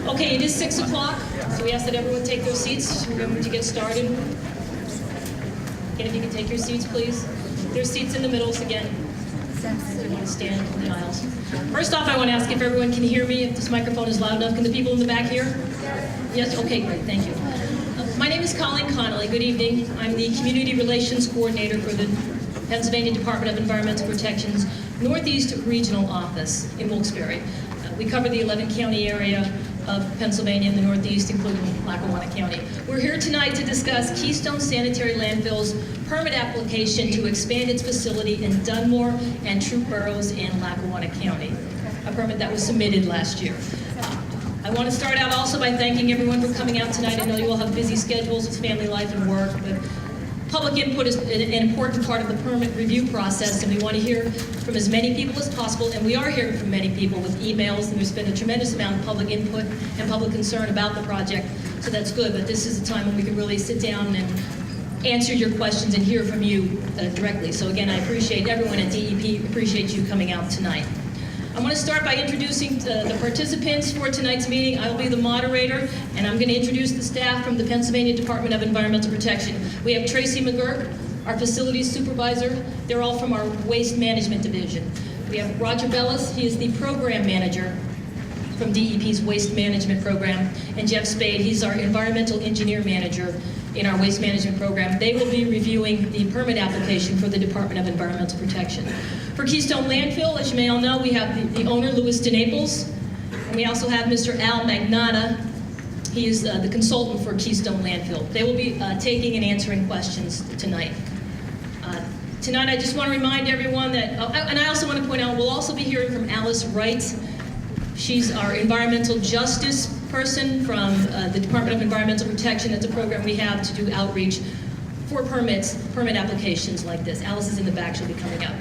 Okay, it is 6 o'clock, so we ask that everyone take their seats. Remember to get started. Again, if you can take your seats, please. There's seats in the middles again. If you want to stand in the aisles. First off, I want to ask if everyone can hear me, if this microphone is loud enough. Can the people in the back hear? Yes? Okay, great. Thank you. My name is Colleen Connolly. Good evening. I'm the Community Relations Coordinator for the Pennsylvania Department of Environmental Protection's Northeast Regional Office in Wilkes-Barre. We cover the 11-county area of Pennsylvania in the Northeast, including Lackawanna County. We're here tonight to discuss Keystone Sanitary Landfill's permit application to expand its facility in Dunmore and Troop Boroughs in Lackawanna County, a permit that was submitted last year. I want to start out also by thanking everyone for coming out tonight. I know you all have busy schedules with family life and work, but public input is an important part of the permit review process, and we want to hear from as many people as possible, and we are hearing from many people with emails, and there's been a tremendous amount of public input and public concern about the project, so that's good, but this is a time when we can really sit down and answer your questions and hear from you directly. So again, I appreciate everyone at DEP, appreciate you coming out tonight. I'm going to start by introducing the participants for tonight's meeting. I will be the moderator, and I'm going to introduce the staff from the Pennsylvania Department of Environmental Protection. We have Tracy McGurk, our facilities supervisor. They're all from our waste management division. We have Roger Bellis. He is the program manager from DEP's waste management program. And Jeff Spade, he's our environmental engineer manager in our waste management program. They will be reviewing the permit application for the Department of Environmental Protection. For Keystone Landfill, as you may all know, we have the owner, Louis DeNaples, and we also have Mr. Al Magnata. He is the consultant for Keystone Landfill. They will be taking and answering questions tonight. Tonight, I just want to remind everyone that, and I also want to point out, we'll also be hearing from Alice Wright. She's our environmental justice person from the Department of Environmental Protection. That's a program we have to do outreach for permit applications like this. Alice is in the back, she'll be coming up.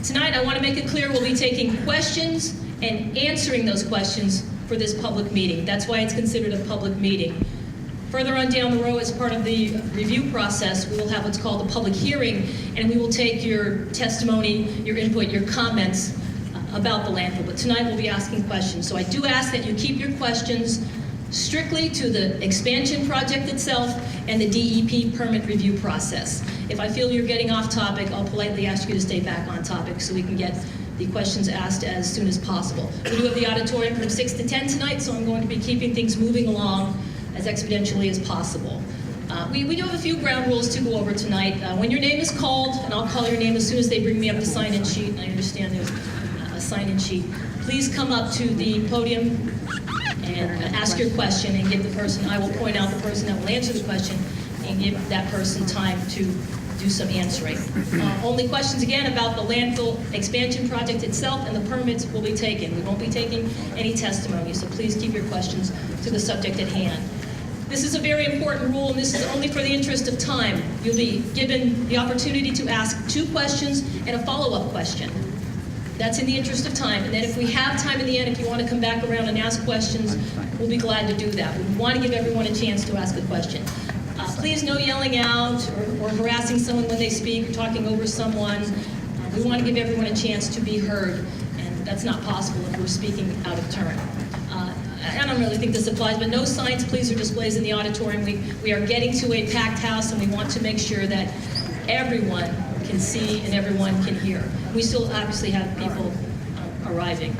Tonight, I want to make it clear we'll be taking questions and answering those questions for this public meeting. That's why it's considered a public meeting. Further on down the road, as part of the review process, we will have what's called a public hearing, and we will take your testimony, your input, your comments about the landfill. But tonight we'll be asking questions. So I do ask that you keep your questions strictly to the expansion project itself and the DEP permit review process. If I feel you're getting off topic, I'll politely ask you to stay back on topic so we can get the questions asked as soon as possible. We do have the auditorium from 6 to 10 tonight, so I'm going to be keeping things moving along as expeditially as possible. We do have a few ground rules to go over tonight. When your name is called, and I'll call your name as soon as they bring me up the sign-in sheet, and I understand there's a sign-in sheet, please come up to the podium and ask your question and give the person, I will point out the person that will answer the question and give that person time to do some answering. Only questions again about the landfill expansion project itself and the permits will be taken. We won't be taking any testimony, so please keep your questions to the subject at hand. This is a very important rule, and this is only for the interest of time. You'll be given the opportunity to ask 2 questions and a follow-up question. That's in the interest of time. And then if we have time in the end, if you want to come back around and ask questions, we'll be glad to do that. We want to give everyone a chance to ask a question. Please no yelling out or harassing someone when they speak or talking over someone. We want to give everyone a chance to be heard, and that's not possible if we're speaking out of turn. I don't really think this applies, but no signs, please, or displays in the auditorium. We are getting to a packed house, and we want to make sure that everyone can see and everyone can hear. We still obviously have people arriving.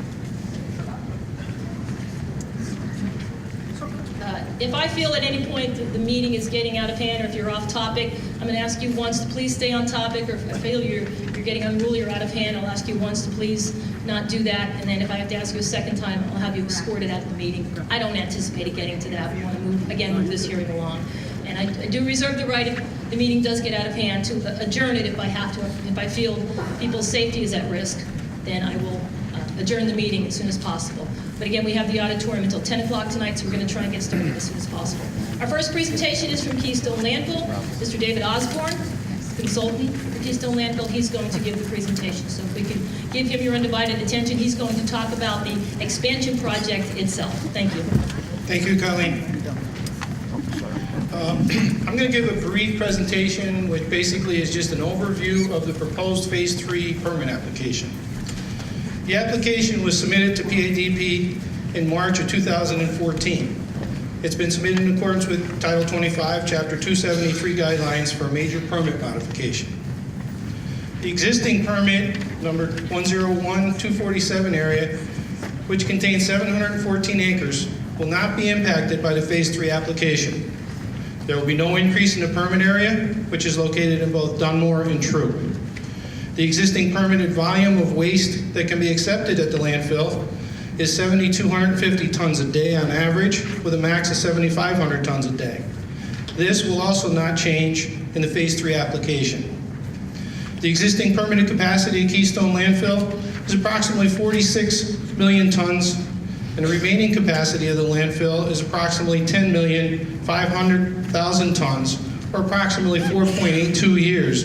If I feel at any point that the meeting is getting out of hand or if you're off topic, I'm going to ask you once to please stay on topic, or if I feel you're getting unruly or out of hand, I'll ask you once to please not do that, and then if I have to ask you a second time, I'll have you escorted out of the meeting. I don't anticipate it getting to that. We want to move this hearing along. And I do reserve the right, if the meeting does get out of hand, to adjourn it if I have to. If I feel people's safety is at risk, then I will adjourn the meeting as soon as possible. But again, we have the auditorium until 10 o'clock tonight, so we're going to try and get started as soon as possible. Our first presentation is from Keystone Landfill. Mr. David Osborne, consultant for Keystone Landfill, he's going to give the presentation. So if we can give him your undivided attention, he's going to talk about the expansion project itself. Thank you. Thank you, Colleen. I'm going to give a brief presentation, which basically is just an overview of the proposed Phase 3 permit application. The application was submitted to PADP in March of 2014. It's been submitted in accordance with Title 25, Chapter 273 guidelines for a major permit modification. The existing permit, number 101-247 area, which contains 714 acres, will not be impacted by the Phase 3 application. There will be no increase in the permit area, which is located in both Dunmore and True. The existing permitted volume of waste that can be accepted at the landfill is 7,250 tons a day on average, with a max of 7,500 tons a day. This will also not change in the Phase 3 application. The existing permitted capacity at Keystone Landfill is approximately 46 million tons, and the remaining capacity of the landfill is approximately 10,500,000 tons, or approximately 4.82 years.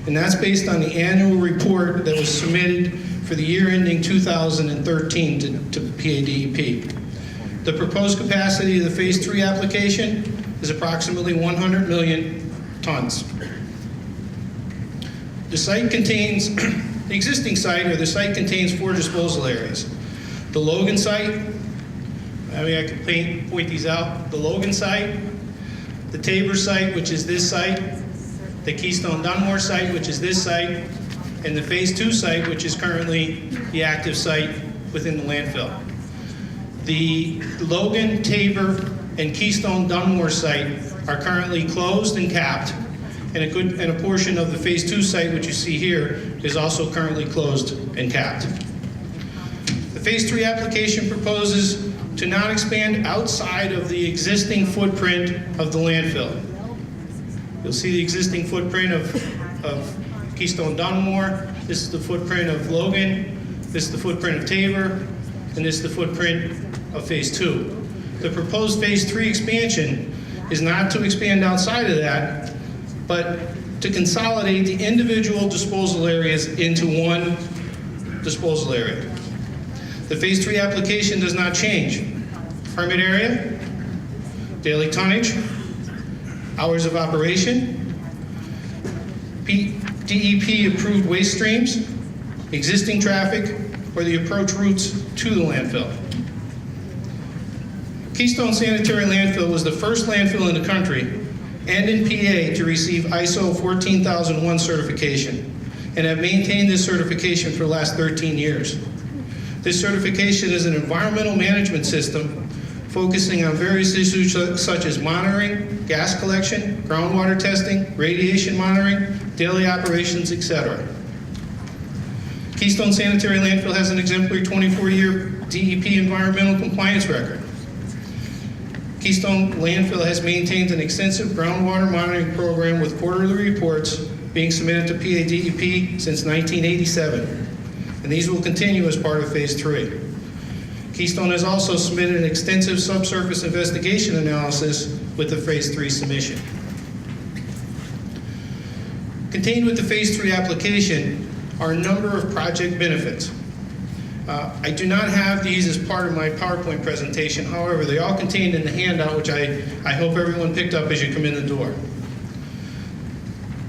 And that's based on the annual report that was submitted for the year ending 2013 to PADEP. The proposed capacity of the Phase 3 application is approximately 100 million tons. The site contains, the existing site or the site contains 4 disposal areas. The Logan site, I can point these out. The Logan site, the Tabor site, which is this site, the Keystone Dunmore site, which is this site, and the Phase 2 site, which is currently the active site within the landfill. The Logan, Tabor, and Keystone Dunmore site are currently closed and capped, and a portion of the Phase 2 site, which you see here, is also currently closed and capped. The Phase 3 application proposes to not expand outside of the existing footprint of the landfill. You'll see the existing footprint of Keystone Dunmore. This is the footprint of Logan. This is the footprint of Tabor. And this is the footprint of Phase 2. The proposed Phase 3 expansion is not to expand outside of that, but to consolidate the individual disposal areas into one disposal area. The Phase 3 application does not change. Permit area, daily tonnage, hours of operation, DEP approved waste streams, existing traffic, or the approach routes to the landfill. Keystone Sanitary Landfill was the first landfill in the country and in PA to receive ISO 14001 certification and have maintained this certification for the last 13 years. This certification is an environmental management system focusing on various issues such as monitoring, gas collection, groundwater testing, radiation monitoring, daily operations, etc. Keystone Sanitary Landfill has an exemplary 24-year DEP environmental compliance record. Keystone Landfill has maintained an extensive groundwater monitoring program with quarterly reports being submitted to PADEP since 1987, and these will continue as part of Phase 3. Keystone has also submitted an extensive subsurface investigation analysis with the Phase 3 submission. Contained with the Phase 3 application are a number of project benefits. I do not have these as part of my PowerPoint presentation. However, they are contained in the handout, which I hope everyone picked up as you come in the door.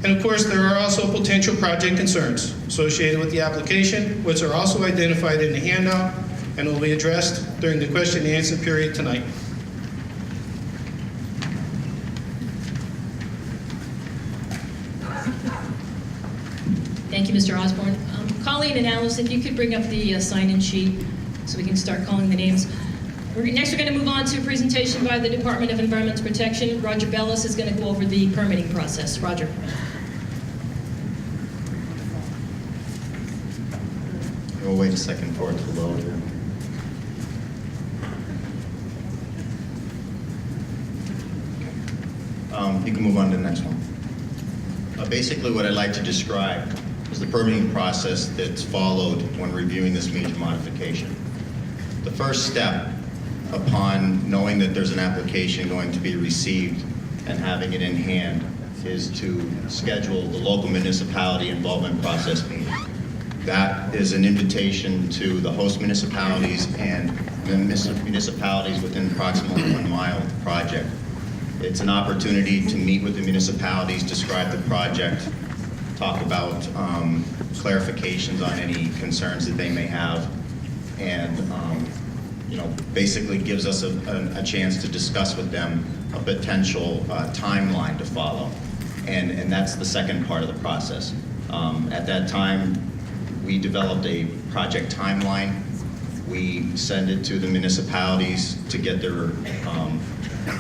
And of course, there are also potential project concerns associated with the application, which are also identified in the handout and will be addressed during the question and answer period tonight. Thank you, Mr. Osborne. Colleen and Alice, if you could bring up the sign-in sheet so we can start calling the names. Next, we're going to move on to a presentation by the Department of Environmental Protection. Roger Bellis is going to go over the permitting process. Roger. We'll wait a second for it to load here. You can move on to the next one. Basically, what I'd like to describe is the permitting process that's followed when reviewing this major modification. The first step upon knowing that there's an application going to be received and having it in hand is to schedule the local municipality involvement process meeting. That is an invitation to the host municipalities and the municipalities within approximately 1 mile of the project. It's an opportunity to meet with the municipalities, describe the project, talk about clarifications on any concerns that they may have, and basically gives us a chance to discuss with them a potential timeline to follow. And that's the second part of the process. At that time, we developed a project timeline. We send it to the municipalities to get their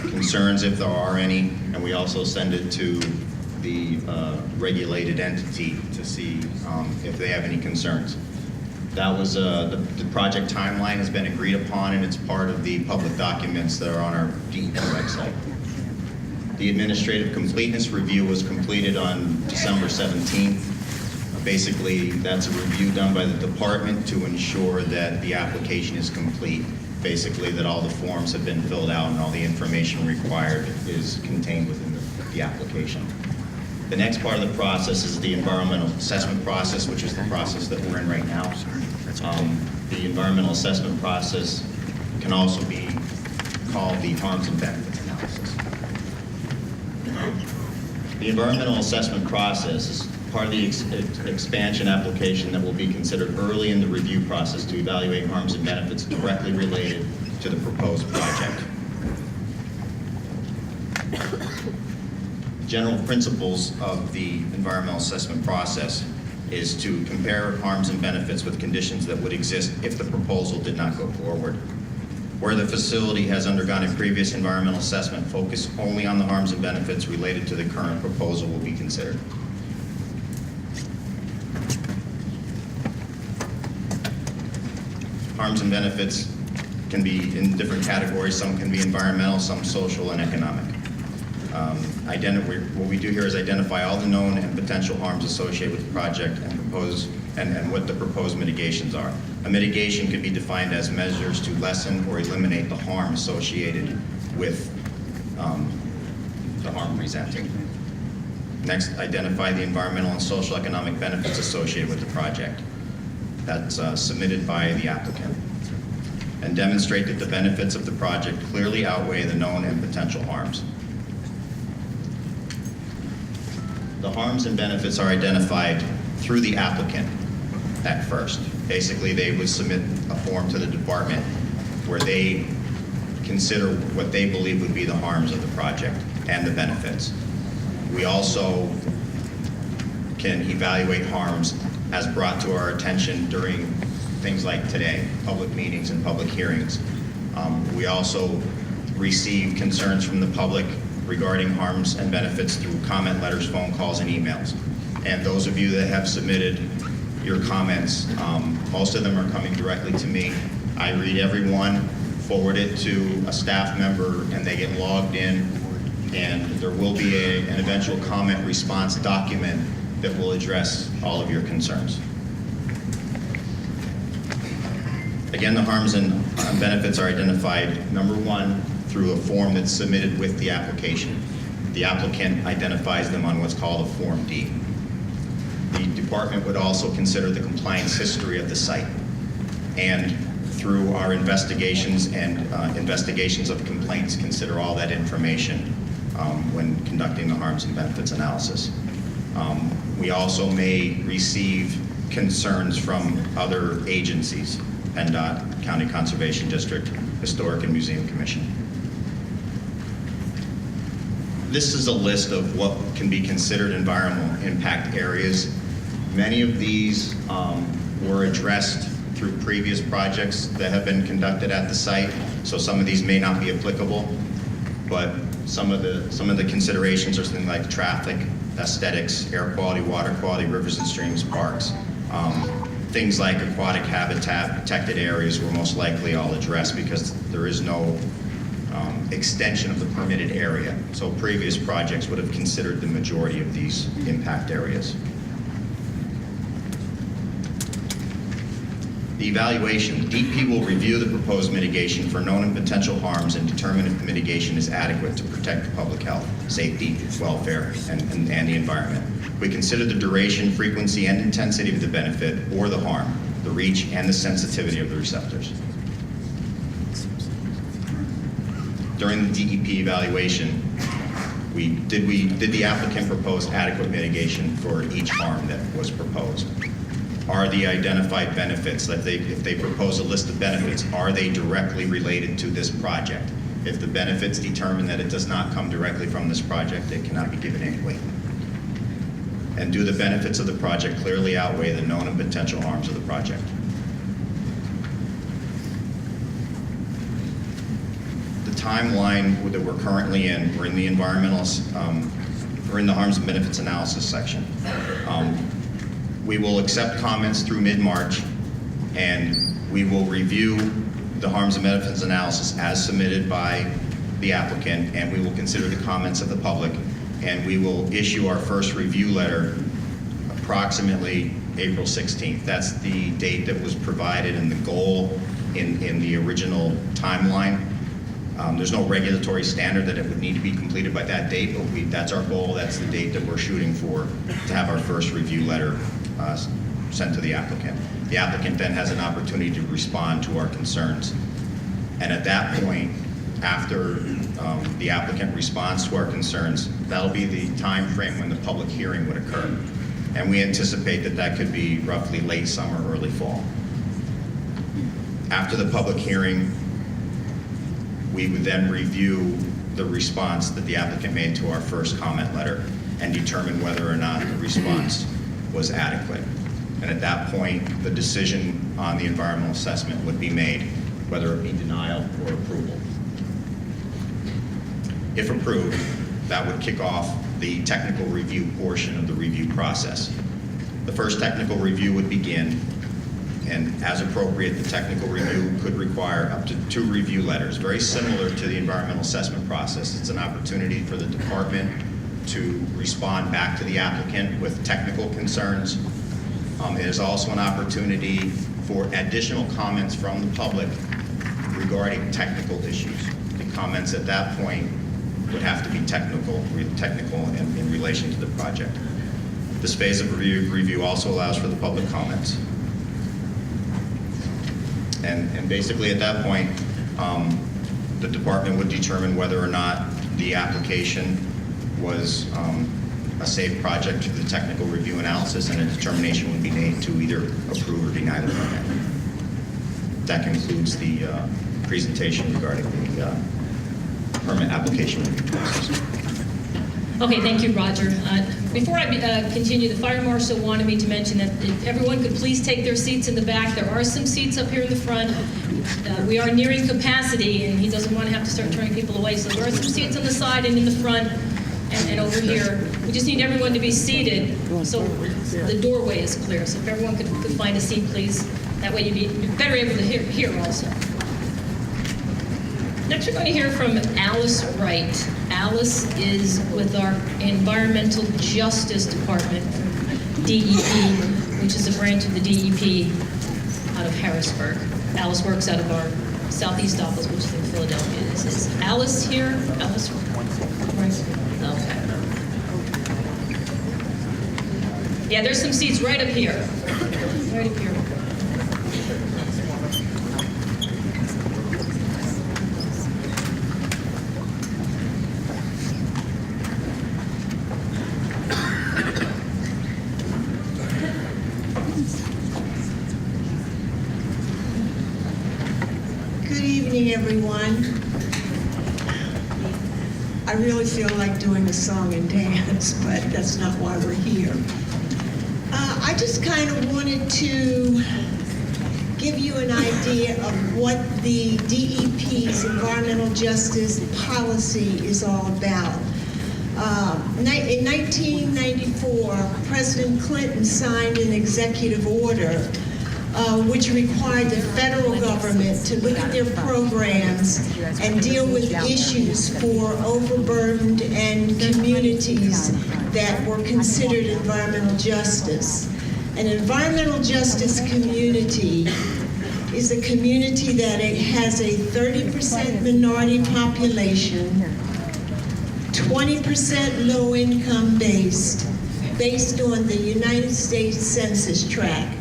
concerns, if there are any, and we also send it to the regulated entity to see if they have any concerns. That was the project timeline has been agreed upon, and it's part of the public documents that are on our DEP website. The administrative completeness review was completed on December 17th. Basically, that's a review done by the department to ensure that the application is complete. Basically, that all the forms have been filled out and all the information required is contained within the application. The next part of the process is the environmental assessment process, which is the process that we're in right now. The environmental assessment process can also be called the harms and benefits analysis. The environmental assessment process is part of the expansion application that will be considered early in the review process to evaluate harms and benefits directly related to the proposed project. General principles of the environmental assessment process is to compare harms and benefits with conditions that would exist if the proposal did not go forward. Where the facility has undergone a previous environmental assessment, focus only on the harms and benefits related to the current proposal will be considered. Harms and benefits can be in different categories. Some can be environmental, some social and economic. What we do here is identify all the known and potential harms associated with the project and what the proposed mitigations are. A mitigation could be defined as measures to lessen or eliminate the harm associated with the harm presenting. Next, identify the environmental and social economic benefits associated with the project. That's submitted by the applicant. And demonstrate that the benefits of the project clearly outweigh the known and potential harms. The harms and benefits are identified through the applicant at first. Basically, they would submit a form to the department where they consider what they believe would be the harms of the project and the benefits. We also can evaluate harms as brought to our attention during things like today, public meetings and public hearings. We also receive concerns from the public regarding harms and benefits through comment letters, phone calls, and emails. And those of you that have submitted your comments, most of them are coming directly to me. I read every one, forward it to a staff member, and they get logged in, and there will be an eventual comment response document that will address all of your concerns. Again, the harms and benefits are identified, number one, through a form that's submitted with the application. The applicant identifies them on what's called a Form D. The department would also consider the compliance history of the site. And through our investigations and investigations of complaints, consider all that information when conducting the harms and benefits analysis. We also may receive concerns from other agencies, PennDOT, County Conservation District, Historic and Museum Commission. This is a list of what can be considered environmental impact areas. Many of these were addressed through previous projects that have been conducted at the site, so some of these may not be applicable, but some of the considerations are things like traffic, aesthetics, air quality, water quality, rivers and streams, parks. Things like aquatic habitat, protected areas were most likely all addressed because there is no extension of the permitted area. So previous projects would have considered the majority of these impact areas. The evaluation. DEP will review the proposed mitigation for known and potential harms and determine if the mitigation is adequate to protect the public health, safety, welfare, and the environment. We consider the duration, frequency, and intensity of the benefit or the harm, the reach, and the sensitivity of the receptors. During the DEP evaluation, did the applicant propose adequate mitigation for each harm that was proposed? are the identified benefits, that if they propose a list of benefits, are they directly related to this project? If the benefits determine that it does not come directly from this project, it cannot be given any weight. And do the benefits of the project clearly outweigh the known and potential harms of the project? The timeline that we're currently in, we're in the we're in the harms and benefits analysis section. We will accept comments through mid-March, and we will review the harms and benefits analysis as submitted by the applicant, and we will consider the comments of the public, and we will issue our first review letter approximately April 16th. That's the date that was provided and the goal in the original timeline. There's no regulatory standard that it would need to be completed by that date, but that's our goal. That's the date that we're shooting for, to have our first review letter sent to the applicant. The applicant then has an opportunity to respond to our concerns. And at that point, after the applicant responds to our concerns, that'll be the time frame when the public hearing would occur. And we anticipate that that could be roughly late summer, early fall. After the public hearing, we would then review the response that the applicant made to our first comment letter and determine whether or not the response was adequate. And at that point, the decision on the environmental assessment would be made, whether it be denial or approval. If approved, that would kick off the technical review portion of the review process. The first technical review would begin, and as appropriate, the technical review could require up to 2 review letters, very similar to the environmental assessment process. It's an opportunity for the department to respond back to the applicant with technical concerns. It is also an opportunity for additional comments from the public regarding technical issues. The comments at that point would have to be technical in relation to the project. This phase of review also allows for the public comments. And basically at that point, the department would determine whether or not the application was a safe project through the technical review analysis, and a determination would be made to either approve or deny the permit. That concludes the presentation regarding the permit application review process. Okay, thank you, Roger. Before I continue, the fire marshal wanted me to mention that if everyone could please take their seats in the back. There are some seats up here in the front. We are nearing capacity, and he doesn't want to have to start turning people away. So there are some seats on the side and in the front and over here. We just need everyone to be seated so the doorway is clear. So if everyone could find a seat, please. That way you'd be better able to hear also. Next, we're going to hear from Alice Wright. Alice is with our Environmental Justice Department, DEP, which is a branch of the DEP out of Harrisburg. Alice works out of our Southeast office, which is in Philadelphia. Is Alice here? Alice? Okay. Yeah, there's some seats right up here. Right up here. Everyone, I really feel like doing a song and dance, but that's not why we're here. I just kind of wanted to give you an idea of what the DEP's environmental justice policy is all about. In 1994, President Clinton signed an executive order which required the federal government to look at their programs and deal with issues for overburdened and communities that were considered environmental justice. An environmental justice community is a community that has a 30% minority population, 20% low income based on the United States Census Tract.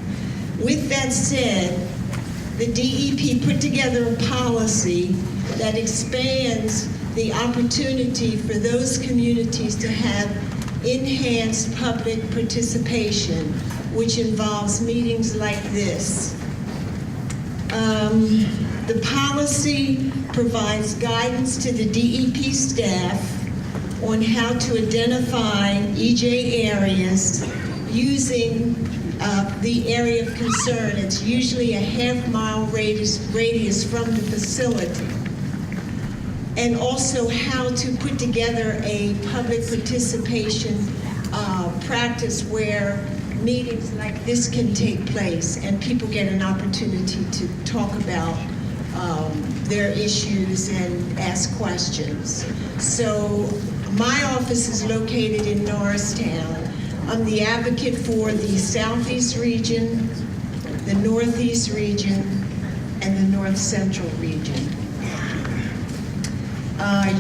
With that said, the DEP put together a policy that expands the opportunity for those communities to have enhanced public participation, which involves meetings like this. The policy provides guidance to the DEP staff on how to identify EJ areas using the area of concern. It's usually a half-mile radius from the facility. And also how to put together a public participation practice where meetings like this can take place and people get an opportunity to talk about their issues and ask questions. So my office is located in Norristown. I'm the advocate for the Southeast region, the Northeast region, and the North Central region.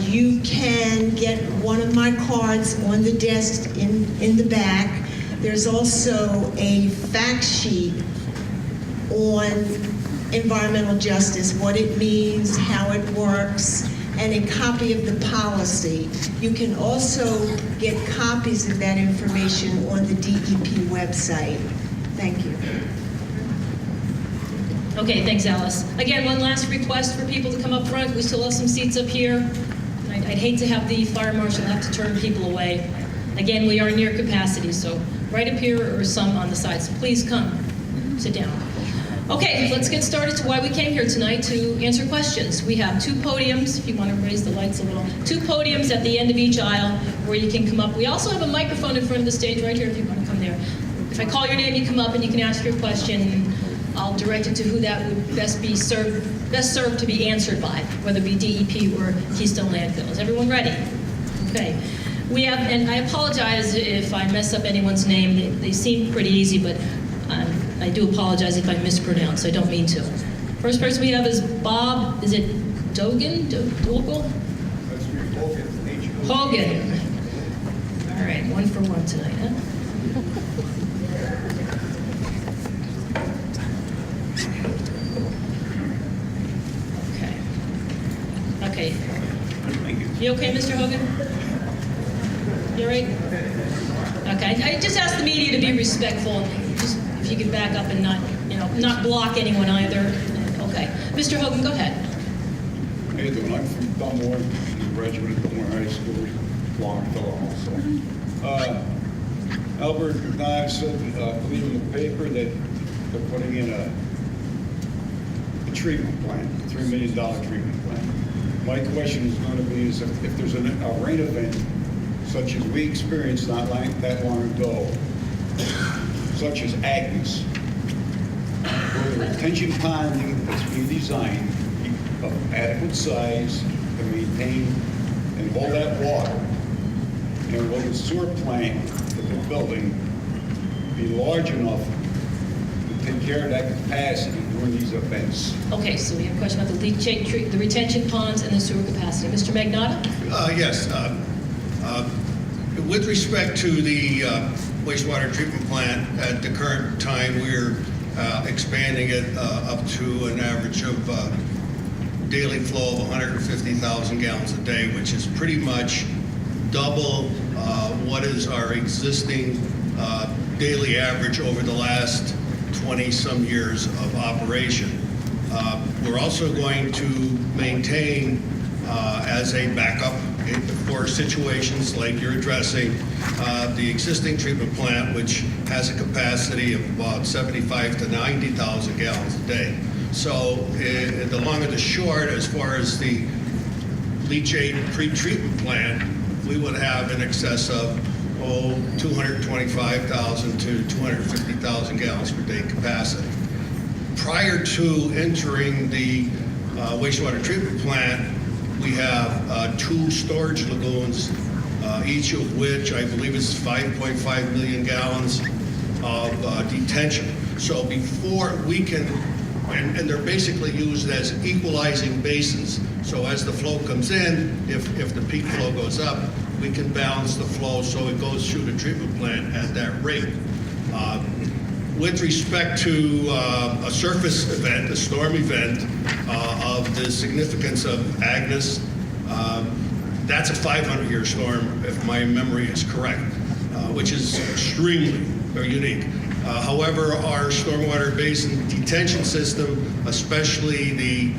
You can get one of my cards on the desk in the back. There's also a fact sheet on environmental justice, what it means, how it works, and a copy of the policy. You can also get copies of that information on the DEP website. Thank you. Okay, thanks, Alice. Again, one last request for people to come up front. We still have some seats up here. I'd hate to have the fire marshal have to turn people away. Again, we are near capacity, so right up here or some on the sides. Please come, sit down. Okay, let's get started to why we came here tonight, to answer questions. We have two podiums, if you want to raise the lights a little. Two podiums at the end of each aisle where you can come up. We also have a microphone in front of the stage right here if you want to come there. If I call your name, you come up and you can ask your question. I'll direct it to who that would best served to be answered by, whether it be DEP or Keystone Landfill. Is everyone ready? Okay. We have, and I apologize if I mess up anyone's name. They seem pretty easy, but I do apologize if I mispronounce. I don't mean to. First person we have is Bob, is it Dogan? Dogal? That's me, Hogan. Hogan. All right, 1 for 1 tonight, huh? Okay. You okay, Mr. Hogan? You all right? Okay. I just asked the media to be respectful. Just if you could back up and not block anyone either. Okay. Mr. Hogan, go ahead. How you doing? I'm from Dunmore. I'm a graduate of Dunmore High School, Longfellow also. Albert Knives said, I believe in the paper, that they're putting in a treatment plant, a $3 million treatment plant. My question is going to be is if there's a rain event such as we experienced not that long ago, such as Agnes, where the retention ponding that's being designed of adequate size to maintain and hold that water, and will the sewer plant that they're building be large enough to take care of that capacity during these events? Okay, so we have a question about the leachate the retention ponds and the sewer capacity. Mr. Magnotta? Yes. With respect to the wastewater treatment plant, at the current time, we're expanding it up to an average of daily flow of 150,000 gallons a day, which is pretty much double what is our existing daily average over the last 20-some years of operation. We're also going to maintain as a backup for situations like you're addressing, the existing treatment plant, which has a capacity of about 75 to 90,000 gallons a day. So the long and the short, as far as the leachate pre-treatment plant, we would have in excess of 225,000 to 250,000 gallons per day capacity. Prior to entering the wastewater treatment plant, we have 2 storage lagoons, each of which I believe is 5.5 million gallons of detention. So before we can, and they're basically used as equalizing basins. So as the flow comes in, if the peak flow goes up, we can balance the flow so it goes through the treatment plant at that rate. With respect to a surface event, a storm event of the significance of Agnes, that's a 500-year storm, if my memory is correct. which is extremely unique. However, our stormwater basin detention system, especially the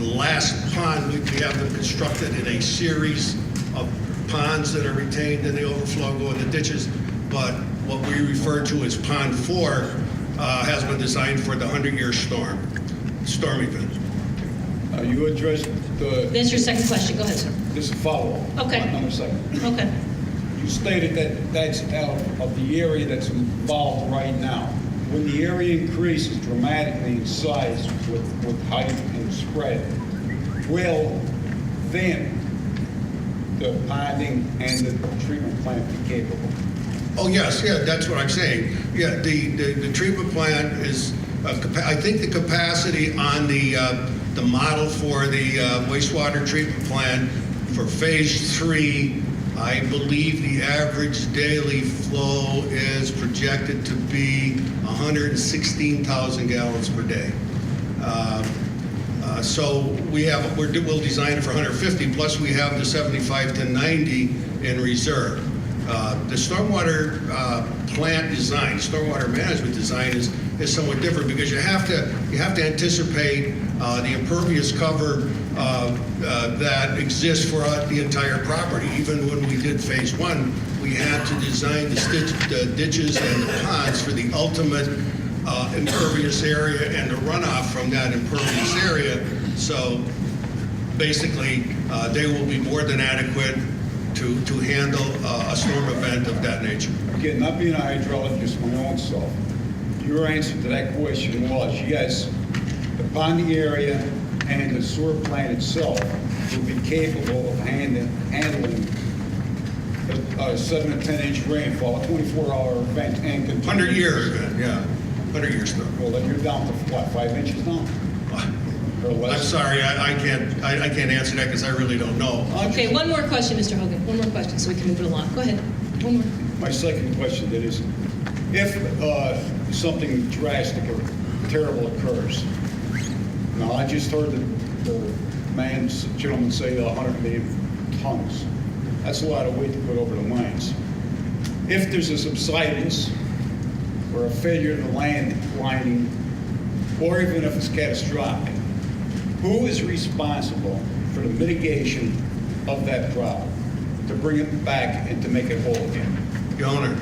last pond, we have them constructed in a series of ponds that are retained and the overflow go in the ditches. But what we refer to as Pond 4 has been designed for the 100-year storm event. You addressed That's your second question. Go ahead, sir. this is a follow-up. Okay. Another second. Okay. You stated that that's out of the area that's involved right now. When the area increases dramatically in size with height and spread, will then the ponding and the treatment plant be capable? Oh, yes, yeah, that's what I'm saying. Yeah, the treatment plant is, I think the capacity on the model for the wastewater treatment plant for phase 3, I believe the average daily flow is projected to be 116,000 gallons per day. So we'll design it for 150, plus we have the 75 to 90 in reserve. The stormwater plant design, stormwater management design is somewhat different because you have to anticipate the impervious cover that exists for the entire property. Even when we did phase 1, we had to design the ditches and the ponds for the ultimate impervious area and the runoff from that impervious area. So basically, they will be more than adequate to handle a storm event of that nature. Again, not being a hydrologist my own self, your answer to that question was yes, the ponding area and the sewer plant itself will be capable of handling a 7 to 10 inch rainfall, a 24-hour event, and continue. 100-year event, yeah, 100-year storm. Well, then you're down to what, 5 inches now? Or I'm less? sorry, I can't answer that because I really don't know. Okay, one more question, Mr. Hogan. One more question so we can move it along. Go ahead. One more. My second question then is, if something drastic or terrible occurs, now I just heard the gentleman say 100 million tons. That's a lot of weight to put over the lines. If there's a subsidence or a failure of the land lining, or even if it's catastrophic, who is responsible for the mitigation of that problem to bring it back and to make it whole again? The owner.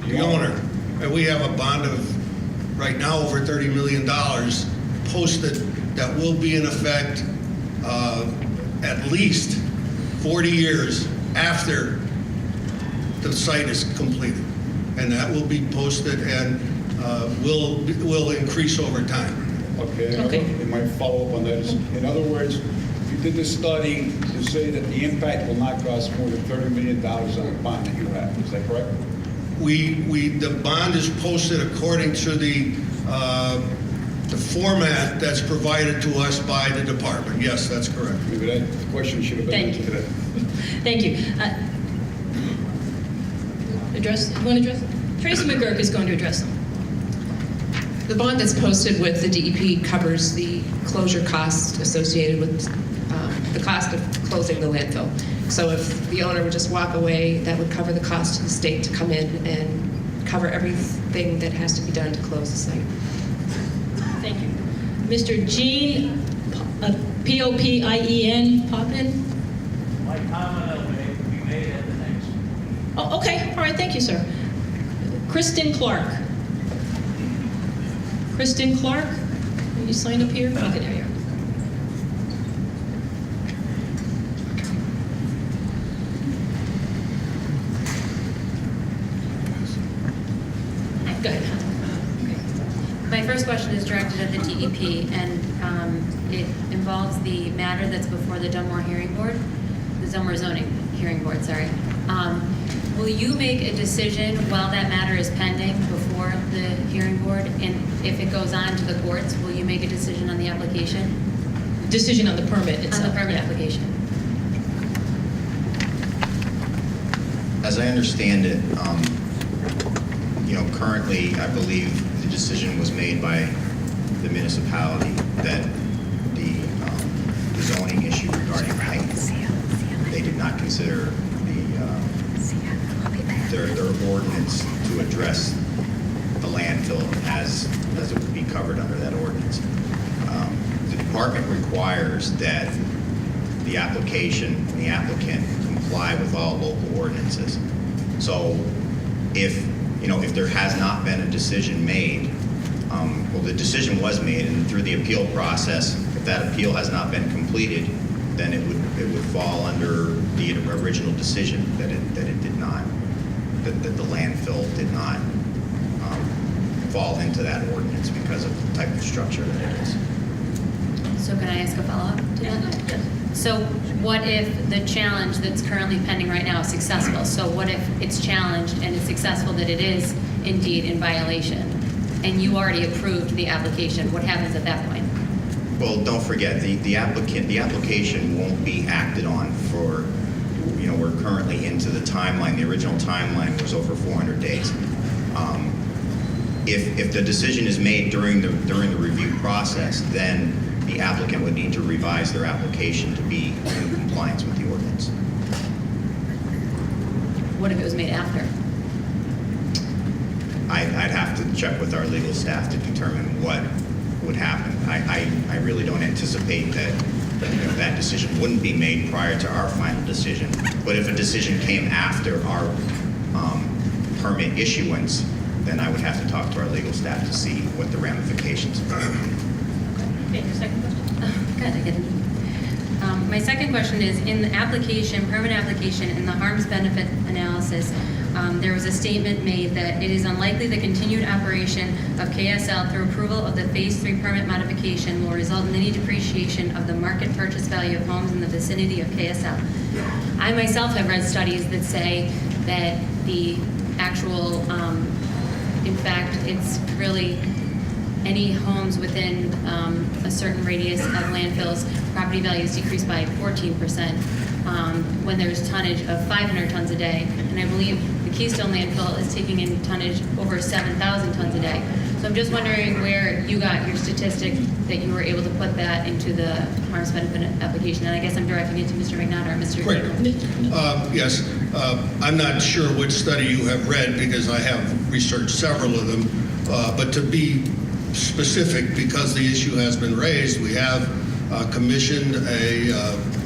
The owner. And we have a bond of, right now, over $30 million posted that will be in effect at least 40 years after the site is completed. And that will be posted and will increase over time. Okay. And my follow-up on that is, in other words, you did this study to say that the impact will not cost more than $30 million on the bond that you have. Is that correct? The bond is posted according to the format that's provided to us by the department. Yes, that's correct. Maybe that question should have been Thank you. today. Thank you. You want to address? Tracy McGurk is going to address them. The bond that's posted with the DEP covers the closure costs associated with the cost of closing the landfill. So if the owner would just walk away, that would cover the cost to the state to come in and cover everything that has to be done to close the site. Thank you. Mr. Gene, P-O-P-I-E-N, Poppin? My comment will be made at the next. Oh, okay. All right. Thank you, sir. Kristen Clark. Kristen Clark, are you signed up here? Okay, there you are. Go ahead. My first question is directed at the DEP, and it involves the matter that's before the Dunmore Hearing Board, the Dunmore Zoning Hearing Board, sorry. Will you make a decision while that matter is pending before the hearing board? And if it goes on to the courts, will you make a decision on the application? Decision on the permit itself. On the permit yeah. application? As I understand it, currently, I believe the decision was made by the municipality that the zoning issue regarding height, they did not consider their ordinance to address the landfill as it would be covered under that ordinance. The department requires that the application and the applicant comply with all local ordinances. So if there has not been a decision made, well, the decision was made, and through the appeal process, if that appeal has not been completed, then it would fall under the original decision that it did not, that the landfill did not fall into that ordinance because of the type of structure that it is. So can I ask a follow-up to that? So what if the challenge that's currently pending right now is successful? So what if it's challenged and it's successful that it is indeed in violation, and you already approved the application? What happens at that point? Well, don't forget, the application won't be acted on for, we're currently into the timeline. The original timeline was over 400 days. If the decision is made during the review process, then the applicant would need to revise their application to be in compliance with the ordinance. What if it was made after? I'd have to check with our legal staff to determine what would happen. I really don't anticipate that that decision wouldn't be made prior to our final decision. But if a decision came after our permit issuance, then I would have to talk to our legal staff to see what the ramifications are. Okay, your second question? Good, I get it. My second question is, in the application, permit application, in the harms benefit analysis, there was a statement made that it is unlikely the continued operation of KSL through approval of the Phase 3 permit modification will result in any depreciation of the market purchase value of homes in the vicinity of KSL. I myself have read studies that say that the actual, in fact, it's really any homes within a certain radius of landfills, property values decrease by 14% when there's tonnage of 500 tons a day. And I believe the Keystone landfill is taking in tonnage over 7,000 tons a day. So I'm just wondering where you got your statistic that you were able to put that into the harms benefit application. And I guess I'm directing it to Mr. McNutt or Mr. Great. Gabriel. Yes, I'm not sure which study you have read because I have researched several of them. But to be specific, because the issue has been raised, we have commissioned a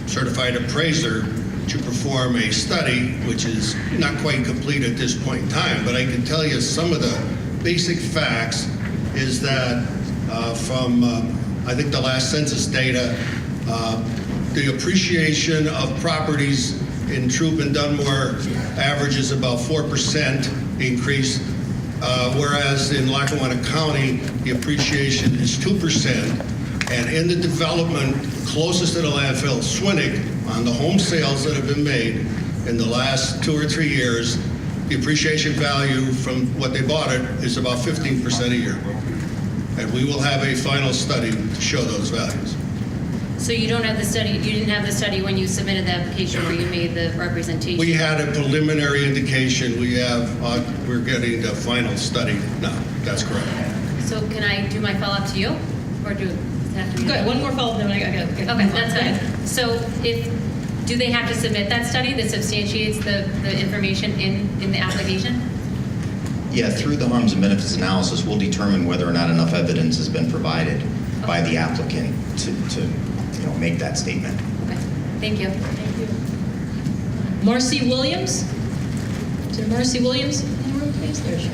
certified appraiser to perform a study, which is not quite complete at this point in time. But I can tell you some of the basic facts is that from, I think, the last census data, the appreciation of properties in Troop and Dunmore averages about 4% increase, whereas in Lackawanna County, the appreciation is 2%. And in the development closest to the landfill, Swinnick, on the home sales that have been made in the last 2 or 3 years, the appreciation value from what they bought it is about 15% a year. And we will have a final study to show those values. So you don't have the study, you didn't have the study when you submitted the application where you made the representation? We had a preliminary indication. We're getting the final study now. That's correct. So can I do my follow-up to you? Or do it have to be? Good, one more follow-up, then I gotta get. Okay, that's fine. So do they have to submit that study that substantiates the information in the application? Yeah, through the harms and benefits analysis, we'll determine whether or not enough evidence has been provided by the applicant to make that statement. Okay, thank you. Thank you. Marcy Williams? Is there Marcy Williams in the room, please? There she is.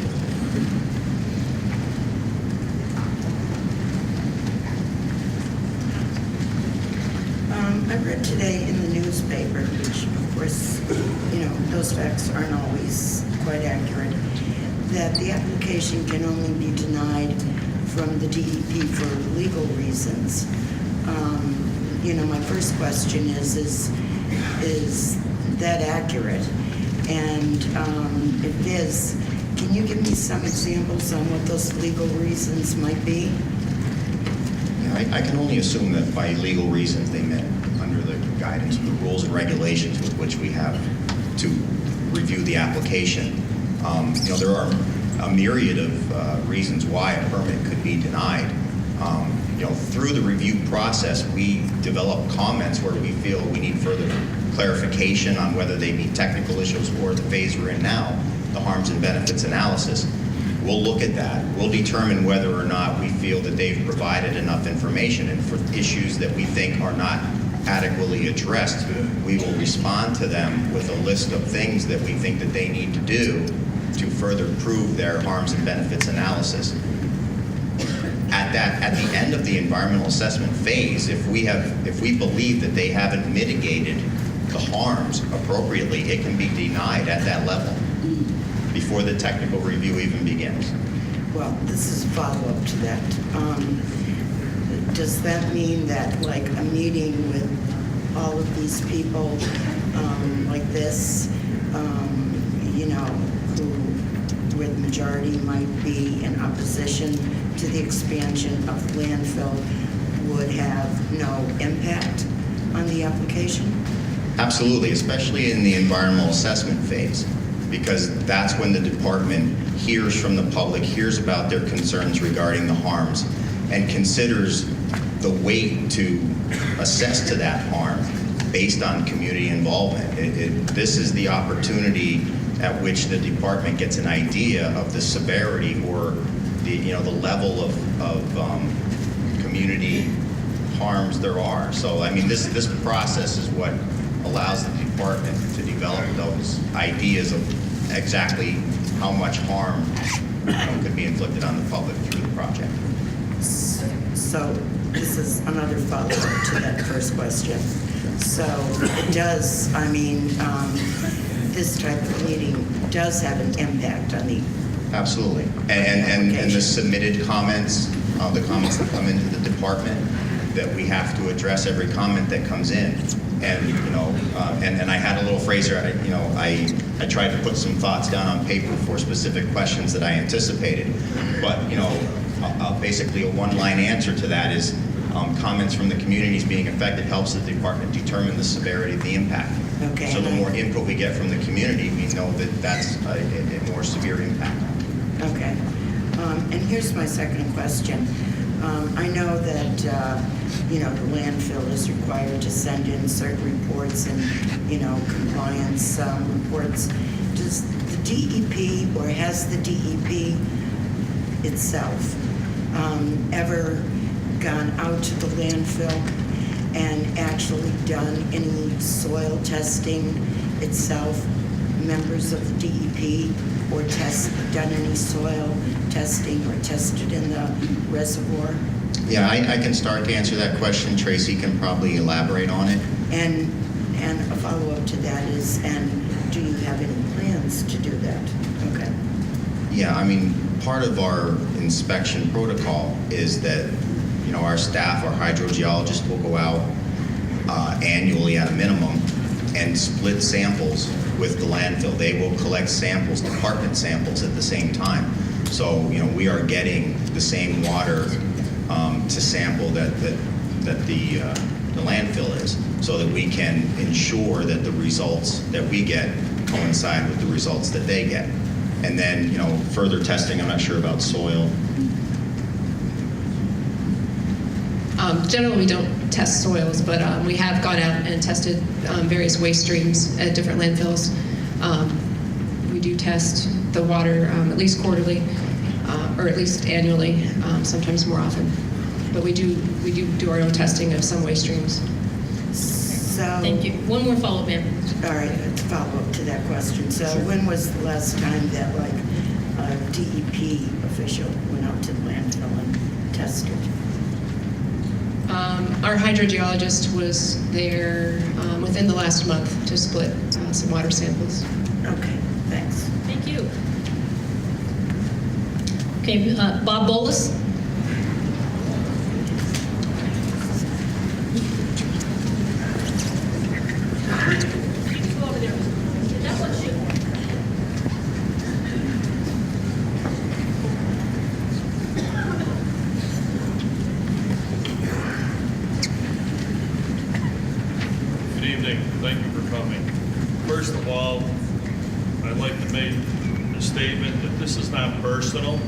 I read today in the newspaper, which of course, those facts aren't always quite accurate, that the application can only be denied from the DEP for legal reasons. My first question is that accurate? And if it is, can you give me some examples on what those legal reasons might be? Yeah, I can only assume that by legal reasons they meant under the guidance of the rules and regulations with which we have to review the application. There are a myriad of reasons why a permit could be denied. Through the review process, we develop comments where we feel we need further clarification on whether they meet technical issues or the phase we're in now. the harms and benefits analysis. We'll look at that. We'll determine whether or not we feel that they've provided enough information, and for issues that we think are not adequately addressed, we will respond to them with a list of things that we think that they need to do to further prove their harms and benefits analysis. At the end of the environmental assessment phase, if we believe that they haven't mitigated the harms appropriately, it can be denied at that level before the technical review even begins. Well, this is a follow-up to that. Does that mean that, like, a meeting with all of these people like this, where the majority might be in opposition to the expansion of the landfill, would have no impact on the application? Absolutely, especially in the environmental assessment phase, because that's when the department hears from the public, hears about their concerns regarding the harms, and considers the weight to assess to that harm based on community involvement. This is the opportunity at which the department gets an idea of the severity or the level of community harms there are. So I mean, this process is what allows the department to develop those ideas of exactly how much harm could be inflicted on the public through the project. So this is another follow-up to that first question. So it does, this type of meeting does have an impact on the... Absolutely. And the submitted comments, the comments that come into the department, that we have to address every comment that comes in. And, and I had a little phrase here, I tried to put some thoughts down on paper for specific questions that I anticipated. But, basically a one-line answer to that is comments from the communities being affected helps the department determine the severity of the impact. Okay. So the more input we get from the community, we know that that's a more severe impact. Okay. And here's my second question. I know that, the landfill is required to send in certain reports and, compliance reports. Does the DEP, or has the DEP itself, ever gone out to the landfill and actually done any soil testing itself, members of the DEP, or done any soil testing or tested in the reservoir? Yeah, I can start to answer that question. Tracy can probably elaborate on it. And a follow-up to that is, and do you have any plans to do that? Okay. Yeah, part of our inspection protocol is that, our staff, our hydrogeologists will go out annually at a minimum and split samples with the landfill. They will collect samples, department samples at the same time. So, we are getting the same water to sample that the landfill is, so that we can ensure that the results that we get coincide with the results that they get. And then, further testing, I'm not sure about soil. Generally, we don't test soils, but we have gone out and tested various waste streams at different landfills. We do test the water at least quarterly, or at least annually, sometimes more often. But we do our own testing of some waste streams. So, Thank you. One more follow-up, ma'am. all right, to follow up to that question. So when was the last time that, like, a DEP official went out to the landfill and tested? Our hydrogeologist was there within the last month to split some water samples. Okay, thanks. Thank you. Okay, Bob Bolus. Good evening. Thank you for coming. First of all, I'd like to make a statement that this is not personal.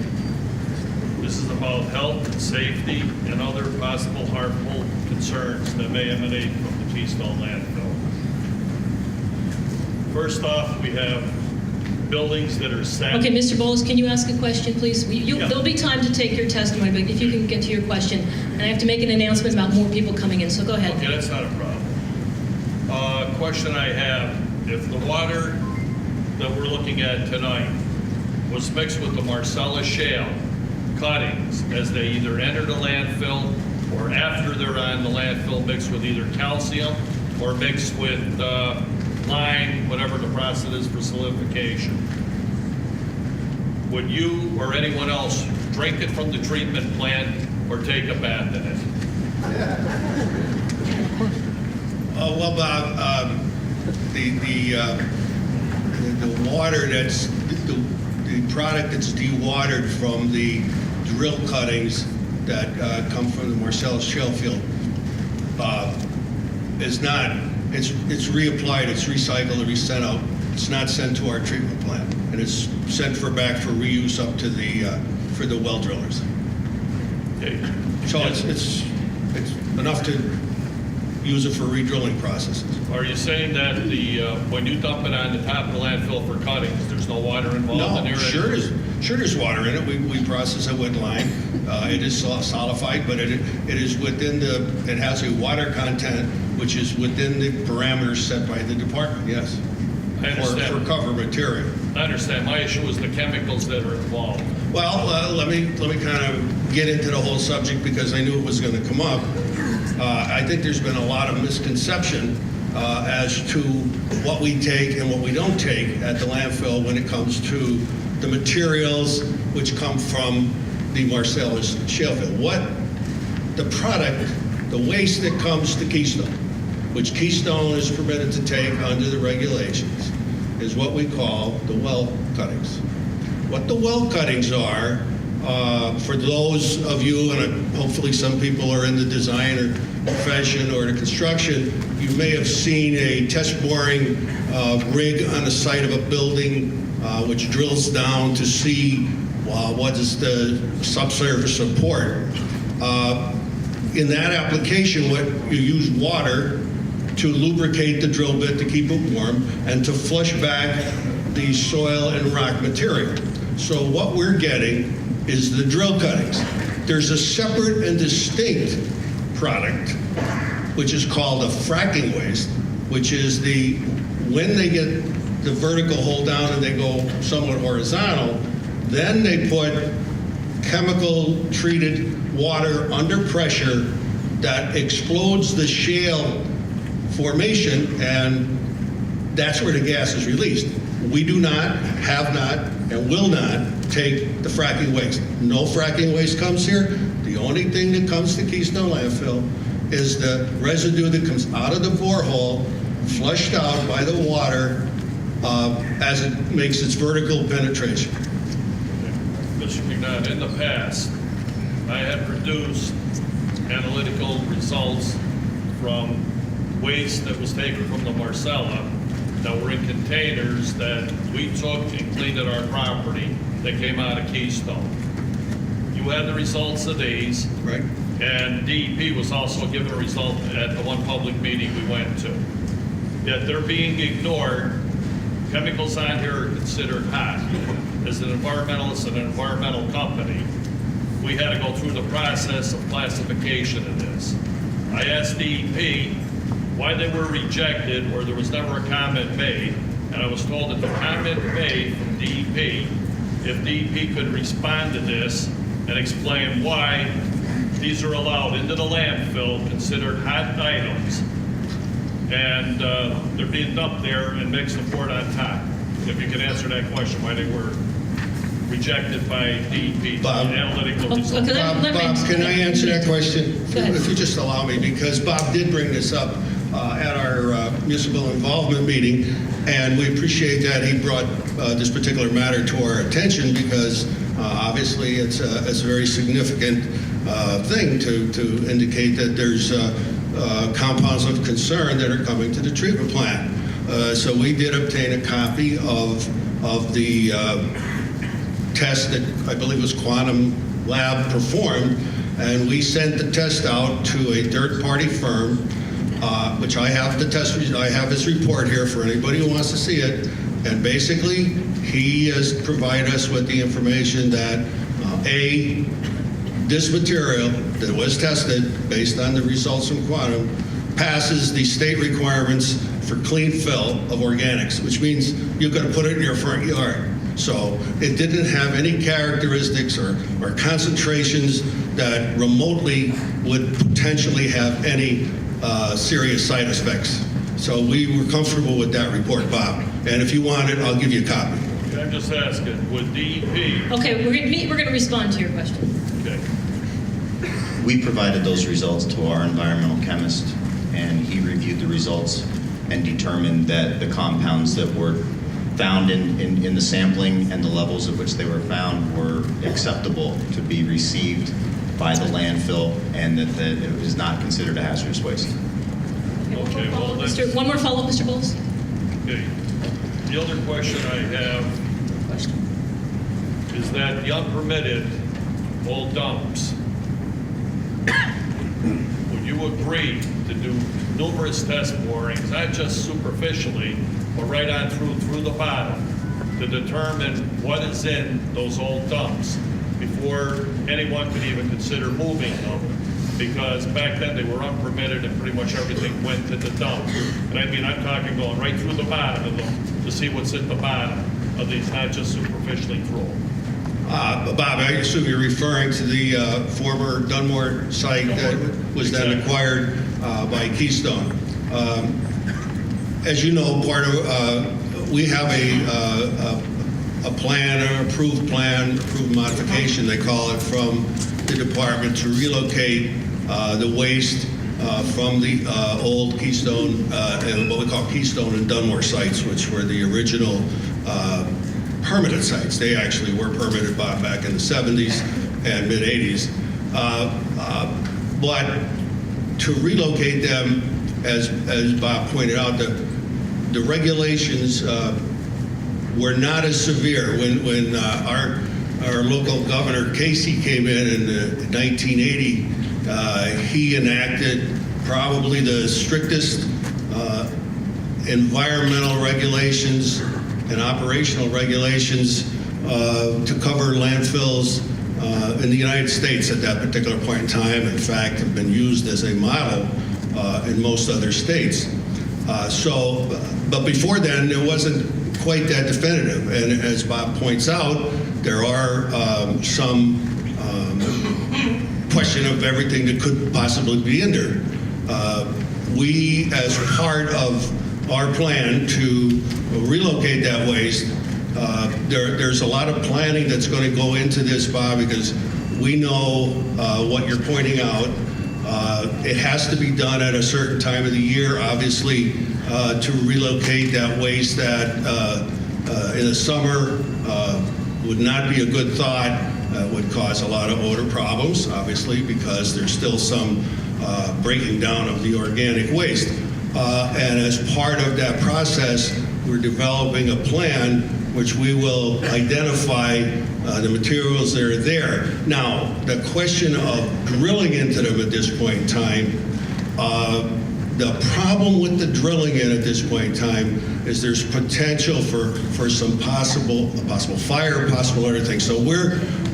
This is about health and safety and other possible harmful concerns that may emanate from the Keystone landfill. First off, we have buildings that are set. Okay, Mr. Bowles, can you ask a question, please? Yeah. There'll be time to take your testimony, but if you can get to your question. And I have to make an announcement about more people coming in, so go ahead. Okay, that's not a problem. Question I have, if the water that we're looking at tonight was mixed with the Marcellus shale cuttings as they either enter the landfill or after they're on the landfill, mixed with either calcium or mixed with lime, whatever the process is for solidification, would you or anyone else drink it from the treatment plant or take a bath in it? Well, Bob, the water that's, the product that's dewatered from the drill cuttings that come from the Marcellus shale field is not, it's reapplied, it's recycled, and resent out. It's not sent to our treatment plant, and it's sent back for reuse up to for the well drillers. Okay. So it's enough to use it for redrilling processes. Are you saying that when you dump it on the top of the landfill for cuttings, there's no water involved in there? Sure there's water in it. We process it with lime. It is solidified, but it is within it has a water content which is within the parameters set by the department, yes. I understand. For cover material. I understand. My issue is the chemicals that are involved. Well, let me kind of get into the whole subject because I knew it was going to come up. I think there's been a lot of misconception as to what we take and what we don't take at the landfill when it comes to the materials which come from the Marcellus shale field. What the product, the waste that comes to Keystone, which Keystone is permitted to take under the regulations, is what we call the well cuttings. What the well cuttings are, for those of you, and hopefully some people are in the design or profession or the construction, you may have seen a test boring rig on the site of a building which drills down to see what is the subsurface support. In that application, you use water to lubricate the drill bit to keep it warm and to flush back the soil and rock material. So what we're getting is the drill cuttings. There's a separate and distinct product, which is called a fracking waste, which is when they get the vertical hold down and they go somewhat horizontal, then they put chemical treated water under pressure that explodes the shale formation, and that's where the gas is released. We do not, have not, and will not take the fracking waste. No fracking waste comes here. The only thing that comes to Keystone Landfill is the residue that comes out of the borehole, flushed out by the water as it makes its vertical penetration. Mr. McNutt, in the past, I had produced analytical results from waste that was taken from the Marcella that were in containers that we took and cleaned at our property that came out of Keystone. You had the results of these. Right. And DEP was also given a result at the one public meeting we went to. Yet they're being ignored. Chemicals on here are considered hot. As an environmentalist and an environmental company, we had to go through the process of classification of this. I asked DEP why they were rejected or there was never a comment made, and I was told that the comment made from DEP, if DEP could respond to this and explain why these are allowed into the landfill, considered hot items, and they're being dumped there and mixed and poured on top. If you could answer that question, why they were rejected by DEP, Bob. analytical Okay, results. Bob, can I answer that question? Go ahead. If you just allow me, because Bob did bring this up at our municipal involvement meeting, and we appreciate that he brought this particular matter to our attention because obviously it's a very significant thing to indicate that there's compounds of concern that are coming to the treatment plant. So we did obtain a copy of the test that I believe was Quantum Lab performed, and we sent the test out to a third-party firm, which I have the test. I have his report here for anybody who wants to see it, And basically, he has provided us with the information that, this material that was tested based on the results from Quantum passes the state requirements for clean fill of organics, which means you're going to put it in your front yard. So it didn't have any characteristics or concentrations that remotely would potentially have any serious side effects. So we were comfortable with that report, Bob. And if you want it, I'll give you a copy. Can I just ask it, would DEP, Okay, we're going to respond to your question. okay, We provided those results to our environmental chemist, and he reviewed the results and determined that the compounds that were found in the sampling and the levels at which they were found were acceptable to be received by the landfill, and that it was not considered a hazardous waste. okay, well, that's, One more follow-up, Mr. Bowles? okay. The other question I have is that the unpermitted old dumps, would you agree to do numerous test borings, not just superficially, but right on through the bottom, to determine what is in those old dumps before anyone could even consider moving them? Because back then they were unpermitted and pretty much everything went to the dump. And I mean, I'm talking going right through the bottom of them to see what's at the bottom of these, not just superficially through. Bob, I assume you're referring to the former Dunmore site that was then acquired by Keystone. As you know, part of we have a plan, an approved modification, they call it, from the department to relocate the waste from the old Keystone and what we call Keystone and Dunmore sites, which were the original permitted sites. They actually were permitted back in the 70s and mid 80s. But to relocate them, as Bob pointed out, the regulations were not as severe. When our local governor, Casey, came in 1980, he enacted probably the strictest environmental regulations and operational regulations to cover landfills in the United States at that particular point in time. In fact, have been used as a model in most other states. But before then, it wasn't quite that definitive. And as Bob points out, there are some question of everything that could possibly be in there. We, as part of our plan to relocate that waste, there's a lot of planning that's going to go into this, Bob, because we know what you're pointing out. It has to be done at a certain time of the year, obviously, to relocate that waste that in the summer would not be a good thought, would cause a lot of odor problems, obviously, because there's still some breaking down of the organic waste. And as part of that process, we're developing a plan which we will identify the materials that are there. Now, the question of drilling into them at this point in time, the problem with the drilling in at this point in time is there's potential for some possible fire, possible other things. So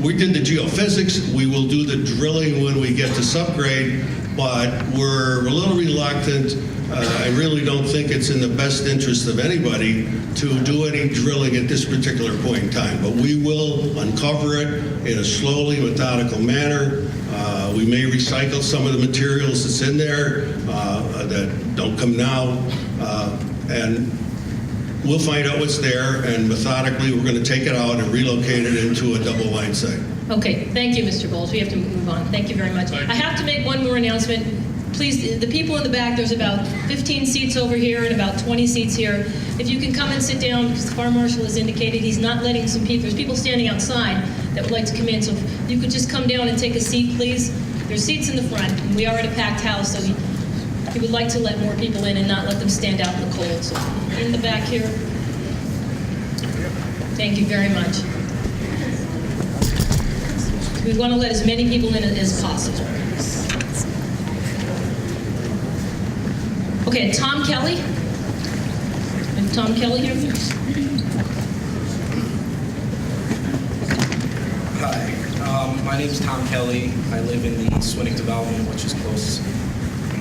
we did the geophysics. We will do the drilling when we get to subgrade, but we're a little reluctant. I really don't think it's in the best interest of anybody to do any drilling at this particular point in time. But we will uncover it in a slowly, methodical manner. We may recycle some of the materials that's in there that don't come now. And we'll find out what's there, and methodically we're going to take it out and relocate it into a double line site. Okay, thank you, Mr. Bowles. We have to move on. Thank you very much. I have to make one more announcement. Please, the people in the back, there's about 15 seats over here and about 20 seats here. If you can come and sit down, because the fire marshal has indicated he's not letting some people, there's people standing outside that would like to come in. So if you could just come down and take a seat, please. There's seats in the front, and we are at a packed house, so he would like to let more people in and not let them stand out in the cold. So in the back here. Thank you very much. We want to let as many people in as possible. Okay, Tom Kelly. Is Tom Kelly here? My name is Tom Kelly. I live in the Swinnick development, which is in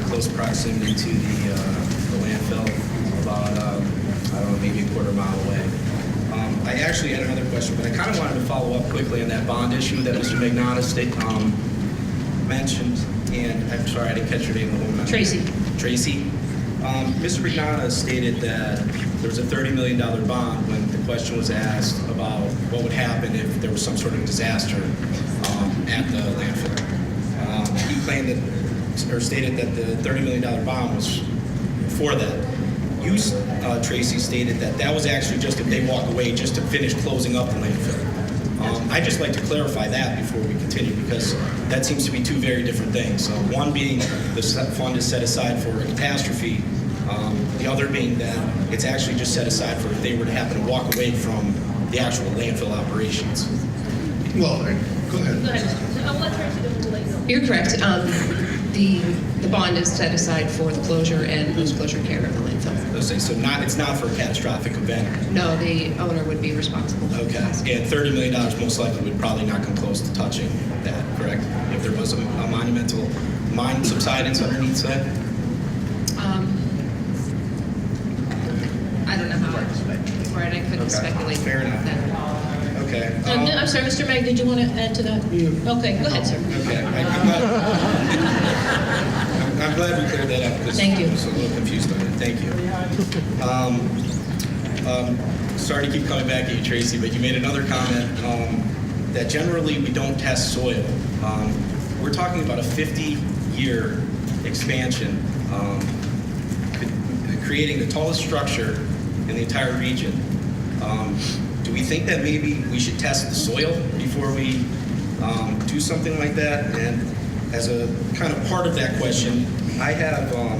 close proximity to the landfill, about, I don't know, maybe a quarter mile away. I actually had another question, but I kind of wanted to follow up quickly on that bond issue that Mr. Magnata mentioned. And I'm sorry, I didn't catch your name. The woman. Tracy. Tracy. Mr. Magnata stated that there was a $30 million bond when the question was asked about what would happen if there was some sort of disaster at the landfill. He claimed that, or stated that the $30 million bond was for that. You, Tracy, stated that that was actually just if they walk away, just to finish closing up the landfill. I'd just like to clarify that before we continue, because that seems to be two very different things. One being the fund is set aside for a catastrophe, the other being that it's actually just set aside for if they were to happen to walk away from the actual landfill operations. Well, go ahead. Go ahead. I'll let Tracy do the later. You're correct. The bond is set aside for the closure and post-closure care of the landfill. So it's not for a catastrophic event. No, the owner would be responsible. Okay. And $30 million most likely would probably not come close to touching that, correct? If there was a monumental mine subsidence underneath that? I don't know how it's right. I couldn't speculate. Fair enough. That. Okay. I'm sorry, Mr. Mag, did you want to add to that? Okay, go ahead, sir. Okay. I'm glad we cleared that up, because Thank you. I was a little confused on it. Thank you. Sorry to keep coming back at you, Tracy, but you made another comment that generally we don't test soil. We're talking about a 50-year expansion, creating the tallest structure in the entire region. Do we think that maybe we should test the soil before we do something like that? And as a kind of part of that question, I have a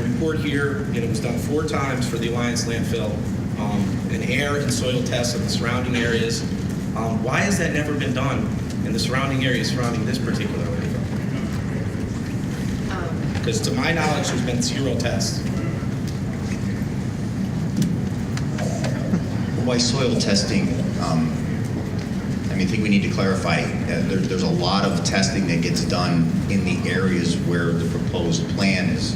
report here. It was done 4 times for the Alliance landfill, an air and soil test of the surrounding areas. Why has that never been done in the surrounding areas surrounding this particular landfill? Because to my knowledge, there's been 0 tests. Why soil testing? I think we need to clarify. There's a lot of testing that gets done in the areas where the proposed plan is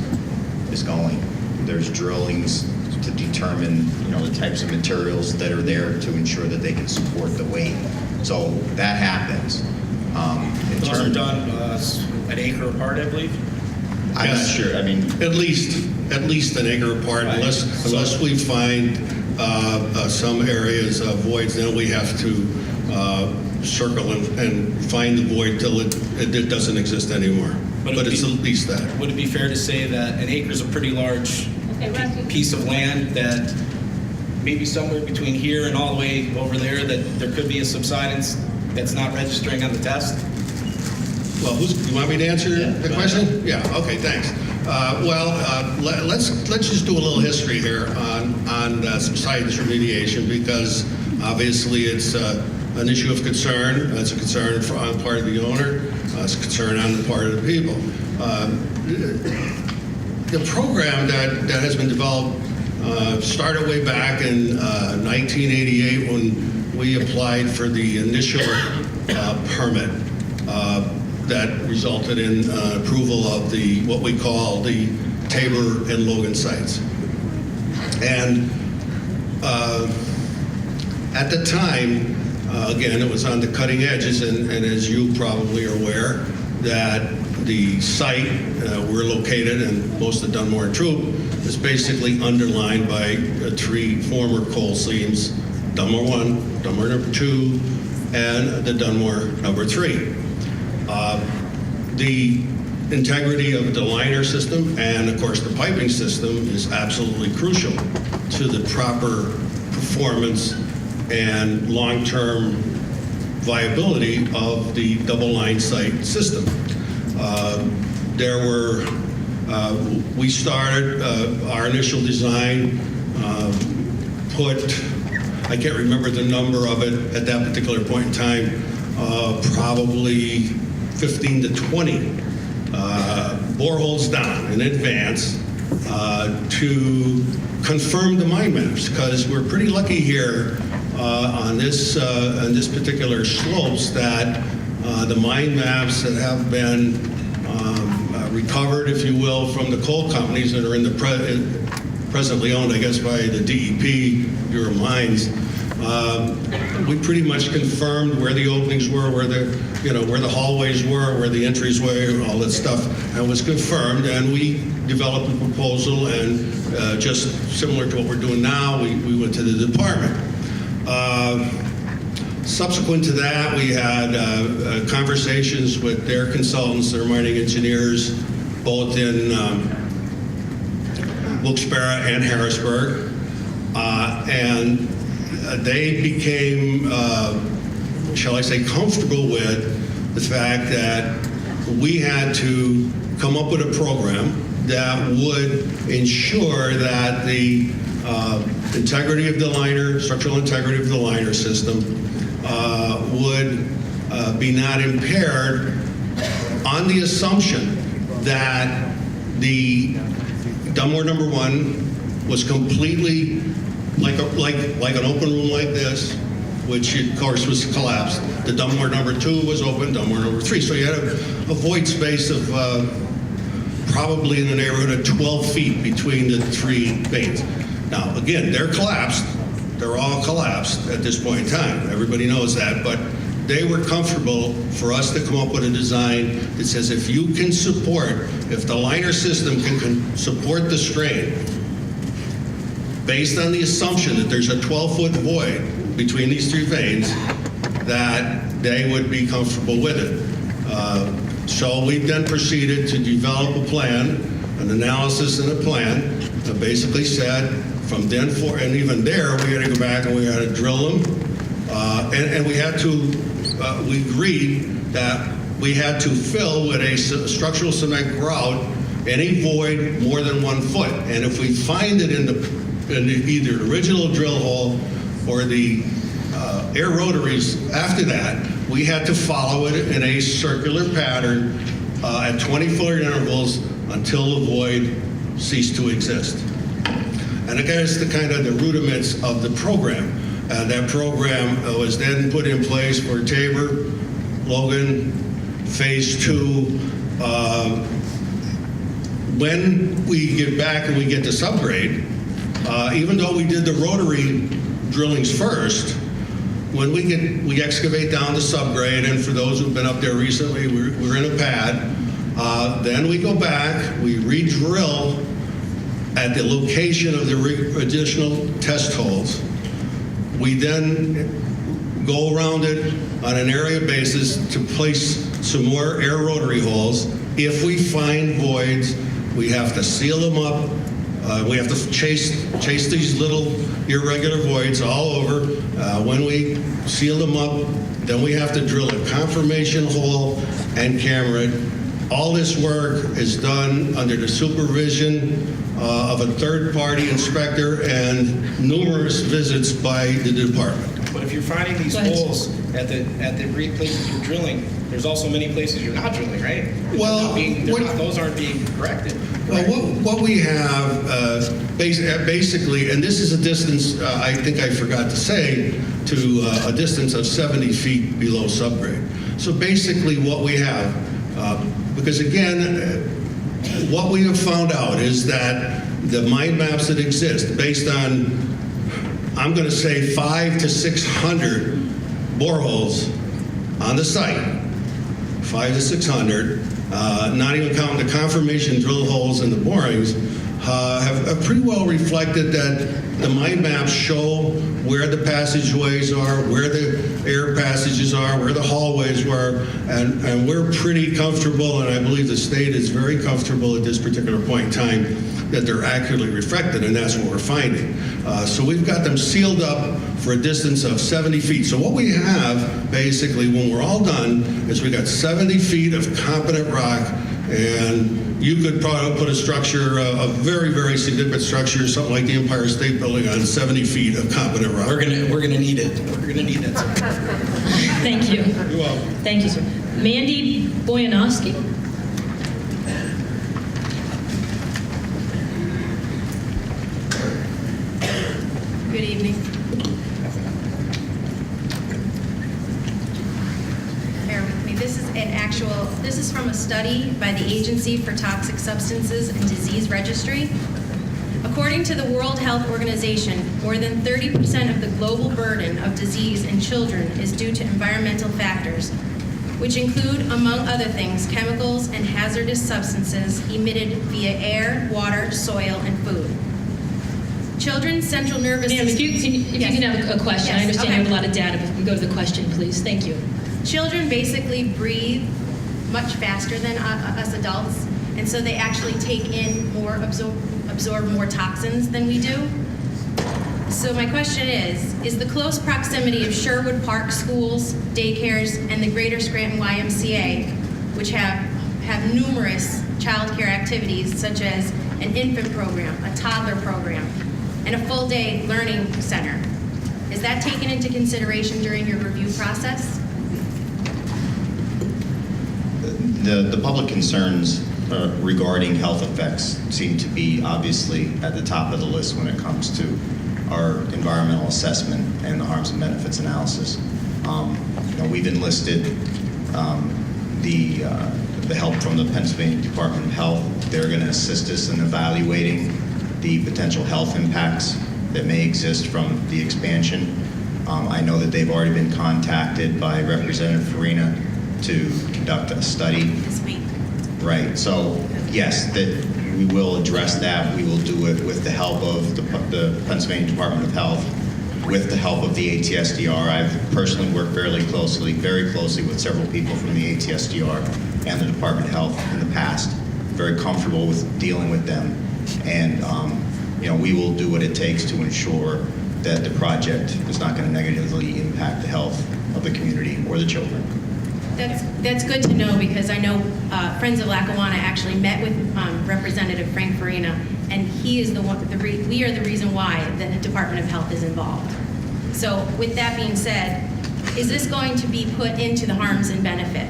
going. There's drillings to determine, the types of materials that are there to ensure that they can support the weight. So that happens. Those are done an acre apart, I believe. I'm not sure. at least an acre apart, Right. unless we find some areas of voids, then we have to circle and find the void till it doesn't exist anymore. But it's at least that. Would it be fair to say that an acre is a pretty large piece of land, that maybe somewhere between here and all the way over there, that there could be a subsidence that's not registering on the test? Well, you want me to answer the question? Yeah. Okay. Thanks. Let's just do a little history here on subsidence remediation, because obviously it's an issue of concern. It's a concern on part of the owner. It's a concern on the part of the people. The program that has been developed started way back in 1988 when we applied for the initial permit that resulted in approval of what we call the Tabor and Logan sites. And at the time, again, it was on the cutting edges, and as you probably are aware, that the site we're located, and most of Dunmore and Troop, is basically underlined by 3 former coal seams: Dunmore 1, Dunmore number 2, and the Dunmore number 3. The integrity of the liner system and, of course, the piping system is absolutely crucial to the proper performance and long-term viability of the double-line site system. We started our initial design, I can't remember the number of it at that particular point in time, probably 15 to 20 boreholes down in advance to confirm the mine maps, because we're pretty lucky here on this particular slopes that the mine maps that have been recovered, if you will, from the coal companies that are in the presently owned, I guess, by the DEP Bureau of Mines. We pretty much confirmed where the openings were, where the hallways were, where the entries were, all that stuff, and was confirmed. And we developed a proposal, and just similar to what we're doing now, we went to the department. Subsequent to that, we had conversations with their consultants, their mining engineers, both in Wilkes-Barre and Harrisburg, and they became, shall I say, comfortable with the fact that we had to come up with a program that would ensure that the integrity of the liner, structural integrity of the liner system would be not impaired on the assumption that the Dunmore number 1 was completely like an open room like this, which of course was collapsed. The Dunmore number 2 was open, Dunmore number 3. So you had a void space of probably in the neighborhood of 12 feet between the 3 veins. Now, again, they're collapsed. They're all collapsed at this point in time. Everybody knows that, but they were comfortable for us to come up with a design that says if you can support, if the liner system can support the strain, based on the assumption that there's a 12-foot void between these 3 veins, that they would be comfortable with it. So we then proceeded to develop a plan, an analysis and a plan that basically said from then forward, and even there, we had to go back and we had to drill them, and we had to, we agreed that we had to fill with a structural cement grout any void more than 1 foot. And if we find it in either the original drill hole or the air rotaries after that, we had to follow it in a circular pattern at 20-foot intervals until the void ceased to exist. And again, it's the kind of the rudiments of the program. That program was then put in place for Tabor, Logan, Phase 2. When we get back and we get to subgrade, even though we did the rotary drillings first, when we excavate down to subgrade, and for those who've been up there recently, we're in a pad. Then we go back, we re-drill at the location of the additional test holes. We then go around it on an area basis to place some more air rotary holes. If we find voids, we have to seal them up. We have to chase these little irregular voids all over. When we seal them up, then we have to drill a confirmation hole and camera it. All this work is done under the supervision of a third-party inspector and numerous visits by the department. But if you're finding these holes at the great places you're drilling, there's also many places you're not drilling, right? Well, those aren't being corrected. Well, what we have basically, and this is a distance, I think I forgot to say, to a distance of 70 feet below subgrade. So basically what we have, because again, what we have found out is that the mind maps that exist based on, I'm going to say 500 to 600 boreholes on the site, 500 to 600, not even counting the confirmation drill holes and the borings, have pretty well reflected that the mind maps show where the passageways are, where the air passages are, where the hallways were, and we're pretty comfortable, and I believe the state is very comfortable at this particular point in time that they're accurately reflected, and that's what we're finding. So we've got them sealed up for a distance of 70 feet. So what we have, basically, when we're all done, is we got 70 feet of competent rock, and you could probably put a structure, a very, very significant structure, something like the Empire State Building, on 70 feet of competent rock. We're gonna need it. We're gonna need that. Thank you. You're welcome. Thank you, sir. Mandy Boyanowski. Good evening. study by the Agency for Toxic Substances and Disease Registry. According to the World Health Organization, more than 30% of the global burden of disease in children is due to environmental factors, which include, among other things, chemicals and hazardous substances emitted via air, water, soil, and food. Children's central nervous Ma'am, system... if you can have a question. I Yes, understand you have a okay. lot of data, but if we go to the question, please. Thank you. Children basically breathe much faster than us adults, and so they actually take in more, absorb more toxins than we do. So my question is the close proximity of Sherwood Park schools, daycares, and the Greater Scranton YMCA, which have numerous child care activities such as an infant program, a toddler program, and a full-day learning center, is that taken into consideration during your review process? The public concerns regarding health effects seem to be obviously at the top of the list when it comes to our environmental assessment and the harms and benefits analysis. We've enlisted the help from the Pennsylvania Department of Health. They're going to assist us in evaluating the potential health impacts that may exist from the expansion. I know that they've already been contacted by Representative Farina to conduct a study. This week. Right, so yes, that we will address that. We will do it with the help of the Pennsylvania Department of Health, with the help of the ATSDR. I've personally worked very closely with several people from the ATSDR and the Department of Health in the past. Very comfortable with dealing with them. And we will do what it takes to ensure that the project is not going to negatively impact the health of the community or the children. That's good to know, because I know Friends of Lackawanna actually met with Representative Frank Farina, and he is the one. We are the reason why the Department of Health is involved. So, with that being said, is this going to be put into the harms and benefit?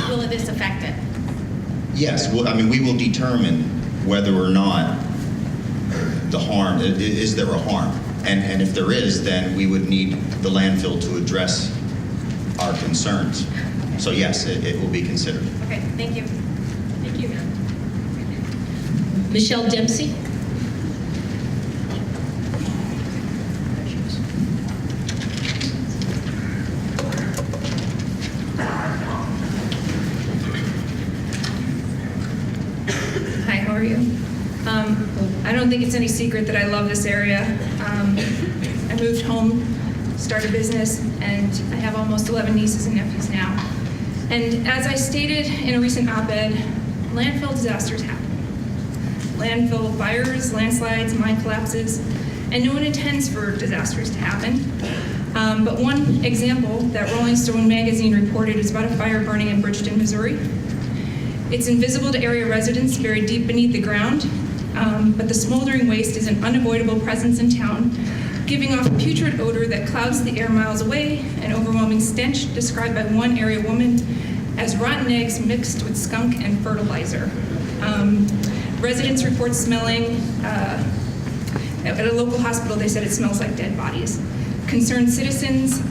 Will this affect it? Yes, well, we will determine whether or not the harm, is there a harm? And if there is, then we would need the landfill to address our concerns. So yes, it will be considered. Okay, thank you. Thank you, ma'am. Michelle Dempsey. Hi, how are you? I don't think it's any secret that I love this area. I moved home, started a business, and I have almost 11 nieces and nephews now. And as I stated in a recent op-ed, landfill disasters happen. Landfill fires, landslides, mine collapses, and no one intends for disasters to happen. But one example that Rolling Stone magazine reported is about a fire burning in Bridgeton, Missouri. It's invisible to area residents buried deep beneath the ground, but the smoldering waste is an unavoidable presence in town, giving off a putrid odor that clouds the air miles away, an overwhelming stench described by one area woman as rotten eggs mixed with skunk and fertilizer. Residents report smelling, at a local hospital they said it smells like dead bodies. Concerned citizens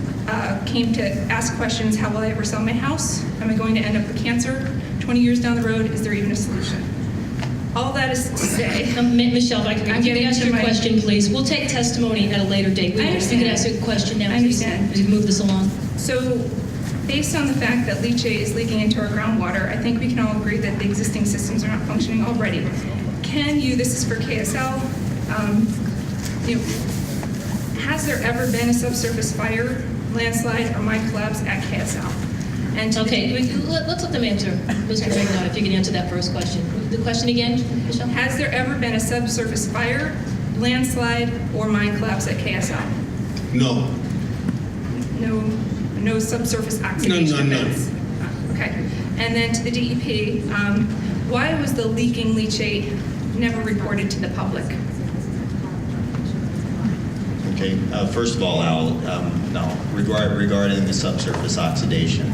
came to ask questions: how will I ever sell my house? Am I going to end up with cancer? 20 years down the road, is there even a solution? All that is to say... Michelle, if I can ask you a question, please. We'll take testimony at a later date. I understand. You can ask a question now, I please. understand. As we move this along. So, based on the fact that leachate is leaking into our groundwater, I think we can all agree that the existing systems are not functioning already. This is for KSL, has there ever been a subsurface fire, landslide, or mine collapse at KSL? And let's let them answer. Mr. Regnott, if you can answer that first question. The question again, Michelle? Has there ever been a subsurface fire, landslide, or mine collapse at KSL? No. No subsurface oxidation events? Okay. And then to the DEP, why was the leaking leachate never reported to the public? Okay, first of all, Al, no, regarding the subsurface oxidation,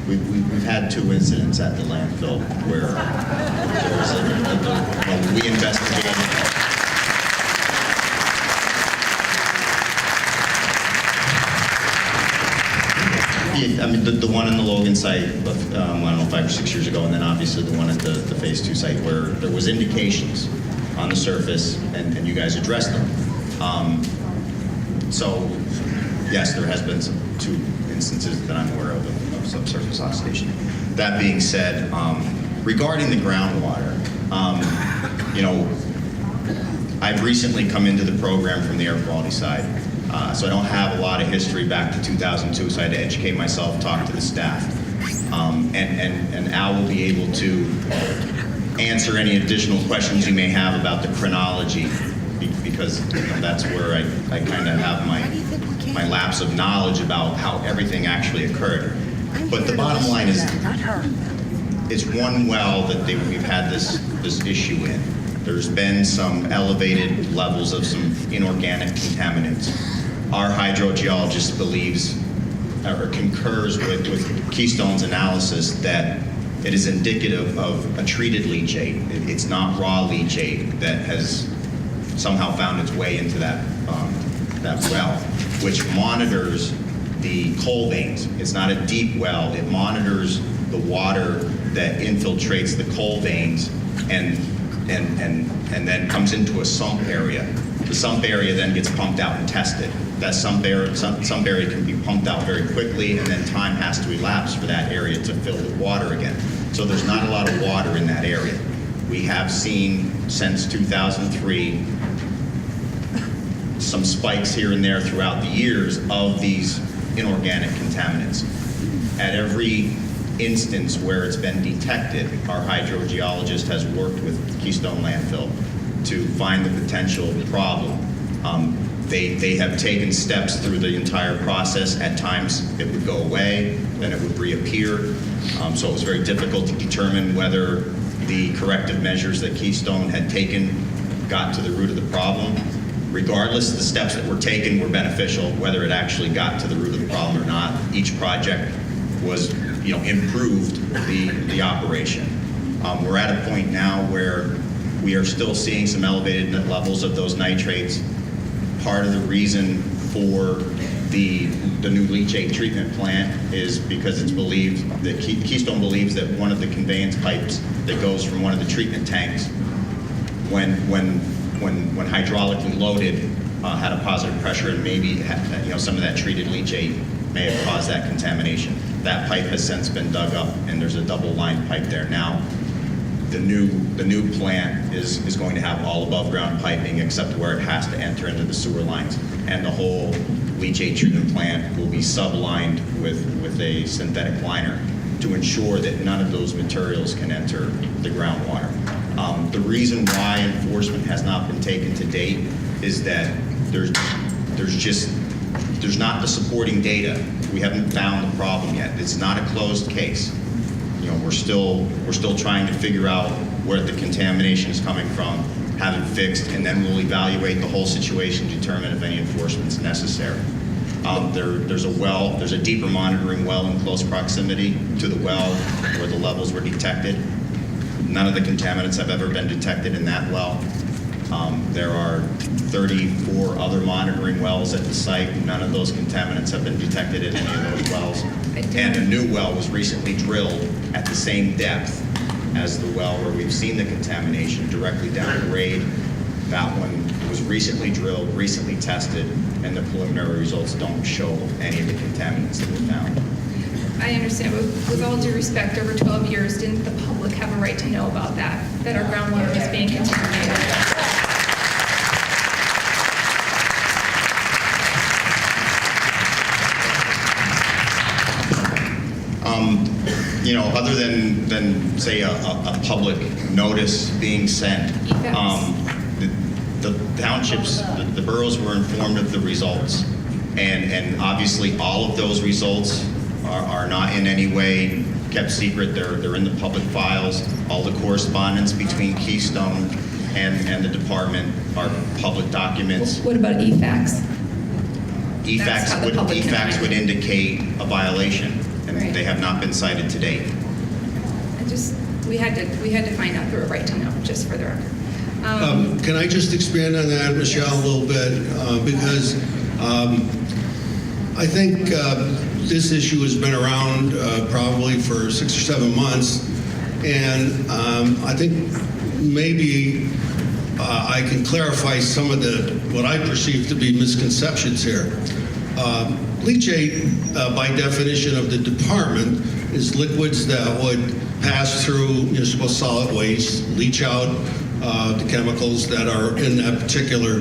we've had 2 incidents at the landfill where there was we investigated. Yeah, I mean, the one in the Logan site, I don't know, 5 or 6 years ago, and then obviously the one at the Phase 2 site where there was indications on the surface, and you guys addressed them. So, yes, there has been 2 instances that I'm aware of subsurface oxidation. That being said, regarding the groundwater, you know, I've recently come into the program from the air quality side, so I don't have a lot of history back to 2002, so I had to educate myself, talk to the staff. And Al will be able to answer any additional questions you may have about the chronology, because you know, that's where I kind of have my lapse of knowledge about how everything actually occurred. But the bottom line is, it's one well that we've had this issue in. There's been some elevated levels of some inorganic contaminants. Our hydrogeologist believes or concurs with Keystone's analysis that it is indicative of a treated leachate. It's not raw leachate that has somehow found its way into that well, which monitors the coal veins. It's not a deep well. It monitors the water that infiltrates the coal veins and then comes into a sump area. The sump area then gets pumped out and tested. That sump area can be pumped out very quickly, and then time has to elapse for that area to fill with water again. So there's not a lot of water in that area. We have seen since 2003 some spikes here and there throughout the years of these inorganic contaminants. At every instance where it's been detected, our hydrogeologist has worked with Keystone Landfill to find the potential problem. They have taken steps through the entire process. At times it would go away, then it would reappear. So it was very difficult to determine whether the corrective measures that Keystone had taken got to the root of the problem. Regardless, the steps that were taken were beneficial. Whether it actually got to the root of the problem or not, each project was, you know, improved the operation. We're at a point now where we are still seeing some elevated levels of those nitrates. Part of the reason for the new leachate treatment plant is because it's believed that Keystone believes that one of the conveyance pipes that goes from one of the treatment tanks, when hydraulically loaded, had a positive pressure, and maybe had, you know, some of that treated leachate may have caused that contamination. That pipe has since been dug up, and there's a double-lined pipe there now. The new plant is going to have all above ground piping except where it has to enter into the sewer lines, and the whole leachate treatment plant will be sublined with a synthetic liner to ensure that none of those materials can enter the groundwater. The reason why enforcement has not been taken to date is that there's not the supporting data. We haven't found the problem yet. It's not a closed case. You know, we're still trying to figure out where the contamination is coming from, have it fixed, and then we'll evaluate the whole situation, determine if any enforcement is necessary. There's a deeper monitoring well in close proximity to the well where the levels were detected. None of the contaminants have ever been detected in that well. There are 34 other monitoring wells at the site. None of those contaminants have been detected in any of those wells. And a new well was recently drilled at the same depth as the well where we've seen the contamination directly down grade. That one was recently drilled, recently tested, and the preliminary results don't show any of the contaminants that were found. I understand, but with all due respect, over 12 years, didn't the public have a right to know about that our groundwater was being contaminated? You know, other than say a public notice being sent, the townships, the boroughs were informed of the results, and obviously all of those results are not in any way kept secret. They're in the public files. All the correspondence between Keystone and the department are public documents. What about EFACs? EFACs would indicate a violation, and Right. they have not been cited to date. We had to find out through a right to know, just for the record. Can I just expand on that, Michelle, a little bit? Because I think this issue has been around probably for 6 or 7 months, and I think maybe I can clarify some of what I perceive to be misconceptions here. Leachate, by definition of the department, is liquids that would pass through municipal solid waste, leach out the chemicals that are in that particular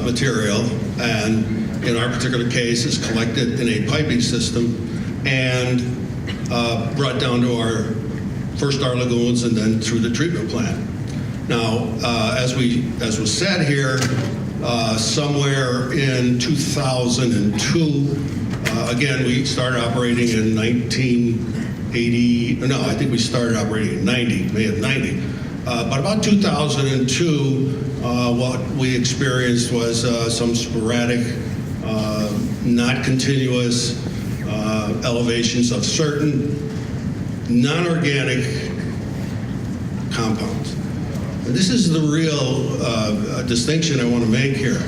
material, and in our particular case is collected in a piping system and brought down to our lagoons and then through the treatment plant. Now, as was said here, somewhere in 2002, again, we started operating in 1980, no, I think we started operating in 90, May of 90. But about 2002, what we experienced was some sporadic, not continuous elevations of certain non-organic compounds. And this is the real distinction I want to make here.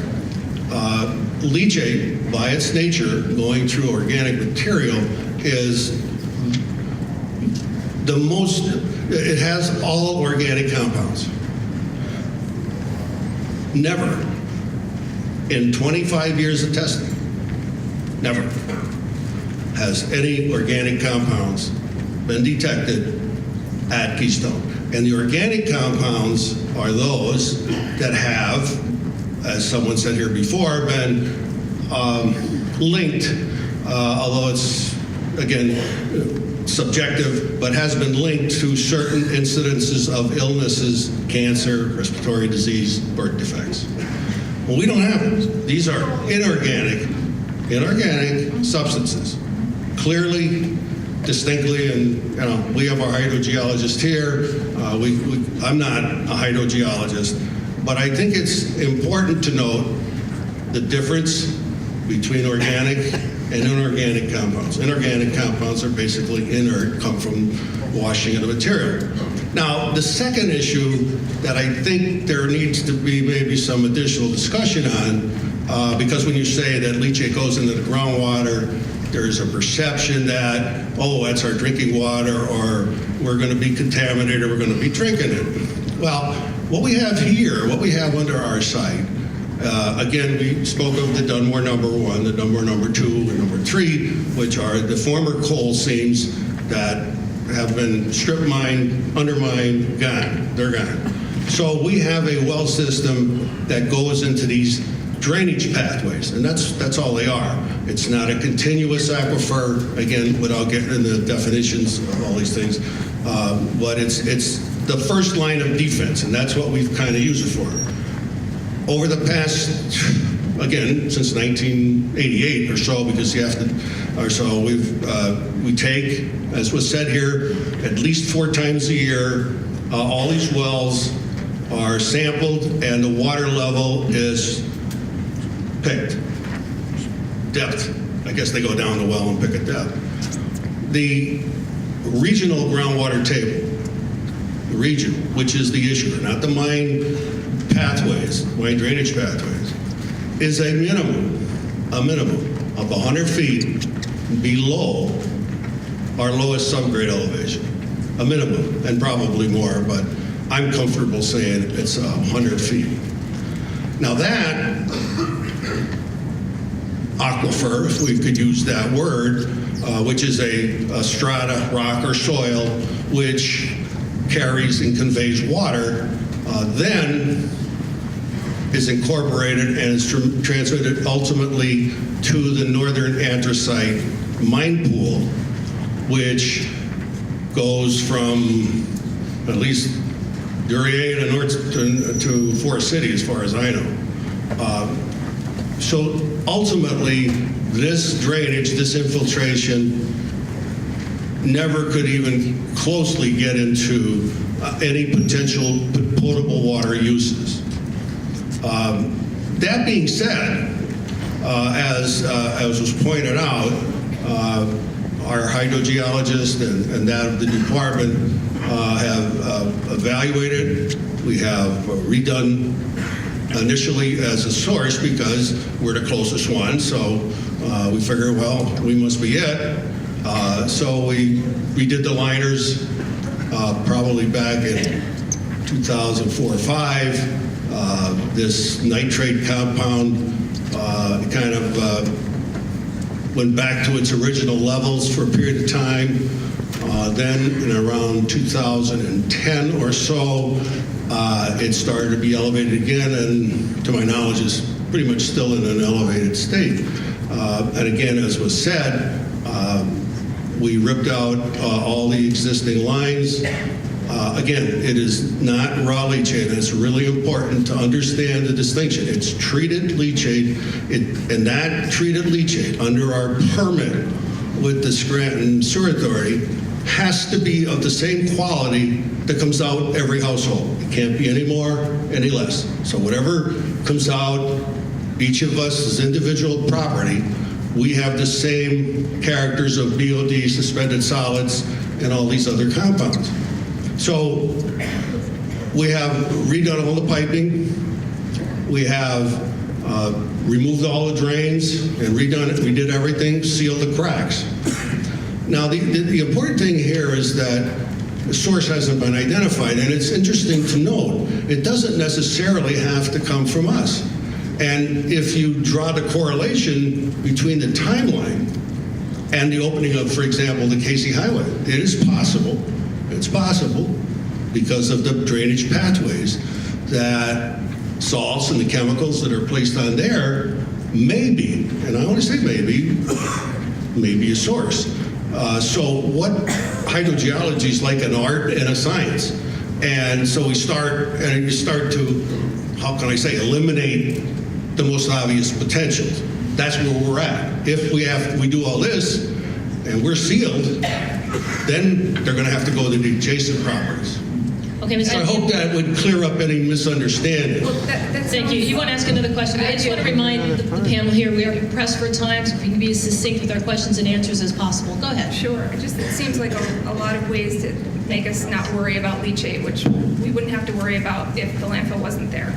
Leachate, by its nature, going through organic material, is the most, it has all organic compounds. Never, in 25 years of testing, never has any organic compounds been detected at Keystone. And the organic compounds are those that have, as someone said here before, been linked, although it's, again, subjective, but has been linked to certain incidences of illnesses, cancer, respiratory disease, birth defects. Well, we don't have those. These are inorganic substances, clearly, distinctly, and we have our hydrogeologist here. I'm not a hydrogeologist, but I think it's important to note the difference between organic and inorganic compounds. Inorganic compounds are basically inert, come from washing of the material. Now, the second issue that I think there needs to be maybe some additional discussion on, because when you say that leachate goes into the groundwater, there's a perception that, oh, that's our drinking water, or we're going to be contaminated, we're going to be drinking it. Well, what we have here, what we have under our site, again, we spoke of the Dunmore number 1, the Dunmore number 2, and number 3, which are the former coal seams that have been strip mined, undermined, gone. They're gone. So we have a well system that goes into these drainage pathways, and that's all they are. It's not a continuous aquifer, again, without getting into the definitions of all these things, but it's the first line of defense, and that's what we've kind of used it for. Over the past, again, since 1988 or so, because you have to, or so, we take, as was said here, at least 4 times a year, all these wells are sampled and the water level is picked. Depth. I guess they go down the well and pick a depth. The regional groundwater table, the region, which is the issue, not the mine pathways, mine drainage pathways, is a minimum of 100 feet below our lowest subgrade elevation. A minimum, and probably more, but I'm comfortable saying it's 100 feet. Now that aquifer, if we could use that word, which is a strata, rock, or soil, which carries and conveys water, then is incorporated and is transmitted ultimately to the northern anthracite mine pool, which goes from at least Duryea to north to Forest City, as far as I know. So ultimately, this drainage, this infiltration, never could even closely get into any potential potable water uses. That being said, as was pointed out, our hydrogeologist and that of the department have evaluated. We have redone initially as a source because we're the closest one, so We figured, well, we must be it. So we did the liners probably back in 2004 or 5. This nitrate compound kind of went back to its original levels for a period of time. Then in around 2010 or so, it started to be elevated again, and to my knowledge is pretty much still in an elevated state. And again, as was said, we ripped out all the existing lines. Again, it is not raw leachate. It's really important to understand the distinction. It's treated leachate, and that treated leachate under our permit with the Scranton Sewer Authority has to be of the same quality that comes out every household. It can't be any more, any less. So whatever comes out, each of us as individual property, we have the same characters of BOD, suspended solids, and all these other compounds. So we have redone all the piping. We have removed all the drains and redone it. We did everything, sealed the cracks. Now, the important thing here is that the source hasn't been identified, and it's interesting to note, it doesn't necessarily have to come from us. And if you draw the correlation between the timeline and the opening of, for example, the Casey Highway, it is possible, it's possible, because of the drainage pathways, that salts and the chemicals that are placed on there may be, and I only say maybe a source. So what hydrogeology is like an art and a science. And so you start to, how can I say, eliminate the most obvious potentials. That's where we're at. If we do all this and we're sealed, then they're going to have to go to the adjacent properties. Okay, Ms. So I hope that would clear up any misunderstanding. Well, Thank you. You want to ask another question? I just want to remind the panel here, we are pressed for time, so if we can be as succinct with our questions and answers as possible. Go ahead. Sure. It seems like a lot of ways to make us not worry about leachate, which we wouldn't have to worry about if the landfill wasn't there.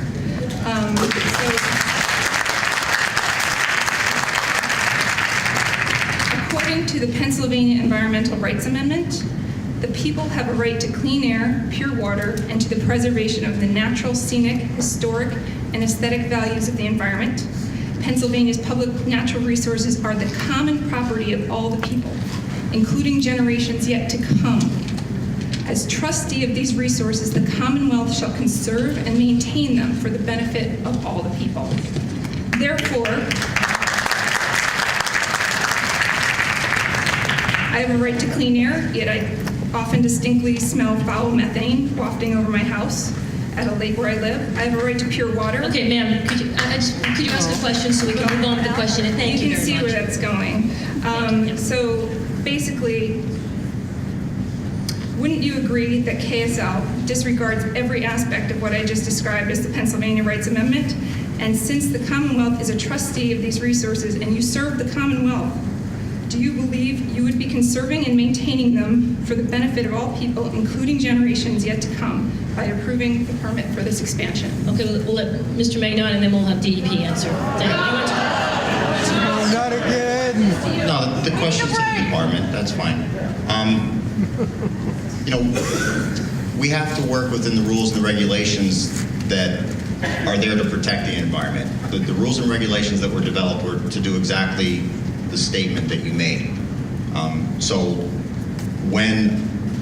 According to the Pennsylvania Environmental Rights Amendment, the people have a right to clean air, pure water, and to the preservation of the natural, scenic, historic, and aesthetic values of the environment. Pennsylvania's public natural resources are the common property of all the people, including generations yet to come. As trustee of these resources, the Commonwealth shall conserve and maintain them for the benefit of all the people. Therefore, I have a right to clean air, yet I often distinctly smell foul methane wafting over my house at a lake where I live. I have a right to pure water. Okay, ma'am, could you ask a question so we can move on with the question? And thank you can very see much. where that's going. So basically, wouldn't you agree that KSL disregards every aspect of what I just described as the Pennsylvania Rights Amendment? And since the Commonwealth is a trustee of these resources and you serve the Commonwealth, do you believe you would be conserving and maintaining them for the benefit of all people, including generations yet to come, by approving the permit for this expansion? Okay, we'll let Mr. Magnon and then we'll have DEP answer. Not again. No, the question's to the department, that's fine. We have to work within the rules and the regulations that are there to protect the environment. The rules and regulations that were developed were to do exactly the statement that you made. So when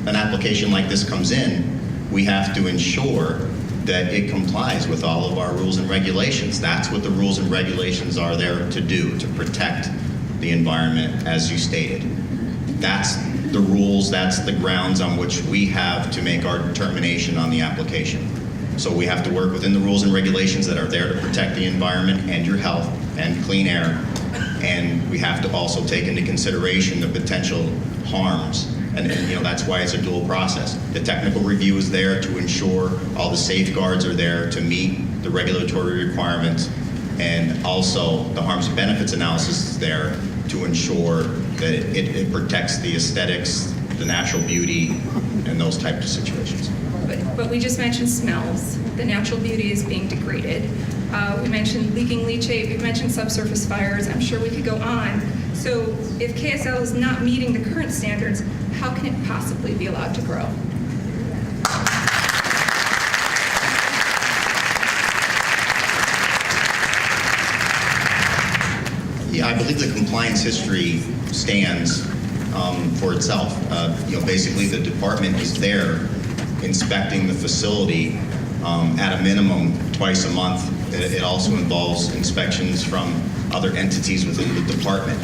an application like this comes in, we have to ensure that it complies with all of our rules and regulations. That's what the rules and regulations are there to do, to protect the environment, as you stated. That's the rules, that's the grounds on which we have to make our determination on the application. So we have to work within the rules and regulations that are there to protect the environment and your health and clean air. And we have to also take into consideration the potential harms. And that's why it's a dual process. The technical review is there to ensure all the safeguards are there to meet the regulatory requirements. And also the harms and benefits analysis is there to ensure that it protects the aesthetics, the natural beauty, and those types of situations. But we just mentioned smells. The natural beauty is being degraded. We mentioned leaking leachate. We mentioned subsurface fires. I'm sure we could go on. So if KSL is not meeting the current standards, how can it possibly be allowed to grow? Yeah, I believe the compliance history stands for itself. Basically the department is there inspecting the facility at a minimum twice a month. It also involves inspections from other entities within the department.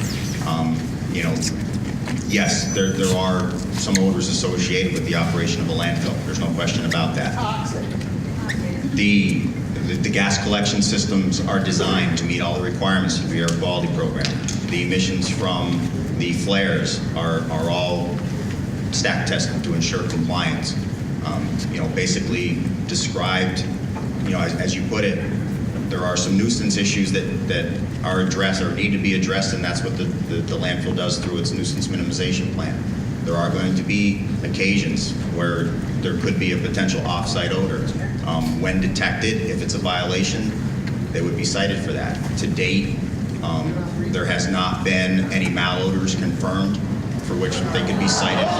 Yes, there are some odors associated with the operation of a landfill. There's no question about that. The gas collection systems are designed to meet all the requirements of the air quality program. The emissions from the flares are all stack tested to ensure compliance. Basically described, as you put it, there are some nuisance issues that are addressed or need to be addressed, and that's what the landfill does through its nuisance minimization plan. There are going to be occasions where there could be a potential off-site odor. When detected, if it's a violation, they would be cited for that. To date, there has not been any malodors confirmed for which they could be cited for.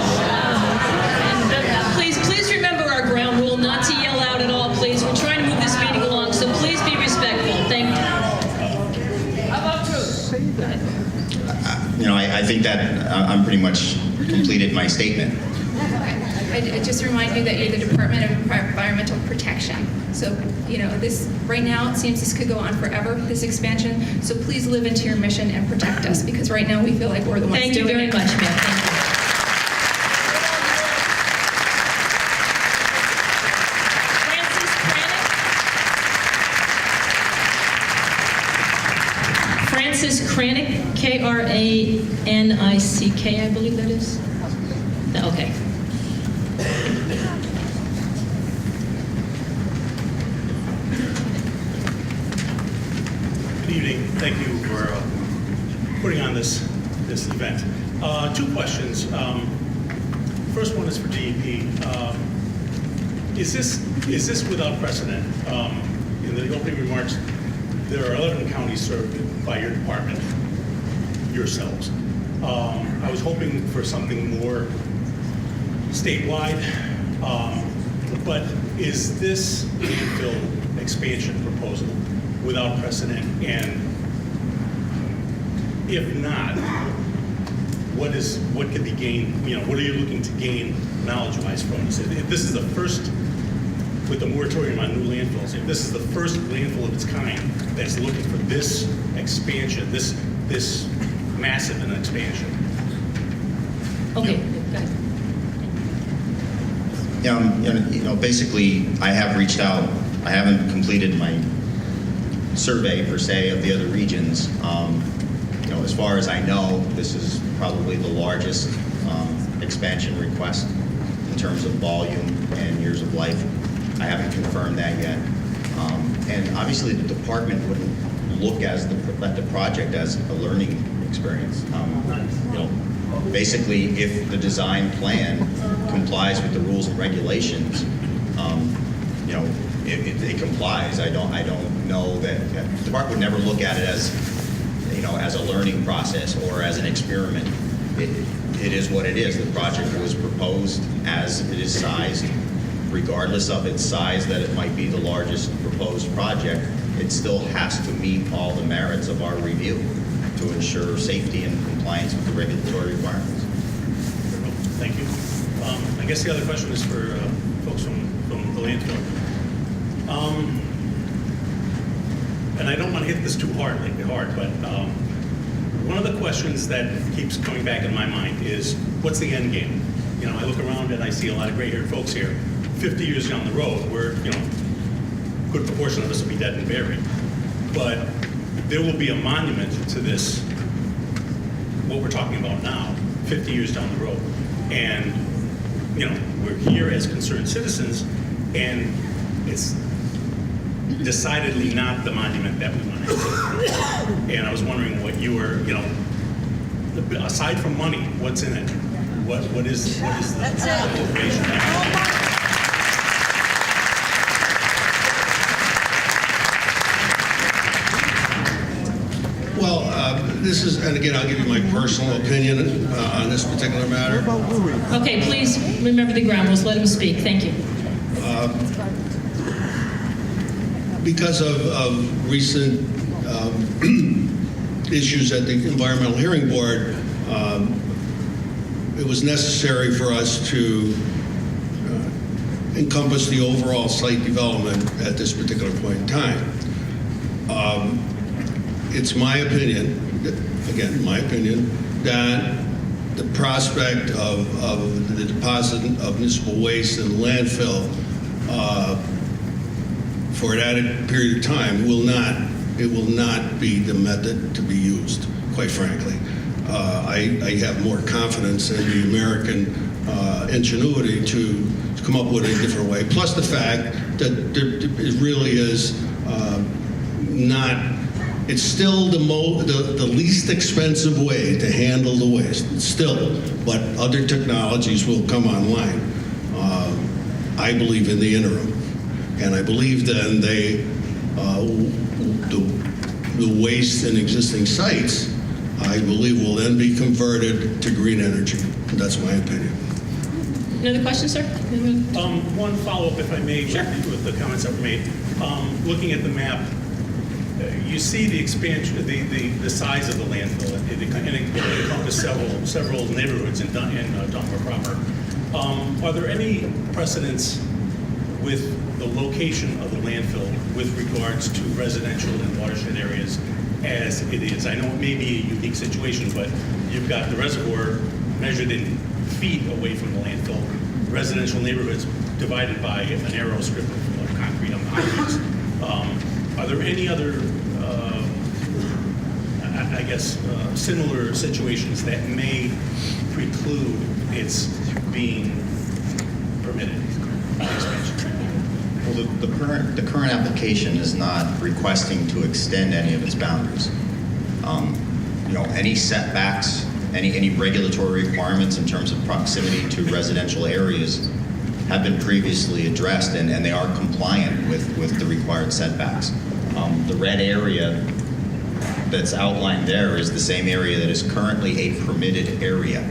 Please remember our ground rule, not to yell out at all, please. We're trying to move this meeting along, so please be respectful. Thank you. How about truth? I think that I'm pretty much completed my statement. I just remind you that you're the Department of Environmental Protection. So, this, right now, it seems this could go on forever, this expansion. So please live into your mission and protect us, because right now we feel like we're the ones doing it. Thank you very much, ma'am. Thank you. Francis Kranick, K-R-A-N-I-C-K, I believe that is. Okay. Good evening. Thank you for putting on this event. Two questions. First one is for DEP. Is this without precedent? In the opening remarks, there are 11 counties served by your department, yourselves. I was hoping for something more statewide, but is this landfill expansion proposal without precedent? And if not, what could be gained? What are you looking to gain knowledge-wise from this? If this is the first, with the moratorium on new landfills, if this is the first landfill of its kind that's looking for this expansion, this massive an expansion. Okay, go ahead. Basically, I have reached out. I haven't completed my survey per se of the other regions. As far as I know, this is probably the largest expansion request in terms of volume and years of life. I haven't confirmed that yet. And obviously, the department wouldn't look at the project as a learning experience. Basically, if the design plan complies with the rules and regulations, it complies. I don't know that the department would never look at it as a learning process or as an experiment. It is what it is. The project was proposed as it is sized. Regardless of its size, that it might be the largest proposed project, it still has to meet all the merits of our review to ensure safety and compliance with the regulatory requirements. Thank you. I guess the other question is for folks from the landfill. And I don't want to hit this too hard, but one of the questions that keeps coming back in my mind is, what's the end game? I look around and I see a lot of gray-haired folks here. 50 years down the road, where a good proportion of us will be dead and buried. But there will be a monument to this, what we're talking about now, 50 years down the road. And, we're here as concerned citizens, and it's decidedly not the monument that we want to have. And I was wondering what you were, aside from money, what's in it? What is the motivation? This is, and again, I'll give you my personal opinion on this particular matter. Okay, please remember the ground rules. Let him speak. Thank you. Because of recent issues at the Environmental Hearing Board, it was necessary for us to encompass the overall site development at this particular point in time. It's my opinion, again, my opinion, that the prospect of the deposit of municipal waste in the landfill for an added period of time will not be the method to be used, quite frankly. I have more confidence in the American ingenuity to come up with a different way. Plus the fact that it really is not. It's still the least expensive way to handle the waste. Still, but other technologies will come online. I believe in the interim, and I believe then the waste in existing sites, I believe, will then be converted to green energy. That's my opinion. Another question, sir? One follow-up, if I may, with the comments that were made. Looking at the map, you see the expansion, the size of the landfill. It encompasses several neighborhoods in Dunmore proper. Are there any precedents with the location of the landfill with regards to residential and watershed areas as it is? I know it may be a unique situation, but you've got the reservoir measured in feet away from the landfill, residential neighborhoods divided by a narrow strip of concrete on the highways. Are there any other, similar situations that may preclude its being permitted? Well, the current application is not requesting to extend any of its boundaries. Any setbacks, any regulatory requirements in terms of proximity to residential areas have been previously addressed, and they are compliant with the required setbacks. The red area that's outlined there is the same area that is currently a permitted area.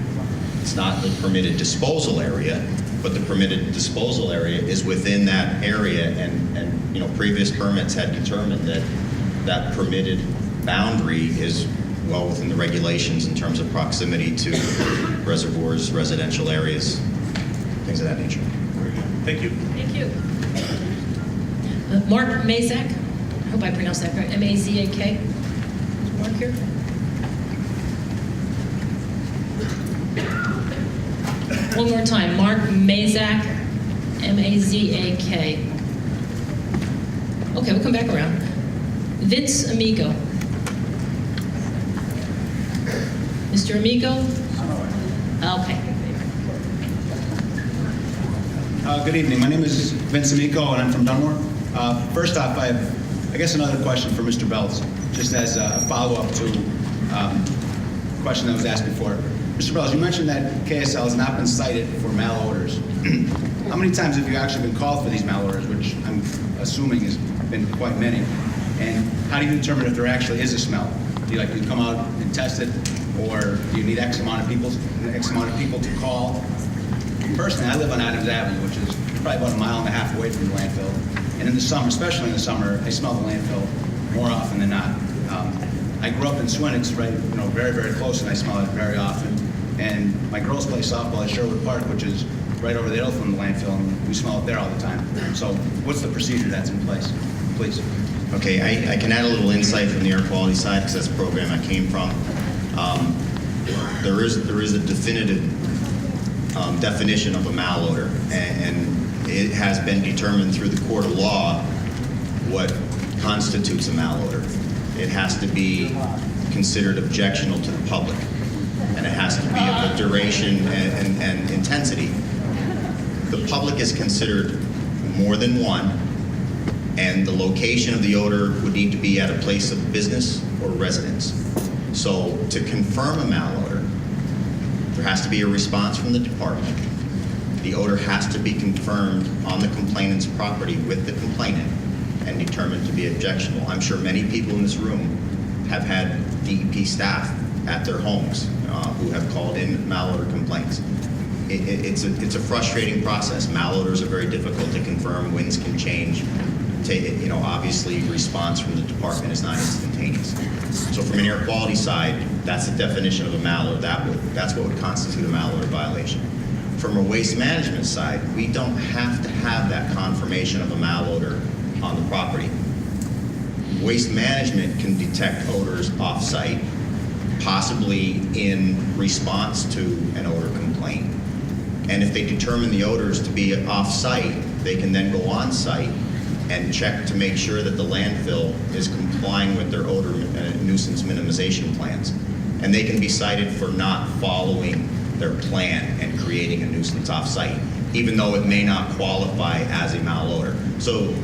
It's not the permitted disposal area, but the permitted disposal area is within that area, and previous permits had determined that permitted boundary is well within the regulations in terms of proximity to reservoirs, residential areas, things of that nature. Thank you. Thank you. Mark Mazak. I hope I pronounced that right. M-A-Z-A-K. Mark here. One more time. Mark Mazak. M-A-Z-A-K. Okay, we'll come back around. Vince Amico. Mr. Amico? Okay. Good evening. My name is Vince Amico, and I'm from Dunmore. First off, I have, another question for Mr. Belz, just as a follow-up to a question that was asked before. Mr. Belz, you mentioned that KSL has not been cited for malodors. How many times have you actually been called for these malodors, which I'm assuming has been quite many? And how do you determine if there actually is a smell? Do you come out and test it, or do you need X amount of people to call? Personally, I live on Adams Avenue, which is probably about 1.5 miles away from the landfill. And in the summer, especially in the summer, I smell the landfill more often than not. I grew up in Swinnox, right, very, very close, and I smell it very often. And my girls play softball at Sherwood Park, which is right over the hill from the landfill, and we smell it there all the time. So what's the procedure that's in place, please? Okay, I can add a little insight from the air quality side, because that's the program I came from. There is a definitive definition of a malodor, and it has been determined through the court of law what constitutes a malodor. It has to be considered objectionable to the public, and it has to be of a duration and intensity. The public is considered more than one, and the location of the odor would need to be at a place of business or residence. So to confirm a malodor, there has to be a response from the department. The odor has to be confirmed on the complainant's property with the complainant and determined to be objectionable. I'm sure many people in this room have had DEP staff at their homes who have called in malodor complaints. It's a frustrating process. Malodors are very difficult to confirm. Winds can change. Obviously, response from the department is not instantaneous. So from an air quality side, that's the definition of a malodor. That's what would constitute a malodor violation. From a waste management side, we don't have to have that confirmation of a malodor on the property. Waste management can detect odors off-site, possibly in response to an odor complaint. And if they determine the odors to be off-site, they can then go on-site and check to make sure that the landfill is complying with their odor nuisance minimization plans. And they can be cited for not following their plan and creating a nuisance off-site, even though it may not qualify as a malodor. So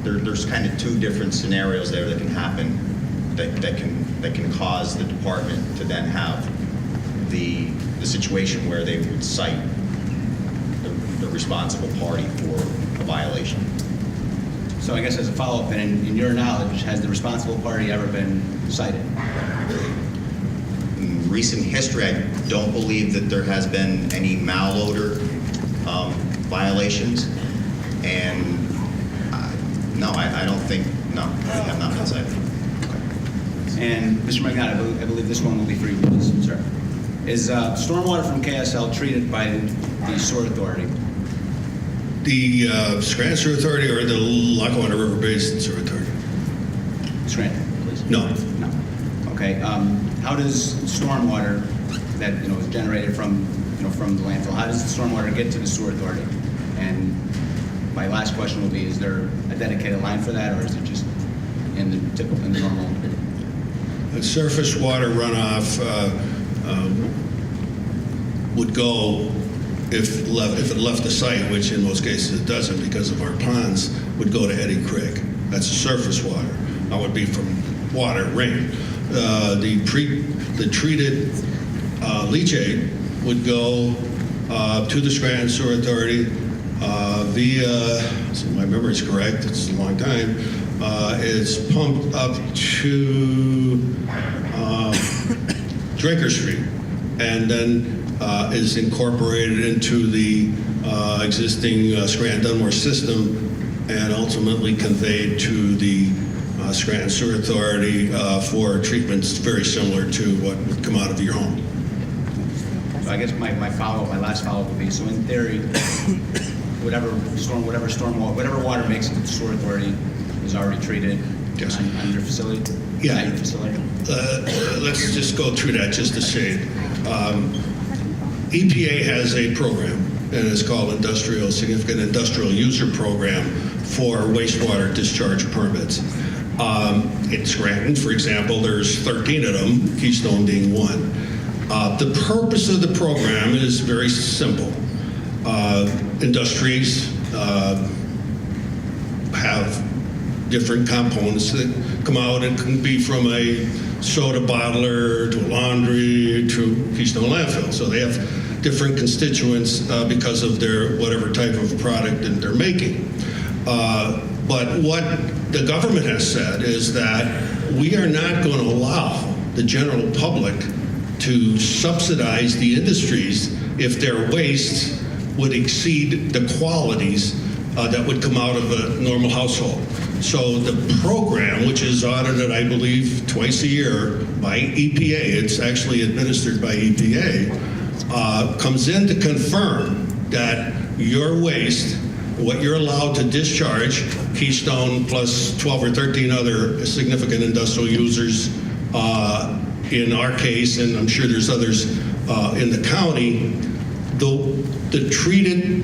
there's kind of two different scenarios there that can happen that can cause the department to then have the situation where they would cite the responsible party for a violation. So I guess as a follow-up, and in your knowledge, has the responsible party ever been cited? In recent history, I don't believe that there has been any malodor violations, and no, I don't think, no, we have not been cited. And Mr. McNaught, I believe this one will be for you, please, sir. Is stormwater from KSL treated by the sewer authority? The Scranton Sewer Authority or the Lackawanna River Basin Sewer Authority? Scranton, please. No. No. Okay. How does stormwater that is generated from from the landfill? How does the stormwater get to the sewer authority? And my last question will be: is there a dedicated line for that, or is it just in the normal? The surface water runoff would go. If it left the site, which in most cases it doesn't because of our ponds, would go to Eddy Creek. That's the surface water. That would be from water, rain. The treated leachate would go to the Scranton Sewer Authority via, so my memory is correct, it's a long time, it's pumped up to Drinker Street and then is incorporated into the existing Scranton-Dunmore system and ultimately conveyed to the Scranton Sewer Authority for treatments very similar to what would come out of your home. So I guess my last follow-up would be: so in theory, whatever water makes it to the sewer authority is already treated on your facility. Yeah. At your facility. Let's just go through that just to say. EPA has a program, and it's called Significant Industrial User Program for wastewater discharge permits. In Scranton, for example, there's 13 of them, Keystone being one. The purpose of the program is very simple. Industries have different components that come out and can be from a soda bottler to a laundry to Keystone Landfill. So they have different constituents because of their whatever type of product that they're making. But what the government has said is that we are not going to allow the general public to subsidize the industries if their waste would exceed the qualities that would come out of a normal household. So the program, which is audited, I believe, twice a year by EPA, it's actually administered by EPA, comes in to confirm that your waste, what you're allowed to discharge, Keystone plus 12 or 13 other significant industrial users, in our case, and I'm sure there's others in the county, the treated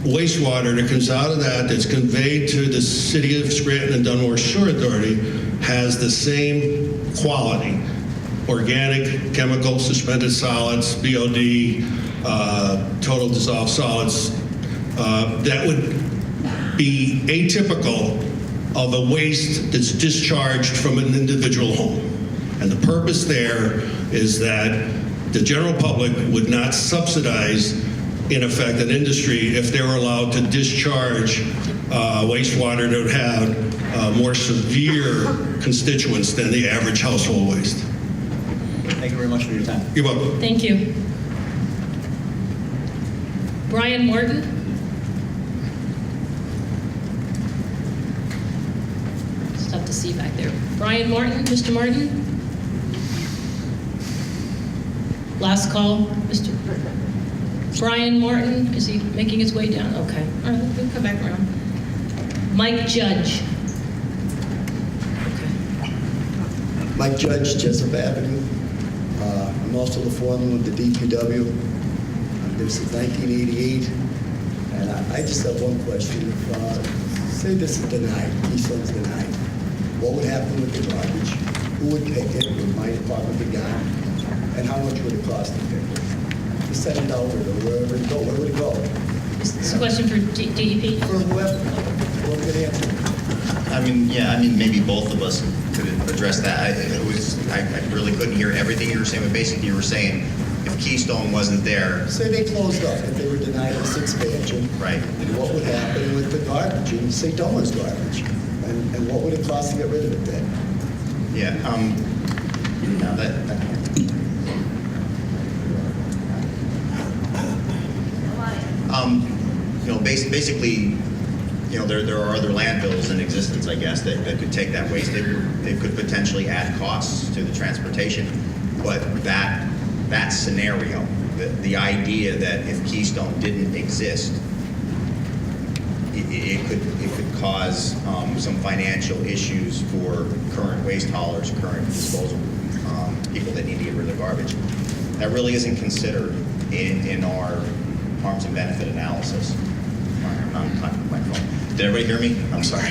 wastewater that comes out of that's conveyed to the City of Scranton and Dunmore Sewer Authority has the same quality: organic, chemical, suspended solids, BOD, total dissolved solids. That would be atypical of a waste that's discharged from an individual home. And the purpose there is that the general public would not subsidize, in effect, an industry if they were allowed to discharge wastewater that would have more severe constituents than the average household waste. Thank you very much for your time. You're welcome. Thank you. Brian Martin? It's tough to see back there. Brian Martin, Mr. Martin? Last call, Mr. Brian Martin, is he making his way down? Okay, all right, we'll come back around. Mike Judge. Mike Judge, Jessup Avenue. I'm also the foreman with the DPW. I've been since 1988. And I just have one question. If, say this is denied, Keystone's denied, what would happen with the garbage? Who would pick it? Would my department be gone? And how much would it cost to pick it? To send it out or wherever it go, where would it go? Is this a question for DEP? For whoever could answer. I mean, maybe both of us could address that. I really couldn't hear everything you were saying, but basically you were saying if Keystone wasn't there. Say they closed up, if they were denied this expansion. Right. What would happen with the garbage, and say Domer's garbage? And what would it cost to get rid of it then? Yeah, now basically, there are other landfills in existence, I guess, that could take that waste. They could potentially add costs to the transportation. But that scenario, the idea that if Keystone didn't exist, it could cause some financial issues for current waste haulers, current disposal people that need to get rid of the garbage. That really isn't considered in our harms and benefit analysis. I'm talking my phone. Did everybody hear me? I'm sorry.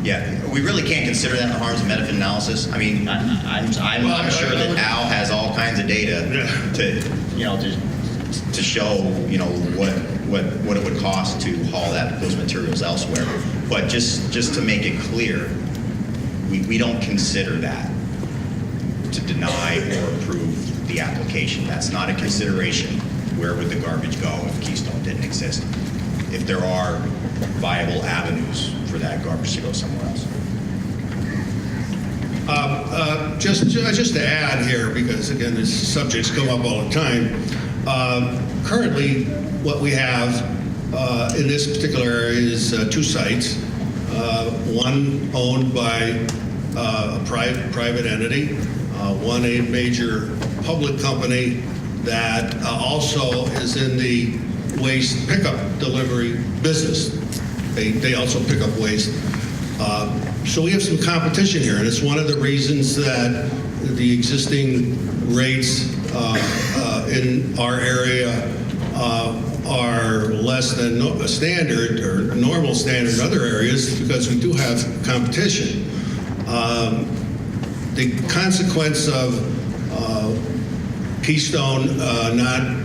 Yeah, we really can't consider that in the harms and benefit analysis. I mean, I'm sure that Al has all kinds of data to show what it would cost to haul those materials elsewhere. But just to make it clear, we don't consider that to deny or approve the application. That's not a consideration. Where would the garbage go if Keystone didn't exist? If there are viable avenues for that garbage to go somewhere else. Just to add here, because again, these subjects come up all the time. Currently, what we have in this particular area is two sites. One owned by a private entity, one a major public company that also is in the waste pickup delivery business. They also pick up waste. So we have some competition here, and it's one of the reasons that the existing rates in our area are less than standard or normal standard in other areas because we do have competition. The consequence of Keystone not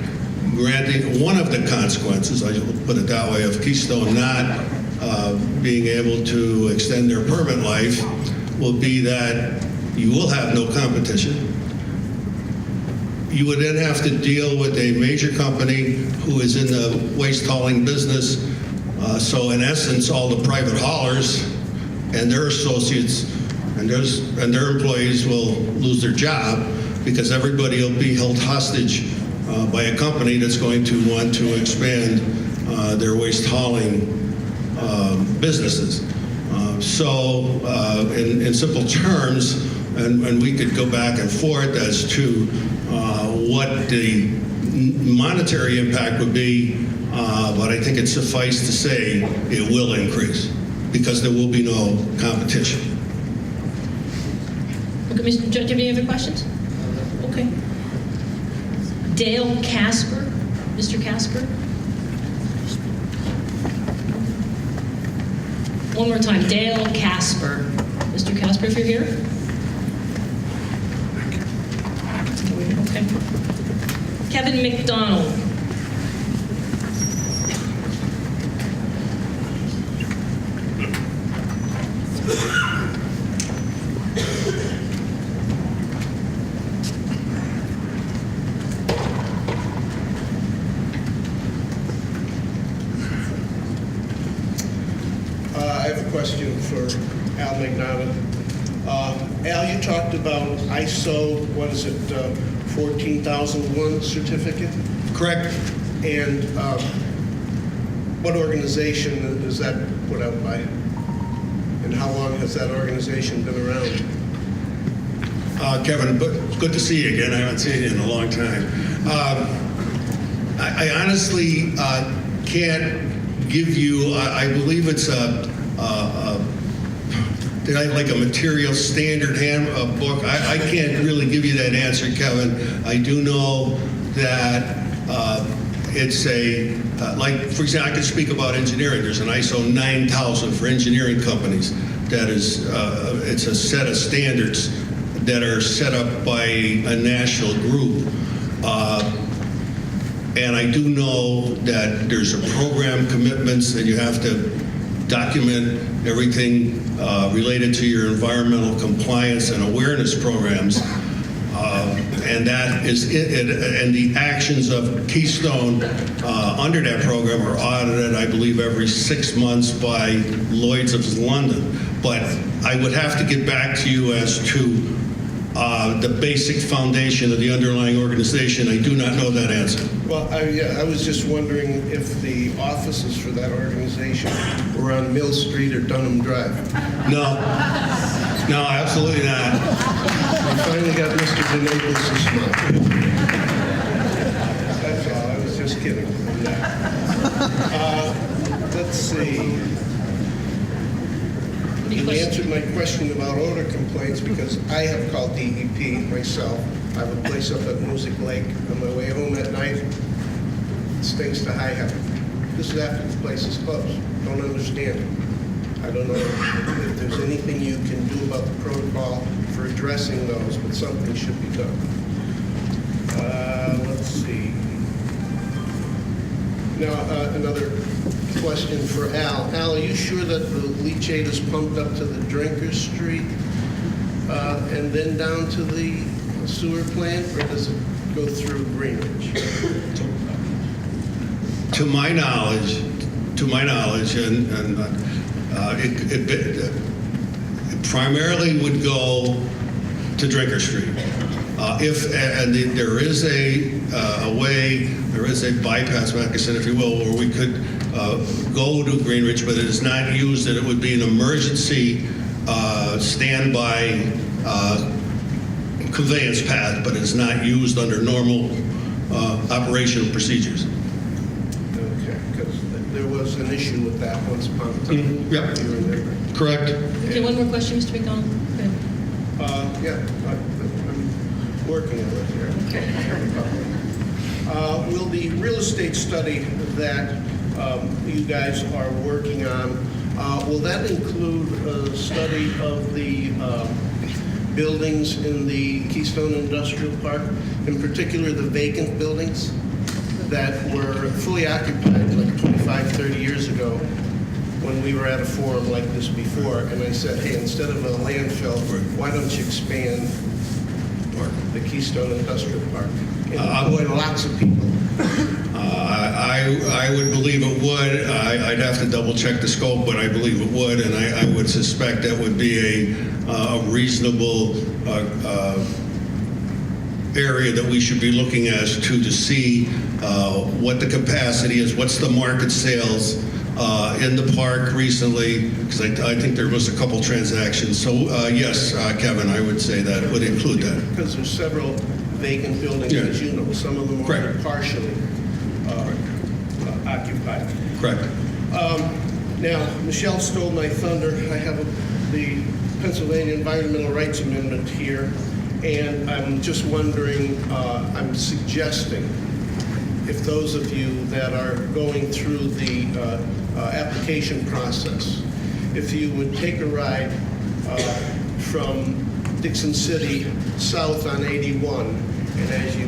granting, one of the consequences, I will put it that way, of Keystone not being able to extend their permit life will be that you will have no competition. You would then have to deal with a major company who is in the waste hauling business. So in essence, all the private haulers and their associates and their employees will lose their job because everybody will be held hostage by a company that's going to want to expand their waste hauling businesses. So in simple terms, and we could go back and forth as to what the monetary impact would be, but I think it's suffice to say it will increase because there will be no competition. Okay, Mr. Judge, have any other questions? Okay. Dale Casper, Mr. Casper. One more time, Dale Casper. Mr. Casper, if you're here. Okay. Kevin McDonald. I have a question for Al McDonald. Al, you talked about ISO, what is it, 14001 certificate? Correct. And what organization is that put out by? And how long has that organization been around? Kevin, good to see you again. I haven't seen you in a long time. I honestly can't give you, I believe it's like a material standard handbook. I can't really give you that answer, Kevin. I do know that it's like, for example, I could speak about engineering. There's an ISO 9000 for engineering companies. That is, it's a set of standards that are set up by a national group. And I do know that there's a program commitments and you have to document everything related to your environmental compliance and awareness programs. And that is it, and the actions of Keystone under that program are audited, I believe, every 6 months by Lloyd's of London. But I would have to get back to you as to the basic foundation of the underlying organization. I do not know that answer. Well, I was just wondering if the offices for that organization were on Mill Street or Dunham Drive. No, absolutely not. I finally got Mr. DeNaples to smile. That's all. I was just kidding. Let's see. You answered my question about odor complaints because I have called DEP myself. I have a place up at Music Lake. On my way home at night, it stinks to high heaven. This is after the place is closed. Don't understand it. I don't know if there's anything you can do about the protocol for addressing those, but something should be done. Let's see. Now, another question for Al. Al, are you sure that the leachate is pumped up to the Drinker Street and then down to the sewer plant, or does it go through Greenwich? To my knowledge, and it primarily would go to Drinker Street. There is a way, there is a bypass mechanism, if you will, where we could go to Greenwich, but it is not used, and it would be an emergency standby conveyance path, but it's not used under normal operational procedures. Okay, because there was an issue with that once upon a time. Yep. You remember? Correct. Okay, one more question, Mr. McDonald. Go ahead. Yeah, I'm working on it here. Will the real estate study that you guys are working on, will that include a study of the buildings in the Keystone Industrial Park, in particular the vacant buildings that were fully occupied like 25, 30 years ago when we were at a forum like this before, and I said, hey, instead of a landfill, why don't you expand the Keystone Industrial Park? And lots of people. I would believe it would. I'd have to double check the scope, but I believe it would, and I would suspect that would be a reasonable area that we should be looking as to see what the capacity is, what's the market sales in the park recently, because I think there was a couple transactions. So yes, Kevin, I would say that it would include that. Because there's several vacant buildings, as you know. Some of them are partially occupied. Correct. Now, Michelle stole my thunder. I have the Pennsylvania Environmental Rights Amendment here, and I'm just wondering, I'm suggesting, if those of you that are going through the application process, if you would take a ride from Dixon City south on 81, and as you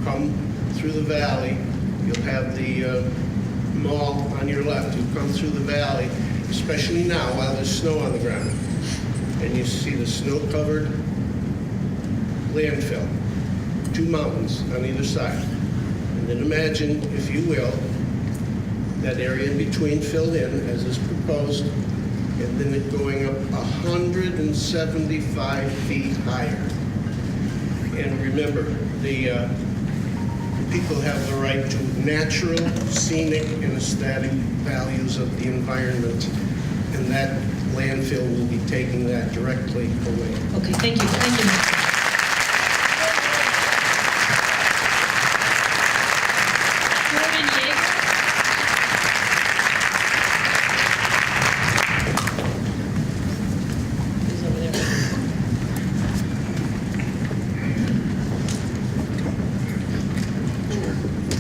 come through the valley, you'll have the mall on your left. You come through the valley, especially now while there's snow on the ground, and you see the snow-covered landfill, 2 mountains on either side. And then imagine, if you will, that area in between filled in, as is proposed, and then it going up 175 feet higher. And remember, the people have the right to natural, scenic, and aesthetic values of the environment, and that landfill will be taking that directly away. Okay, thank you. Thank you. Jordan Yeager. He's over there.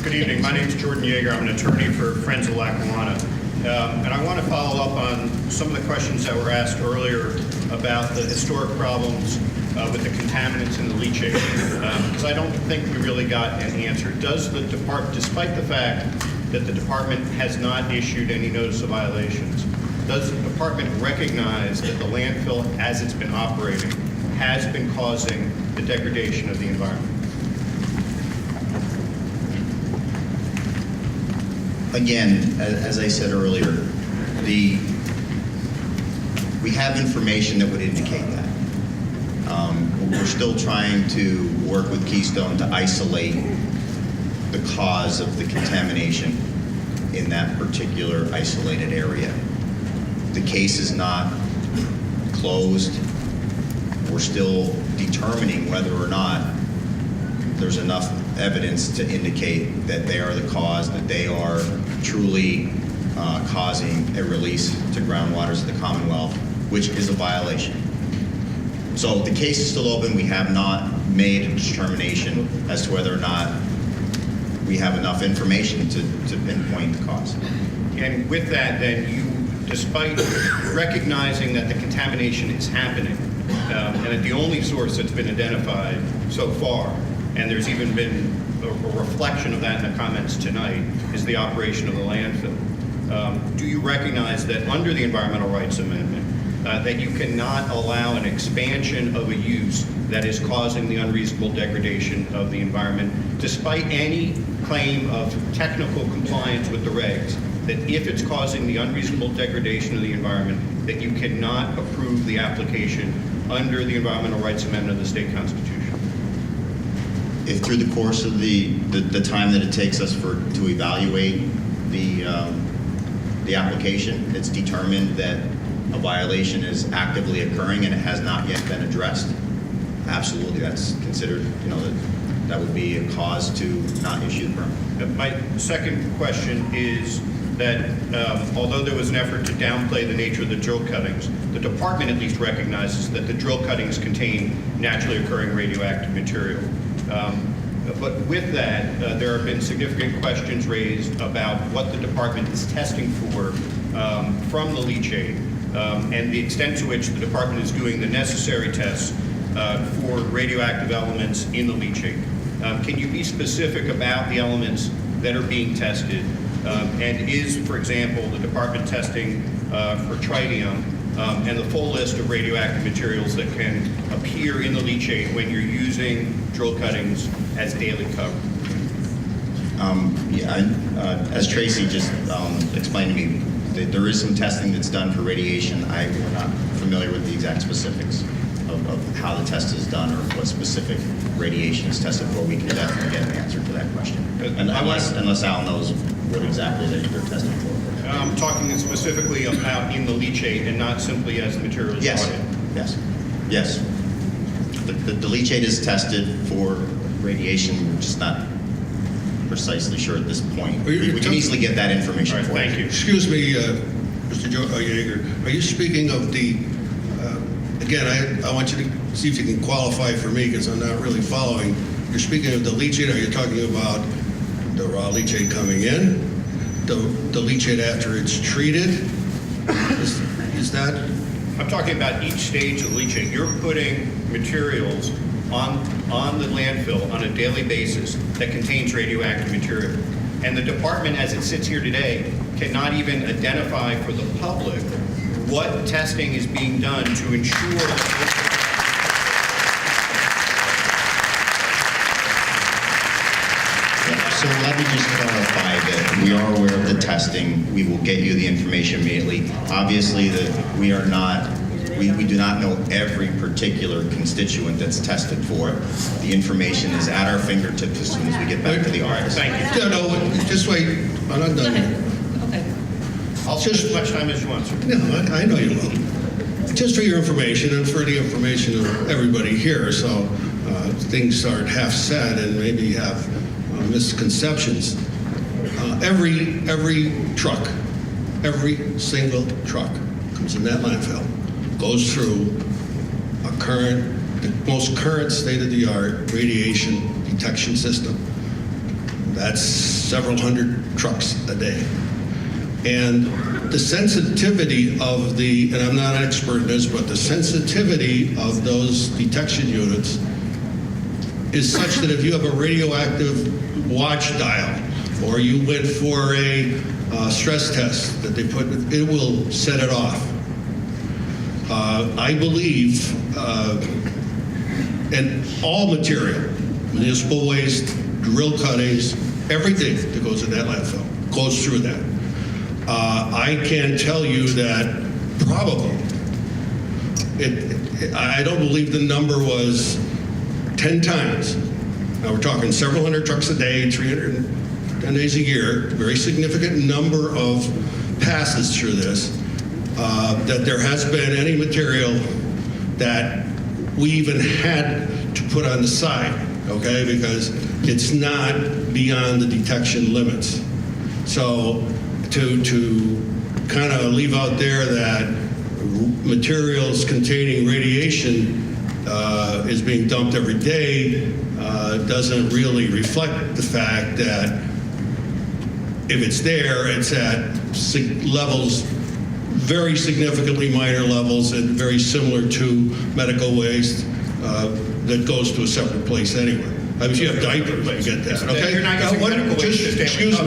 Good evening. My name is Jordan Yeager. I'm an attorney for Friends of Lackawanna. And I want to follow up on some of the questions that were asked earlier about the historic problems with the contaminants in the leachate, because I don't think we really got an answer. Does the department, despite the fact that the department has not issued any notice of violations, does the department recognize that the landfill, as it's been operating, has been causing the degradation of the environment? Again, as I said earlier, we have information that would indicate that. We're still trying to work with Keystone to isolate the cause of the contamination in that particular isolated area. The case is not closed. We're still determining whether or not there's enough evidence to indicate that they are the cause, that they are truly causing a release to groundwaters of the Commonwealth, which is a violation. So the case is still open. We have not made a determination as to whether or not we have enough information to pinpoint the cause. And with that, then, you, despite recognizing that the contamination is happening, and that the only source that's been identified so far, and there's even been a reflection of that in the comments tonight, is the operation of the landfill. Do you recognize that under the Environmental Rights Amendment, that you cannot allow an expansion of a use that is causing the unreasonable degradation of the environment, despite any claim of technical compliance with the regs, that if it's causing the unreasonable degradation of the environment, that you cannot approve the application under the Environmental Rights Amendment of the state constitution? If through the course of the time that it takes us to evaluate the application, it's determined that a violation is actively occurring and it has not yet been addressed, absolutely, that's considered, that would be a cause to not issue the permit. My second question is that although there was an effort to downplay the nature of the drill cuttings, the department at least recognizes that the drill cuttings contain naturally occurring radioactive material. But with that, there have been significant questions raised about what the department is testing for from the leachate, and the extent to which the department is doing the necessary tests for radioactive elements in the leachate. Can you be specific about the elements that are being tested? And is, for example, the department testing for tritium and the full list of radioactive materials that can appear in the leachate when you're using drill cuttings as daily cover? As Tracy just explained to me, there is some testing that's done for radiation. I'm not familiar with the exact specifics of how the test is done or what specific radiation is tested for. We can definitely get an answer to that question. Unless Al knows what exactly they're testing for. I'm talking specifically about in the leachate and not simply as the material is brought in. Yes. The leachate is tested for radiation. We're just not precisely sure at this point. We can easily get that information for you. Thank you. Excuse me, Mr. Yeager. Are you speaking of the, again, I want you to see if you can qualify for me because I'm not really following. You're speaking of the leachate. Are you talking about the raw leachate coming in? The leachate after it's treated? Is that? I'm talking about each stage of leachate. You're putting materials on the landfill on a daily basis that contains radioactive material. And the department, as it sits here today, cannot even identify for the public what testing is being done to ensure that So let me just clarify that we are aware of the testing. We will get you the information immediately. Obviously, we do not know every particular constituent that's tested for it. The information is at our fingertips as soon as we get back to the office. Thank you. Yeah, no, just wait. I'm not done yet. Okay. I'll spend as much time as you want, sir. No, I know you will. Just for your information and for the information of everybody here, so things aren't half said and maybe have misconceptions. Every truck, every single truck comes in that landfill, goes through the most current state-of-the-art radiation detection system. That's several hundred trucks a day. And the sensitivity of and I'm not an expert in this, but the sensitivity of those detection units is such that if you have a radioactive watch dial, or you went for a stress test that they put, it will set it off. I believe, and all material, municipal waste, drill cuttings, everything that goes in that landfill goes through that. I can tell you that probably, I don't believe the number was 10 times. Now we're talking several hundred trucks a day, 310 days a year, very significant number of passes through this, that there has been any material that we even had to put on the side, okay, because it's not beyond the detection limits. So to kind of leave out there that materials containing radiation is being dumped every day doesn't really reflect the fact that if it's there, it's at levels, very significantly minor levels, and very similar to medical waste that goes to a separate place anyway. I mean, if you have diapers, you get that, okay? You're not using medical waste to Excuse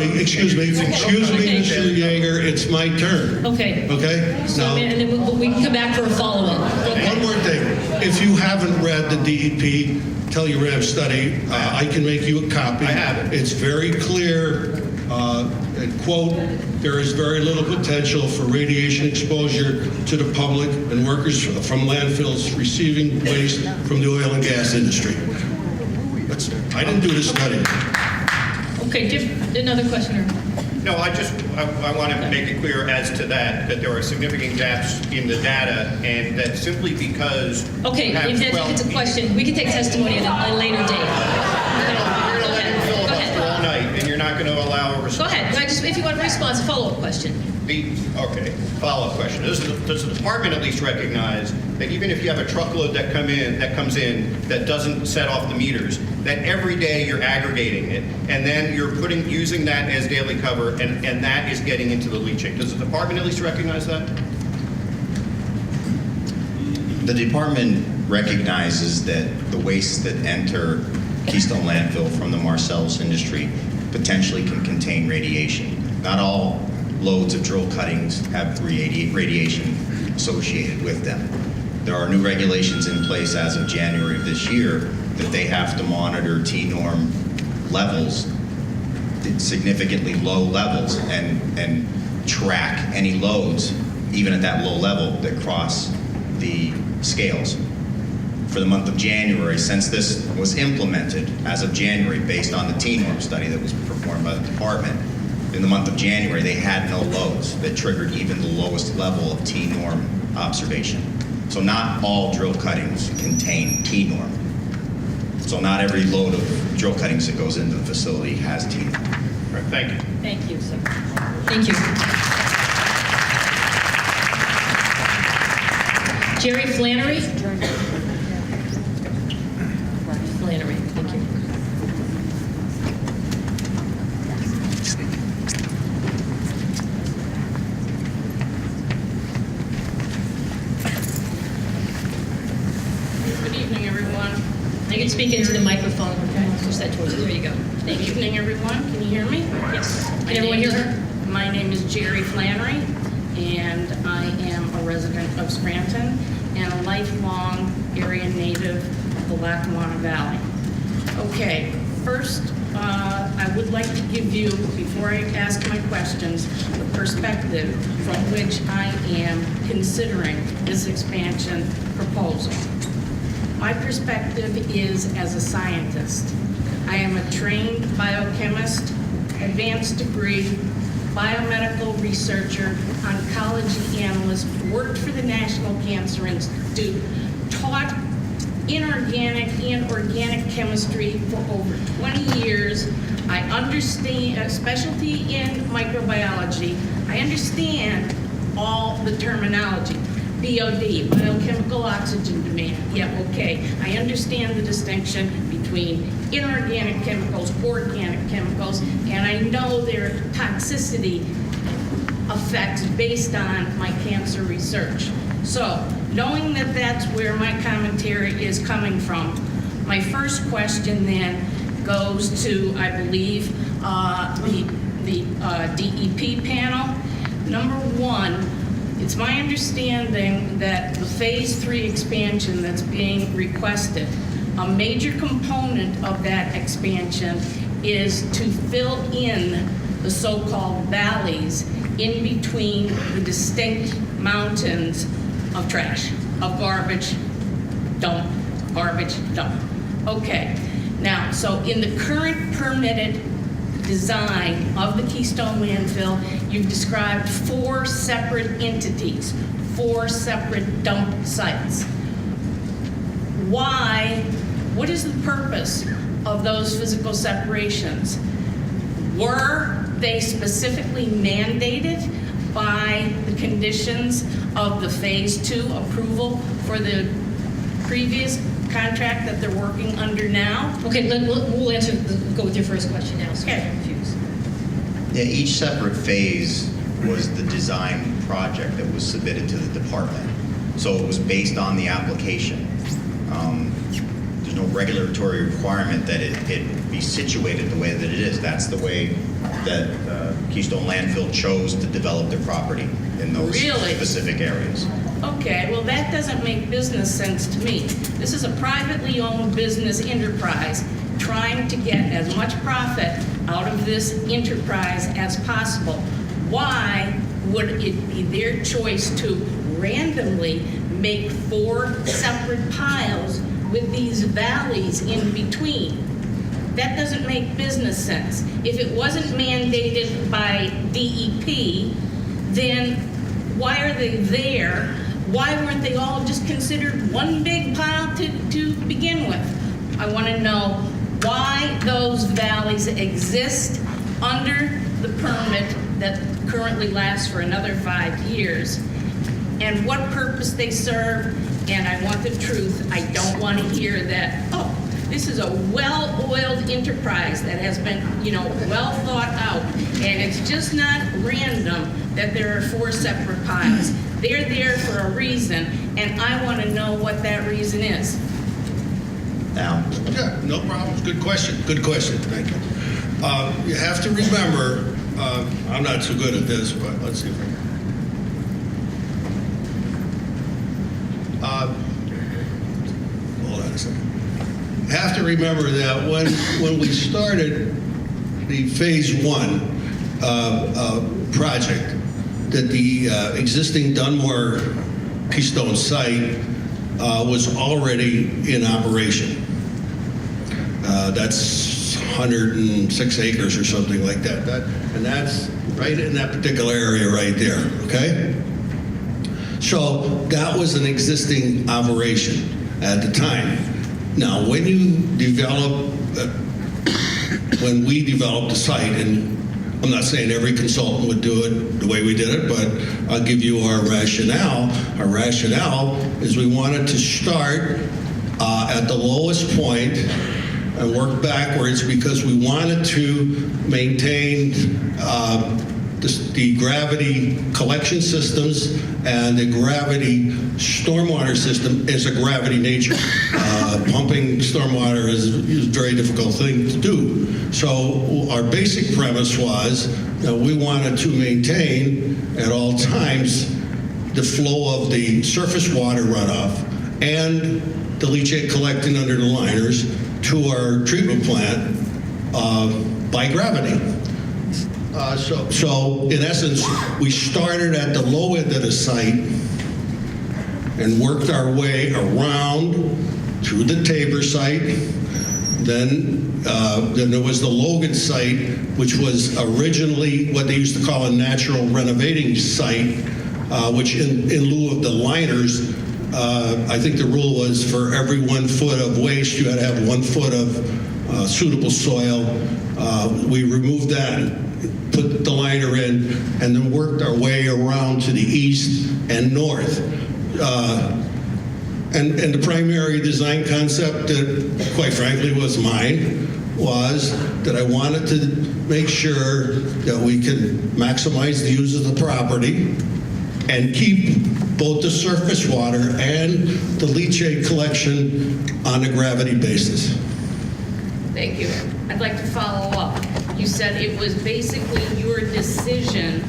me, Mr. Yeager, it's my turn. Okay. Okay? So, Now, and then we can come back for a follow-up. one more thing. If you haven't read the DEP Telluride study, I can make you a copy. I have it. It's very clear, and quote, there is very little potential for radiation exposure to the public and workers from landfills receiving waste from the oil and gas industry. I didn't do the study. Okay, another questioner. No, I want to make it clear as to that there are significant gaps in the data, and that simply because Okay, if it's a question, we can take testimony at a later date. You're going to let him filibuster all night, and you're not going to allow a response. Go ahead. If you want a response, a follow-up question. Okay, follow-up question. Does the department at least recognize that even if you have a truckload that comes in that doesn't set off the meters, that every day you're aggregating it, and then you're using that as daily cover, and that is getting into the leaching? Does the department at least recognize that? The department recognizes that the wastes that enter Keystone Landfill from the Marcellus industry potentially can contain radiation. Not all loads of drill cuttings have radiation associated with them. There are new regulations in place as of January of this year that they have to monitor T-norm levels, significantly low levels, and track any loads, even at that low level, that cross the scales. For the month of January, since this was implemented as of January, based on the T-norm study that was performed by the department, in the month of January, they had no loads that triggered even the lowest level of T-norm observation. So not all drill cuttings contain T-norm. So not every load of drill cuttings that goes into the facility has T-norm. All right, thank you. Thank you, sir. Thank you. Jerry Flannery? Flannery, thank you. Good evening, everyone. You can speak into the microphone. Push that towards you. There you go. Thank Good you. evening, everyone. Can you hear me? Yes. Can everyone hear her? My name is Jerry Flannery, and I am a resident of Scranton and a lifelong area native of the Lackawanna Valley. Okay, first, I would like to give you, before I ask my questions, the perspective from which I am considering this expansion proposal. My perspective is as a scientist. I am a trained biochemist, advanced degree, biomedical researcher, oncology analyst, worked for the National Cancer Institute, taught inorganic and organic chemistry for over 20 years. I understand a specialty in microbiology. I understand all the terminology. BOD, biochemical oxygen demand. Yeah, okay. I understand the distinction between inorganic chemicals, organic chemicals, and I know their toxicity effects based on my cancer research. So, knowing that that's where my commentary is coming from, my first question then goes to, I believe, the DEP panel. Number one, it's my understanding that the Phase 3 expansion that's being requested, a major component of that expansion is to fill in the so-called valleys in between the distinct mountains of trash, of garbage dump. Okay, now, so in the current permitted design of the Keystone Landfill, you've described 4 separate entities, 4 separate dump sites. Why, what is the purpose of those physical separations? Were they specifically mandated by the conditions of the Phase 2 approval for the previous contract that they're working under now? Okay, we'll answer, go with your first question now, so I'm confused. Yeah, each separate phase was the design project that was submitted to the department. So it was based on the application. There's no regulatory requirement that it be situated the way that it is. That's the way that Keystone Landfill chose to develop their property in those specific areas. Okay, well that doesn't make business sense to me. This is a privately owned business enterprise trying to get as much profit out of this enterprise as possible. Why would it be their choice to randomly make 4 separate piles with these valleys in between? That doesn't make business sense. If it wasn't mandated by DEP, then why are they there? Why weren't they all just considered one big pile to begin with? I want to know why those valleys exist under the permit that currently lasts for another 5 years, and what purpose they serve. And I want the truth. I don't want to hear that, oh, this is a well-oiled enterprise that has been, well thought out, and it's just not random that there are 4 separate piles. They're there for a reason, and I want to know what that reason is. Now, yeah, no problems. Good question. Good question. Thank you. You have to remember, I'm not so good at this, but let's see if I can. Hold on a second. You have to remember that when we started the Phase 1 project, that the existing Dunmore Keystone site was already in operation. That's 106 acres or something like that. And that's right in that particular area right there, okay? So that was an existing operation at the time. Now, when you develop, when we developed the site, and I'm not saying every consultant would do it the way we did it, but I'll give you our rationale. Our rationale is we wanted to start at the lowest point and work backwards because we wanted to maintain the gravity collection systems and the gravity stormwater system is a gravity nature. Pumping stormwater is a very difficult thing to do. So our basic premise was that we wanted to maintain at all times the flow of the surface water runoff and the leachate collecting under the liners to our treatment plant by gravity. So in essence, we started at the low end of the site and worked our way around through the Tabor site. Then there was the Logan site, which was originally what they used to call a natural renovating site, which in lieu of the liners, I think the rule was for every 1 foot of waste, you had to have 1 foot of suitable soil. We removed that, put the liner in, and then worked our way around to the east and north. And the primary design concept that, quite frankly, was mine was that I wanted to make sure that we can maximize the use of the property and keep both the surface water and the leachate collection on a gravity basis. Thank you. I'd like to follow up. You said it was basically your decision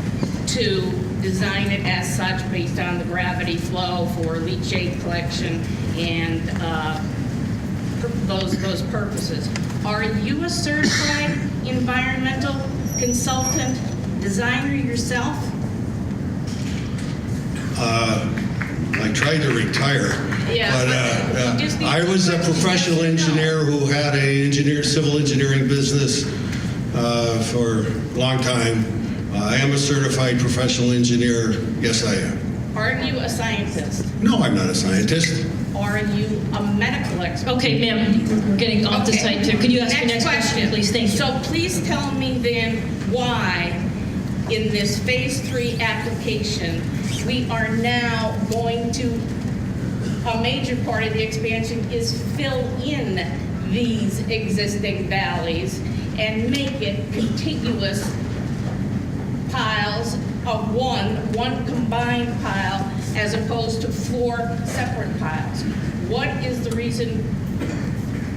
to design it as such based on the gravity flow for leachate collection and those purposes. Are you a certified environmental consultant, designer yourself? I tried to retire, but I was a professional engineer who had a civil engineering business for a long time. I am a certified professional engineer. Yes, I am. Are you a scientist? No, I'm not a scientist. Are you a medical expert? Okay, ma'am, we're getting off the site here. Could you ask your next question, please? Thank you. So please tell me then why in this phase 3 application, we are now going to, a major part of the expansion is fill in these existing valleys and make it contiguous piles of one combined pile as opposed to 4 separate piles. What is the reason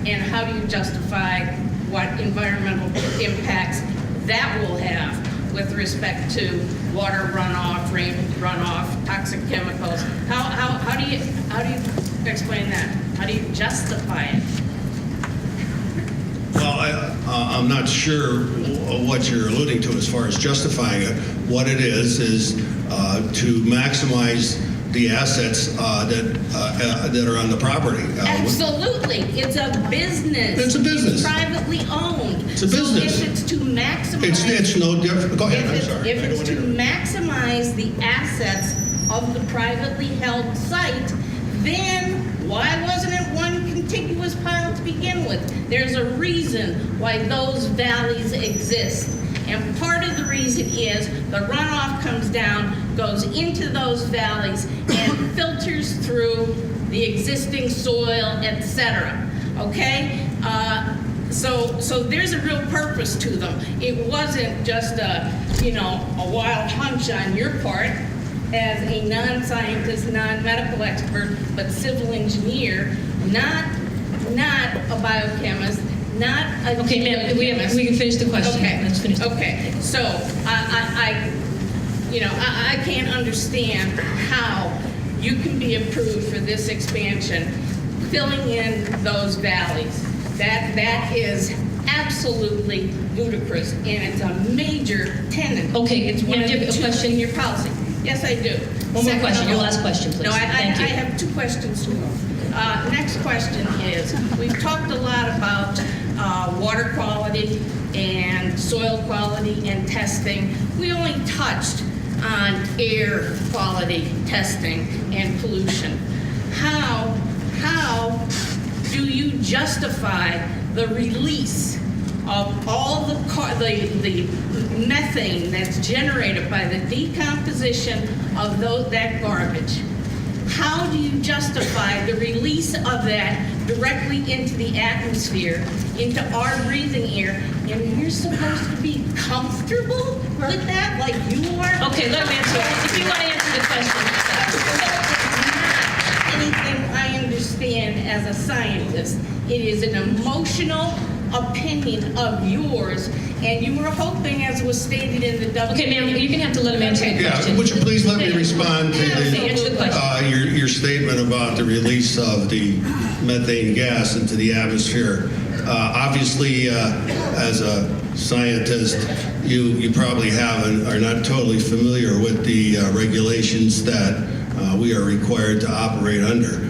and how do you justify what environmental impacts that will have with respect to water runoff, rain runoff, toxic chemicals? How do you explain that? How do you justify it? Well, I'm not sure what you're alluding to as far as justifying it. What it is to maximize the assets that are on the property. Absolutely. It's a business. It's a business. It's privately owned. It's a business. So if it's to maximize... It's no different. Go ahead, I'm sorry. If it's to maximize the assets of the privately held site, then why wasn't it one contiguous pile to begin with? There's a reason why those valleys exist. And part of the reason is the runoff comes down, goes into those valleys, and filters through the existing soil, etc. Okay? So there's a real purpose to them. It wasn't just a wild hunch on your part as a non-scientist, non-medical expert, but civil engineer, not a biochemist, not a Okay, ma'am, we can finish the question. Okay. Let's finish the Okay. So I can't understand how you can be approved for this expansion, filling in those valleys. That is absolutely ludicrous, and it's a major tenet. Okay, It's one ma'am, of do you the have a two question? in your policy. Yes, I do. One more Second question, of your all- last question, please. No, Thank you. I have 2 questions more. Next question is, we've talked a lot about water quality and soil quality and testing. We only touched on air quality testing and pollution. How do you justify the release of all the methane that's generated by the decomposition of that garbage? How do you justify the release of that directly into the atmosphere, into our breathing air, and you're supposed to be comfortable with that, like you are? Okay, let me answer. If you want to answer the question. Anything I understand as a scientist. It is an emotional, opinion of yours, and you were hoping, as was stated in the WA. Okay, ma'am, you're gonna have to let him answer your Yeah, question. would you please let me respond to Answer the question. your statement about the release of the methane gas into the atmosphere? Obviously, as a scientist, you probably are not totally familiar with the regulations that we are required to operate under.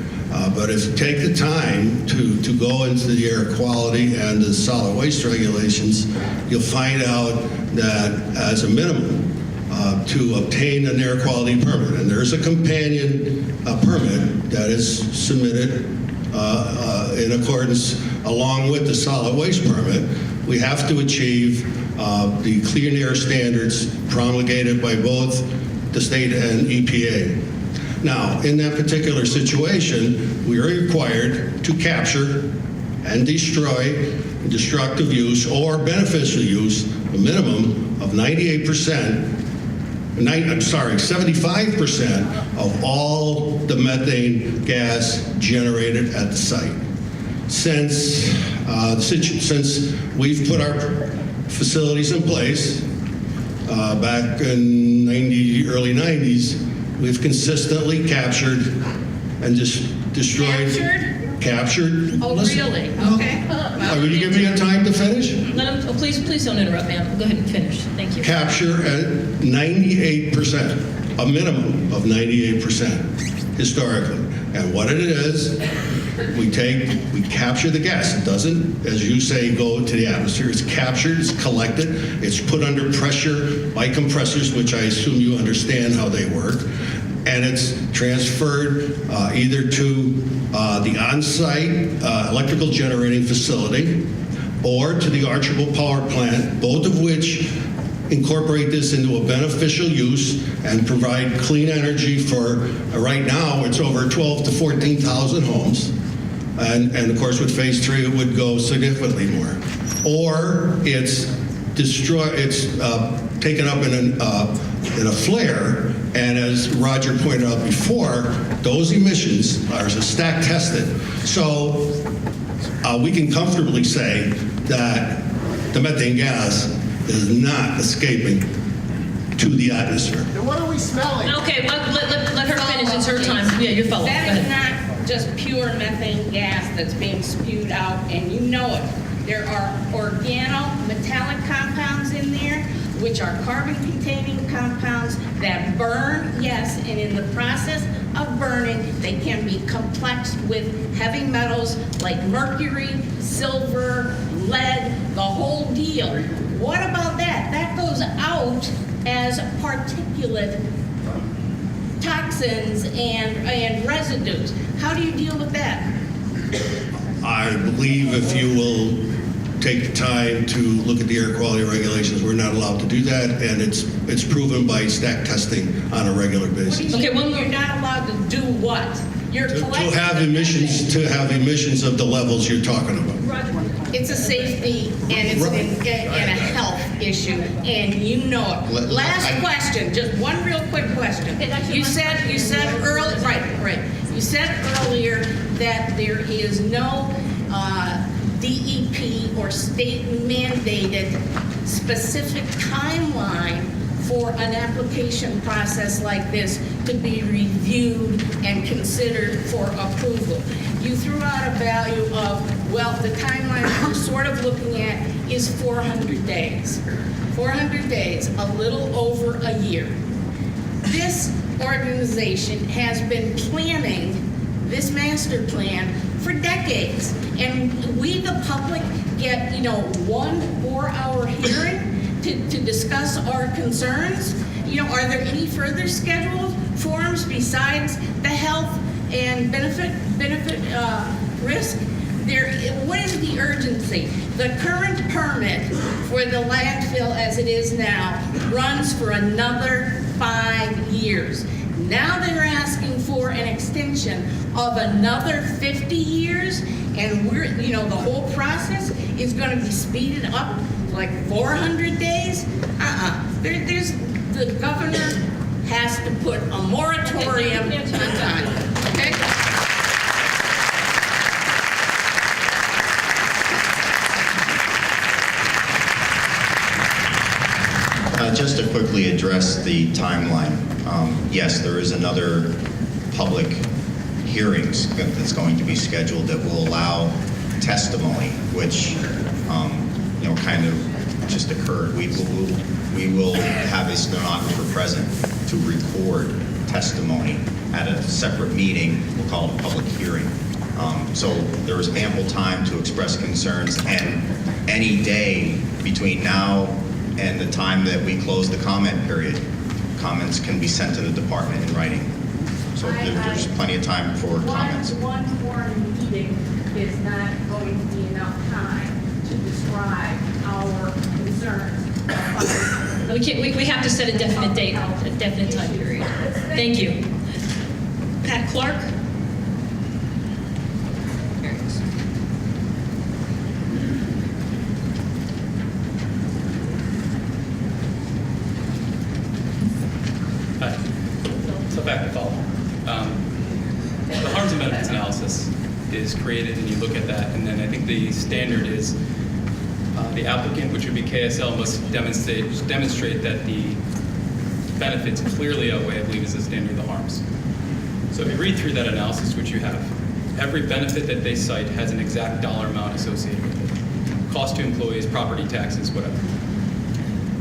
But if you take the time to go into the air quality and the solid waste regulations, you'll find out that as a minimum, to obtain an air quality permit, and there's a companion permit that is submitted in accordance along with the solid waste permit, we have to achieve the clean air standards promulgated by both the state and EPA. Now, in that particular situation, we are required to capture and destroy destructive use or beneficial use a minimum of 75% of all the methane gas generated at the site. Since we've put our facilities in place back in early 90s, we've consistently captured and destroyed. Captured? Oh, Listen. really? Okay. Will you give me a time to finish? Let him, please don't interrupt, ma'am. Go ahead and finish. Thank you. Capture at 98%, a minimum of 98% historically. And what it is, we capture the gas. It doesn't, as you say, go to the atmosphere. It's captured, it's collected, it's put under pressure by compressors, which I assume you understand how they work. And it's transferred either to the on-site electrical generating facility or to the Archibald Power Plant, both of which incorporate this into a beneficial use and provide clean energy for, right now, it's over 12,000 to 14,000 homes. And of course, with phase 3, it would go significantly more. Or it's taken up in a flare. And as Roger pointed out before, those emissions are stack tested. So we can comfortably say that the methane gas is not escaping to the atmosphere. Then what are we smelling? Okay, let her finish. It's her time. Yeah, your follow-up. That Go is ahead. not just pure methane gas that's being spewed out, and you know it. There are organometallic compounds in there, which are carbon-containing compounds that burn, yes, and in the process of burning, they can be complexed with heavy metals like mercury, silver, lead, the whole deal. What about that? That goes out as particulate toxins and residues. How do you deal with that? I believe if you will take the time to look at the air quality regulations, we're not allowed to do that, and it's proven by stack testing on a regular basis. Okay, you're not allowed to do what? You're To have emissions of the levels you're talking about. It's a safety and it's and a health issue, and you know it. Last question, just one real quick question. You said earlier, right. You said earlier that there is no DEP or state mandated specific timeline for an application process like this to be reviewed and considered for approval. You threw out a value of, well, the timeline we're sort of looking at is 400 days. 400 days, a little over a year. This organization has been planning this master plan for decades. And we, the public, get, 1 4-hour hearing to discuss our concerns. Are there any further scheduled forums besides the health and benefit risk? What is the urgency? The current permit for the landfill as it is now runs for another 5 years. Now they're asking for an extension of another 50 years, and the whole process is going to be speeded up like 400 days. The governor has to put a moratorium on time. Okay? Just to quickly address the timeline, yes, there is another public hearings that's going to be scheduled that will allow testimony, which kind of just occurred. We will have a stenographer present to record testimony at a separate meeting. We'll call it a public hearing. So there is ample time to express concerns, and any day between now and the time that we close the comment period, comments can be sent to the department in writing. So there's plenty of time for comments. One foreign meeting is not going to be enough time to describe our concerns. We have to set a definite date, a definite time period. Thank you. Pat Clark? Hi. So back to follow. The harms and benefits analysis is created, and you look at that, and then I think the standard is the applicant, which would be KSL, must demonstrate that the benefits clearly outweigh, I believe is the standard, the harms. So if you read through that analysis, which you have, every benefit that they cite has an exact dollar amount associated with it. Cost to employees, property taxes, whatever.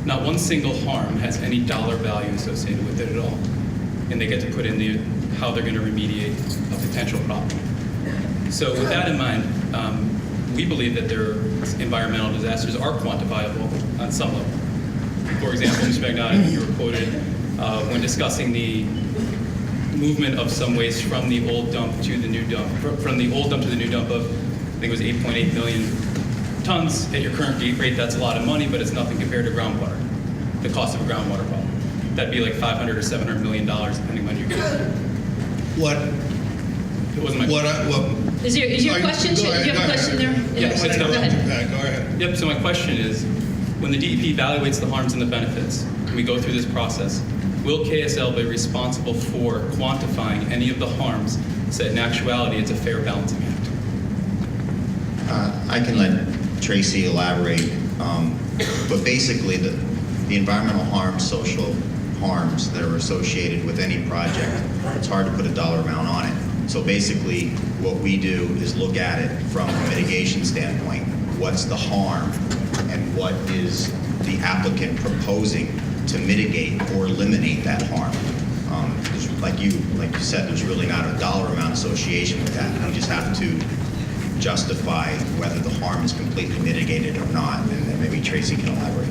Not one single harm has any dollar value associated with it at all. And they get to put in how they're going to remediate a potential problem. So with that in mind, we believe that their environmental disasters are quantifiable on some level. For example, Mr. McNaught, you were quoted when discussing the movement of some waste from the old dump to the new dump, from the old dump to the new dump of, I think it was 8.8 million tons. At your current gate rate, that's a lot of money, but it's nothing compared to groundwater, the cost of a groundwater problem. That'd be like $500 or $700 million, depending on your gate. What? It wasn't my question. Is your question? Do you have a question there? Yeah, go ahead. Go ahead. Yep, so my question is, when the DEP evaluates the harms and the benefits, and we go through this process, will KSL be responsible for quantifying any of the harms so that in actuality it's a fair balancing act? I can let Tracy elaborate, but basically the environmental harms, social harms that are associated with any project, it's hard to put a dollar amount on it. So basically what we do is look at it from a mitigation standpoint. What's the harm and what is the applicant proposing to mitigate or eliminate that harm? Like you said, there's really not a dollar amount association with that. We just have to justify whether the harm is completely mitigated or not, and then maybe Tracy can elaborate.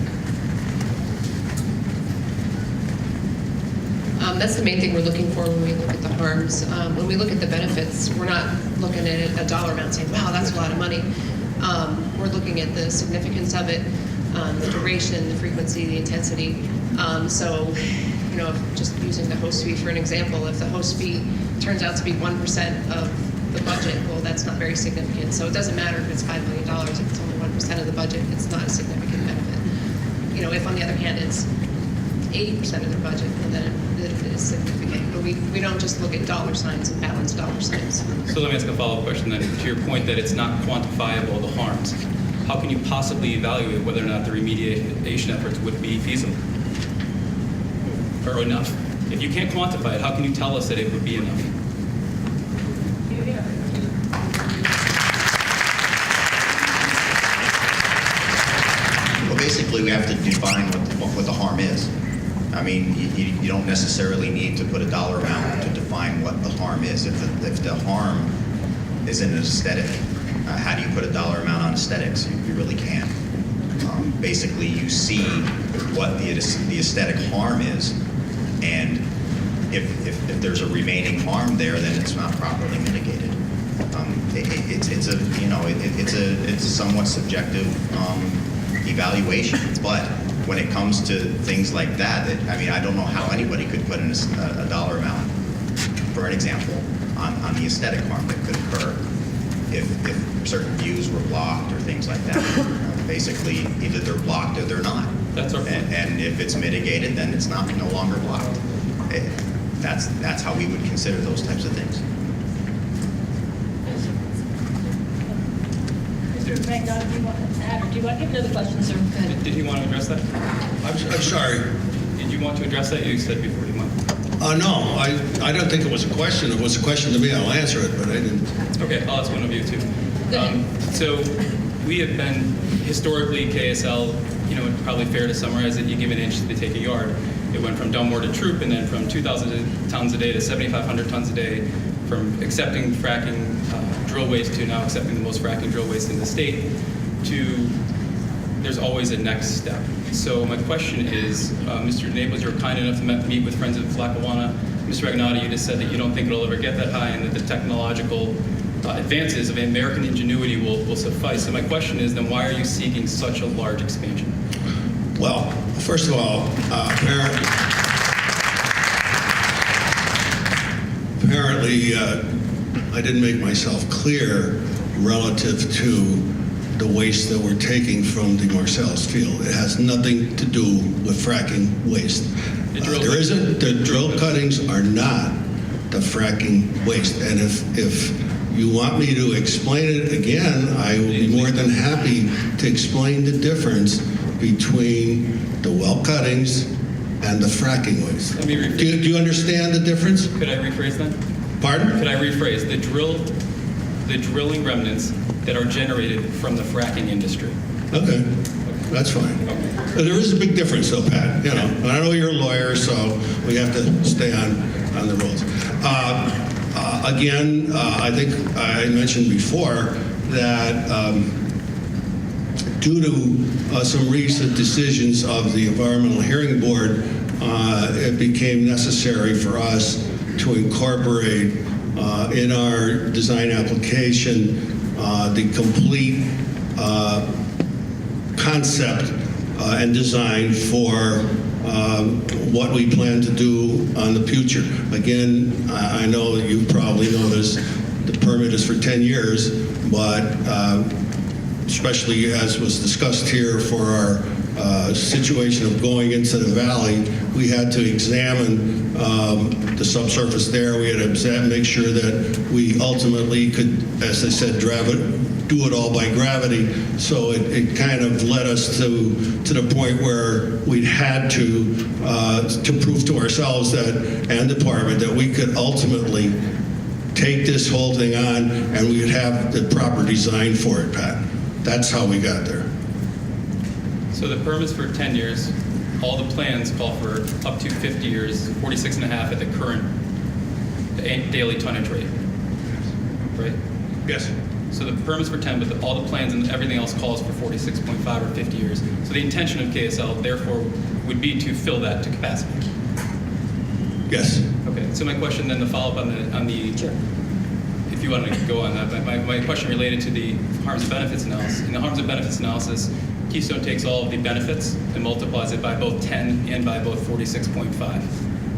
That's the main thing we're looking for when we look at the harms. When we look at the benefits, we're not looking at a dollar amount saying, wow, that's a lot of money. We're looking at the significance of it, the duration, the frequency, the intensity. So, just using the host fee for an example, if the host fee turns out to be 1% of the budget, well, that's not very significant. So it doesn't matter if it's $5 million, if it's only 1% of the budget, it's not a significant benefit. If on the other hand it's 80% of the budget, and then it is significant. But we don't just look at dollar signs and balance dollar signs. So let me ask a follow-up question then. To your point that it's not quantifiable, the harms, how can you possibly evaluate whether or not the remediation efforts would be feasible or enough? If you can't quantify it, how can you tell us that it would be enough? Well, basically, we have to define what the harm is. I mean, you don't necessarily need to put a dollar amount to define what the harm is. If the harm is in an aesthetic, how do you put a dollar amount on aesthetics? You really can't. Basically, you see what the aesthetic harm is, and if there's a remaining harm there, then it's not properly mitigated. It's a somewhat subjective evaluation, but when it comes to things like that, I don't know how anybody could put in a dollar amount, for an example, on the aesthetic harm that could occur if certain views were blocked or things like that. Basically, either they're blocked or they're not. That's our point. And if it's mitigated, then it's no longer blocked. That's how we would consider those types of things. Mr. McDonough, do you want to add, or do you want, you have another question, sir? Go ahead. Did you want to address that? I'm sorry. Did you want to address that? You said before you went. No, I don't think it was a question. If it was a question to me, I'll answer it, but I didn't. Okay, I'll ask one of you too. So we have been historically KSL, probably fair to summarize it, you give an inch, they take a yard. It went from Dunmore to Troop, and then from 2,000 tons a day to 7,500 tons a day, from accepting fracking drill waste to now accepting the most fracking drill waste in the state, to there's always a next step. So my question is, Mr. Naples, you're kind enough to meet with Friends of Lackawanna. Mr. Regnati, you just said that you don't think it'll ever get that high and that the technological advances of American ingenuity will suffice. So my question is, then why are you seeking such a large expansion? Well, first of all, apparently I didn't make myself clear relative to the waste that we're taking from the Marcellus field. It has nothing to do with fracking waste. There isn't. The drill cuttings are not the fracking waste. And if you want me to explain it again, I will be more than happy to explain the difference between the well cuttings and the fracking waste. Let me rephrase. Do you understand the difference? Could I rephrase that? Pardon? Could I rephrase? The drilling remnants that are generated from the fracking industry. Okay, that's fine. There is a big difference though, Pat. I know you're a lawyer, so we have to stay on the rules. Again, I think I mentioned before that due to some recent decisions of the Environmental Hearing Board, it became necessary for us to incorporate in our design application the complete concept and design for what we plan to do on the future. Again, I know that you probably know this, the permit is for 10 years, but especially as was discussed here for our situation of going into the valley, we had to examine the subsurface there. We had to make sure that we ultimately could, as I said, do it all by gravity. So it kind of led us to the point where we had to prove to ourselves and department that we could ultimately take this whole thing on and we would have the proper design for it, Pat. That's how we got there. So the permit's for 10 years. All the plans call for up to 50 years, 46.5 at the current daily tonnage rate, right? Yes. So the permit's for 10, but all the plans and everything else calls for 46.5 or 50 years. So the intention of KSL, therefore, would be to fill that to capacity. Yes. Okay. So my question then, to follow up on the Sure. If you want to go on that, but my question related to the harms and benefits analysis. In the harms and benefits analysis, Keystone takes all of the benefits and multiplies it by both 10 and by both 46.5.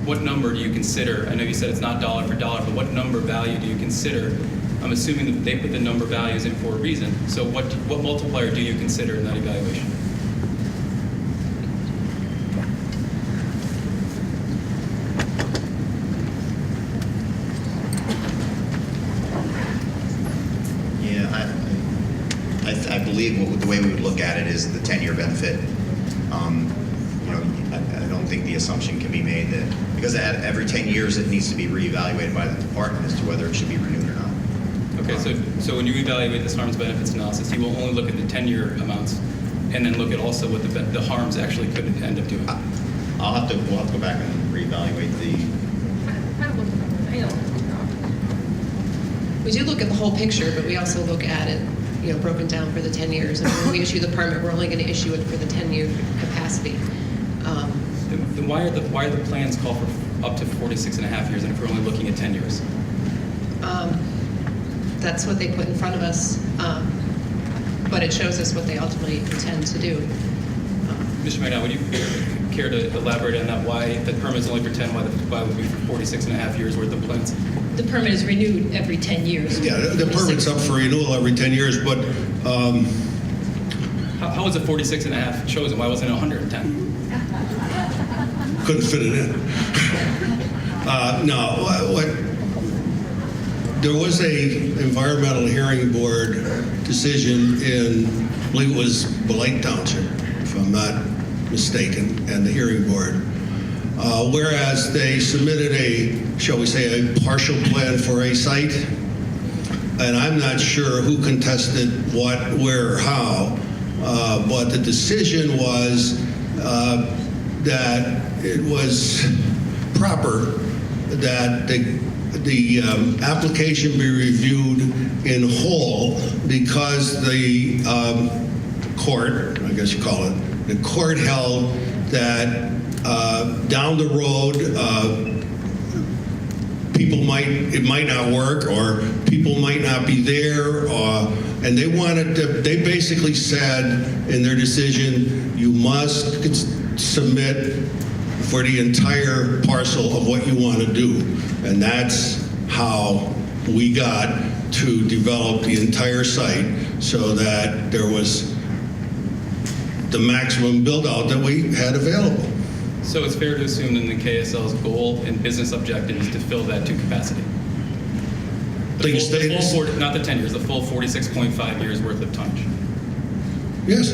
What number do you consider? I know you said it's not dollar for dollar, but what number value do you consider? I'm assuming that they put the number values in for a reason. So what multiplier do you consider in that evaluation? Yeah, I believe the way we would look at it is the 10-year benefit. I don't think the assumption can be made that because every 10 years it needs to be reevaluated by the department as to whether it should be renewed or not. Okay, so when you evaluate this harms benefits analysis, you will only look at the 10-year amounts and then look at also what the harms actually could end up doing. We'll have to go back and reevaluate We do look at the whole picture, but we also look at it, broken down for the 10 years. And when we issue the permit, we're only going to issue it for the 10-year capacity. Then why are the plans call for up to 46.5 years, and if we're only looking at 10 years? That's what they put in front of us, but it shows us what they ultimately intend to do. Mr. McDonough, would you care to elaborate on that? Why the permit is only for 10? Why would it be for 46.5 years worth of plans? The permit is renewed every 10 years. Yeah, the permit's up for renewal every 10 years, but... How was it 46.5 chosen? Why wasn't it 110? Couldn't fit it in. No, There was a environmental hearing board decision in, I believe it was Belite Township, if I'm not mistaken, and the hearing board. Whereas they submitted a, shall we say, a partial plan for a site, and I'm not sure who contested what, where, or how, but the decision was that it was proper that the application be reviewed in whole because the court, I guess you call it, the court held that down the road, it might not work, or people might not be there, and they wanted to, they basically said in their decision, you must submit for the entire parcel of what you want to do. And that's how we got to develop the entire site so that there was the maximum build out that we had available. So it's fair to assume that the KSL's goal and business objective is to fill that to capacity? The full, not the 10 years, the full 46.5 years worth of tonnage? Yes.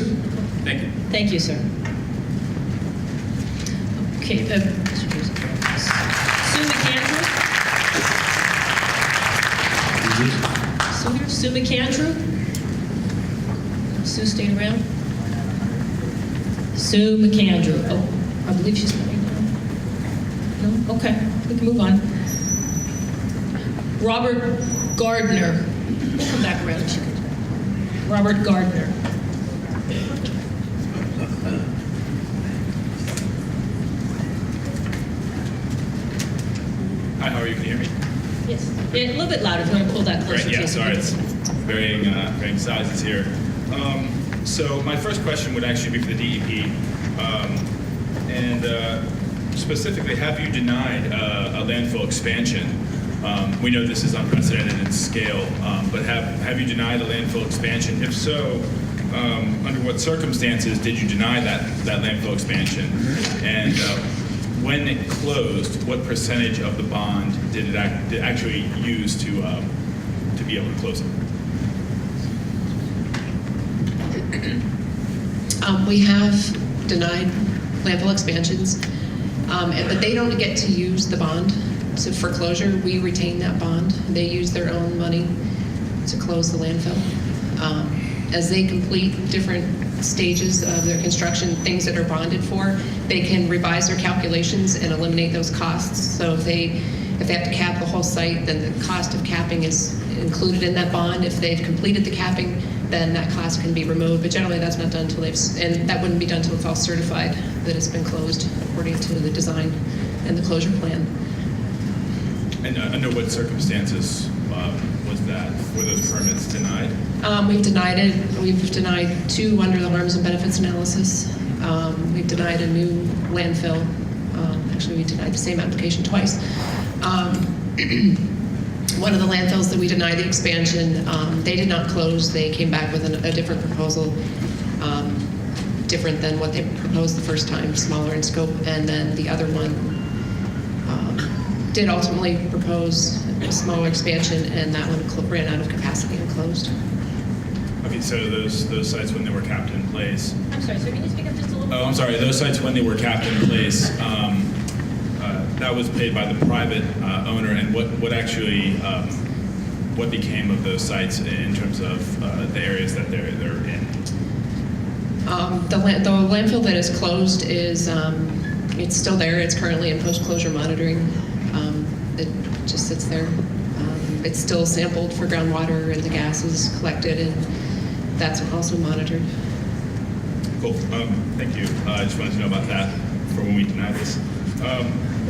Thank you. Thank you, sir. Okay, Sue McAndrew? Sue McAndrew? Sue staying around? Sue McAndrew. Oh, I believe she's coming down. No? Okay, we can move on. Robert Gardner. Come back around if she could. Robert Gardner. Hi, how are you? Can you hear me? Yes. Yeah, a little bit louder if you want to pull that closer. Great, yeah, to you. sorry, it's varying sizes here. So my first question would actually be for the DEP. Specifically, have you denied a landfill expansion? We know this is unprecedented in scale, but have you denied a landfill expansion? If so, under what circumstances did you deny that landfill expansion? And when it closed, what percentage of the bond did it actually use to be able to close it? We have denied landfill expansions, but they don't get to use the bond. So for closure, we retain that bond. They use their own money to close the landfill. As they complete different stages of their construction, things that are bonded for, they can revise their calculations and eliminate those costs. So if they have to cap the whole site, then the cost of capping is included in that bond. If they've completed the capping, then that cost can be removed. But generally, that's not done until and that wouldn't be done until it's all certified that it's been closed according to the design and the closure plan. And under what circumstances were those permits denied? We've denied it. We've denied 2 under the harms and benefits analysis. We've denied a new landfill. Actually, we denied the same application twice. One of the landfills that we denied the expansion, they did not close. They came back with a different proposal, different than what they proposed the first time, smaller in scope. And then the other one did ultimately propose a smaller expansion, and that one ran out of capacity and closed. Okay, so those sites when they were capped in place. I'm sorry, sir, can you speak up just a little? Oh, I'm sorry. Those sites when they were capped in place, that was paid by the private owner, and what actually what became of those sites in terms of the areas that they're in? The landfill that is closed is it's still there. It's currently in post-closure monitoring. It just sits there. It's still sampled for groundwater, and the gas is collected, and that's also monitored. Cool. Thank you. I just wanted to know about that for when we deny this.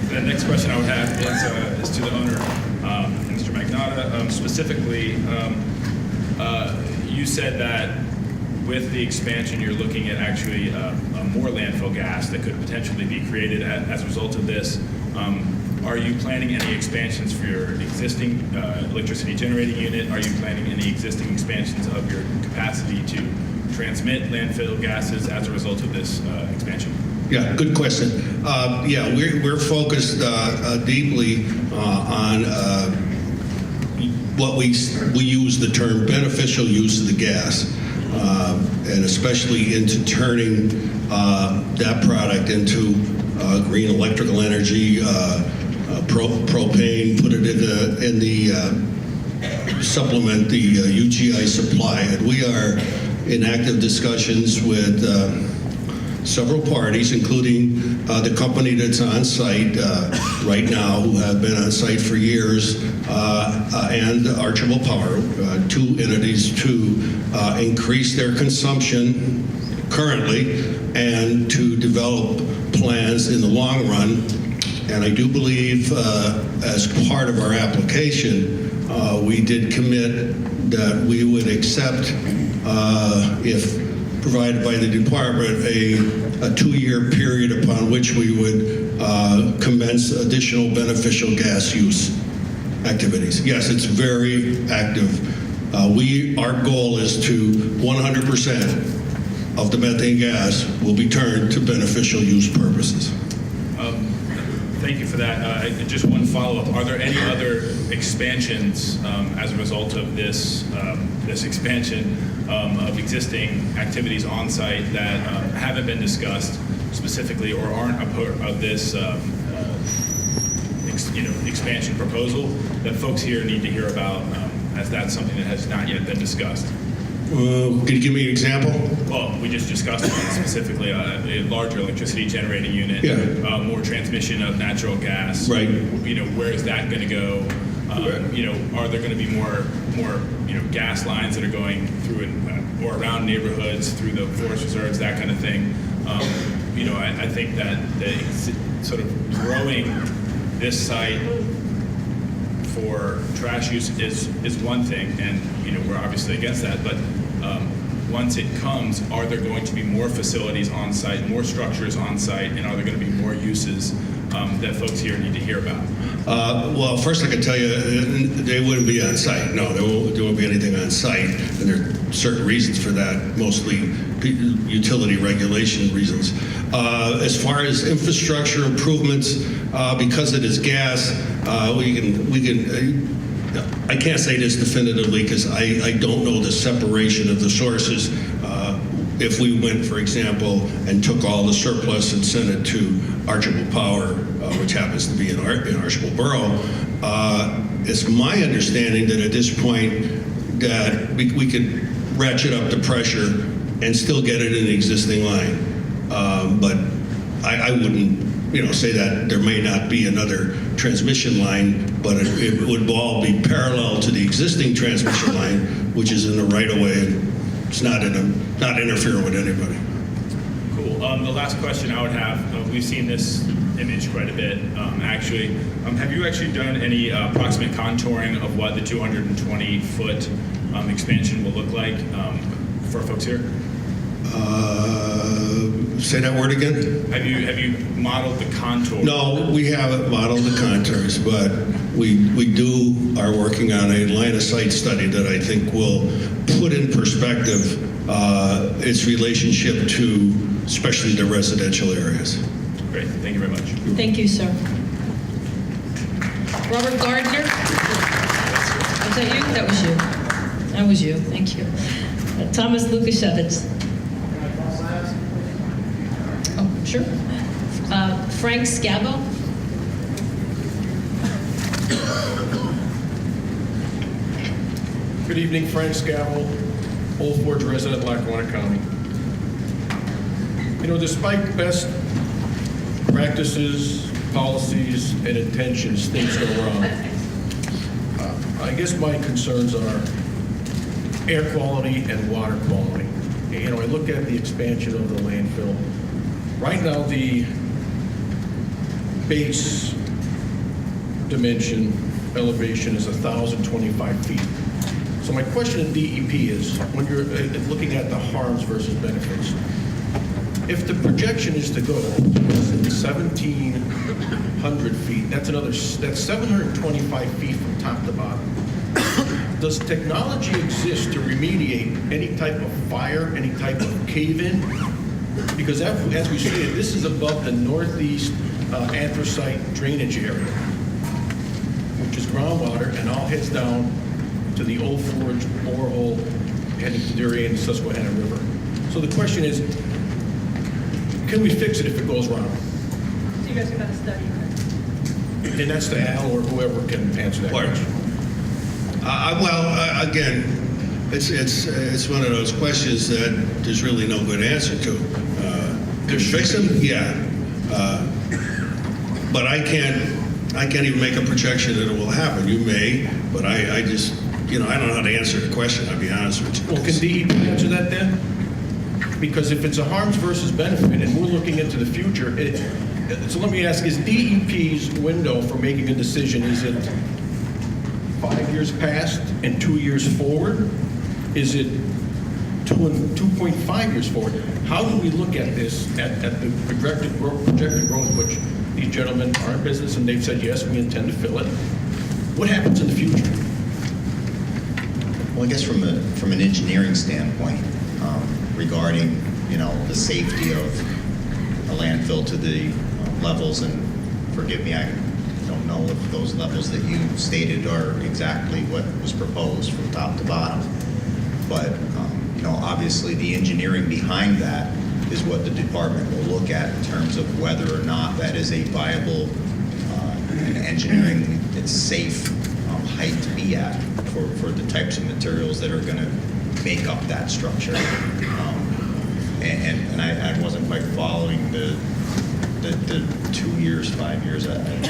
The next question I would have is to the owner, Mr. Magnotta. Specifically, you said that with the expansion, you're looking at actually more landfill gas that could potentially be created as a result of this. Are you planning any expansions for your existing electricity generating unit? Are you planning any existing expansions of your capacity to transmit landfill gases as a result of this expansion? Yeah, good question. We're focused deeply on what we use the term beneficial use of the gas, and especially into turning that product into green electrical energy, propane, put it in the supplement the UGI supply. And we are in active discussions with several parties, including the company that's on site right now, who have been on site for years, and Archibald Power, two entities to increase their consumption currently and to develop plans in the long run. And I do believe as part of our application, we did commit that we would accept, if provided by the department, a 2-year period upon which we would commence additional beneficial gas use activities. Yes, it's very active. Our goal is to 100% of the methane gas will be turned to beneficial use purposes. Thank you for that. Just one follow-up. Are there any other expansions as a result of this expansion of existing activities on site that haven't been discussed specifically or aren't a part of this expansion proposal that folks here need to hear about, as that's something that has not yet been discussed? Can you give me an example? Well, we just discussed it specifically, a larger electricity generating unit, more transmission of natural gas. Right. Where is that going to go? Are there going to be more gas lines that are going through or around neighborhoods, through the forest reserves, that kind of thing? I think that sort of growing this site for trash use is one thing, and we're obviously against that, but once it comes, are there going to be more facilities on site, more structures on site, and are there going to be more uses that folks here need to hear about? Well, first I can tell you they wouldn't be on site. No, there won't be anything on site, and there are certain reasons for that, mostly utility regulation reasons. As far as infrastructure improvements, because it is gas, I can't say this definitively because I don't know the separation of the sources. If we went, for example, and took all the surplus and sent it to Archibald Power, which happens to be in Archibald Borough, it's my understanding that at this point that we could ratchet up the pressure and still get it in the existing line. But I wouldn't say that there may not be another transmission line, but it would all be parallel to the existing transmission line, which is in the right of way, and it's not interfering with anybody. Cool. The last question I would have, we've seen this image quite a bit, actually. Have you actually done any approximate contouring of what the 220-foot expansion will look like for folks here? Say that word again? Have you modeled the contour? No, we haven't modeled the contours, but we are working on a line of sight study that I think will put in perspective its relationship to especially the residential areas. Great, thank you very much. Thank you, sir. Robert Gardner? Was that you? That was you. That was you, thank you. Thomas Lukashevitz. Oh, sure. Frank Scavo? Good evening, Frank Scavo, Old Forge resident, Lackawanna County. Despite best practices, policies, and intentions, things go wrong. I guess my concerns are air quality and water quality. I look at the expansion of the landfill. Right now, the base dimension elevation is 1,025 feet. So my question to DEP is, when you're looking at the harms versus benefits, if the projection is to go 1,700 feet, that's 725 feet from top to bottom. Does technology exist to remediate any type of fire, any type of cave-in? Because as we stated, this is above the northeast anthracite drainage area, which is groundwater, and all heads down to the Old Forge borehole heading to Darien and Susquehanna River. So the question is, can we fix it if it goes wrong? So you guys are going to study that? And that's to Al or whoever can answer that question. Again, it's one of those questions that there's really no good answer to. Can you fix them? Yeah. But I can't even make a projection that it will happen. You may, but I just, I don't know how to answer the question, I'll be honest with you. Well, can DEP answer that then? Because if it's a harms versus benefit and we're looking into the future, so let me ask, is DEP's window for making a decision, is it 5 years past and 2 years forward? Is it 2.5 years forward? How do we look at this at the projected growth, which these gentlemen are in business and they've said, yes, we intend to fill it. What happens in the future? Well, I guess from an engineering standpoint, regarding the safety of a landfill to the levels, and forgive me, I don't know if those levels that you stated are exactly what was proposed from top to bottom, but obviously the engineering behind that is what the department will look at in terms of whether or not that is a viable engineering, it's safe height to be at for the types of materials that are going to make up that structure. And I wasn't quite following the 2 years, 5 years.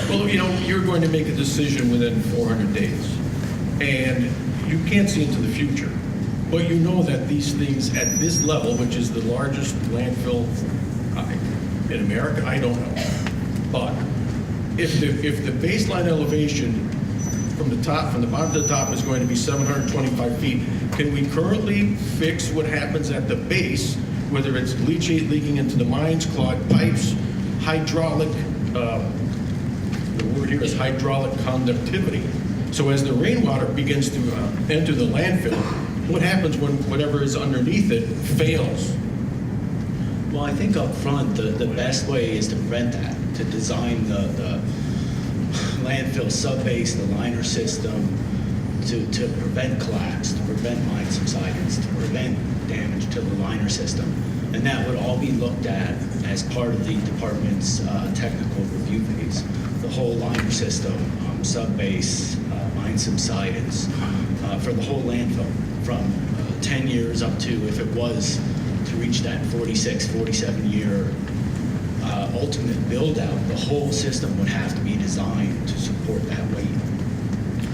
Well, you're going to make a decision within 400 days, and you can't see into the future. But you know that these things at this level, which is the largest landfill in America, I don't know. But if the baseline elevation from the bottom to the top is going to be 725 feet, can we currently fix what happens at the base, whether it's leachate leaking into the mines, clogged pipes, hydraulic, the word here is hydraulic conductivity. So as the rainwater begins to enter the landfill, what happens when whatever is underneath it fails? Well, I think up front, the best way is to prevent that, to design the landfill subbase, the liner system, to prevent collapse, to prevent mine subsidence, to prevent damage to the liner system. And that would all be looked at as part of the department's technical review phase. The whole liner system, subbase, mine subsidence, for the whole landfill, from 10 years up to, if it was to reach that 46, 47-year ultimate build-out, the whole system would have to be designed to support that weight.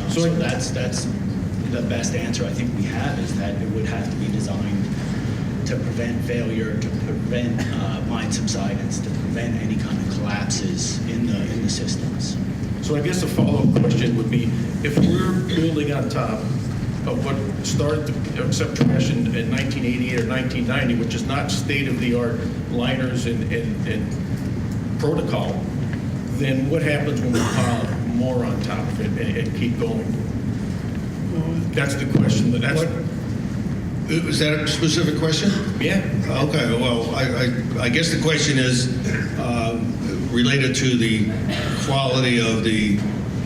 So that's the best answer I think we have, is that it would have to be designed to prevent failure, to prevent mine subsidence, to prevent any kind of collapses in the systems. So I guess the follow-up question would be, if we're building on top of what started to accept trash in 1988 or 1990, which is not state-of-the-art liners and protocol, then what happens when we pile more on top of it and keep going? That's the question. Is that a specific question? Yeah. Okay, well, I guess the question is related to the quality of the,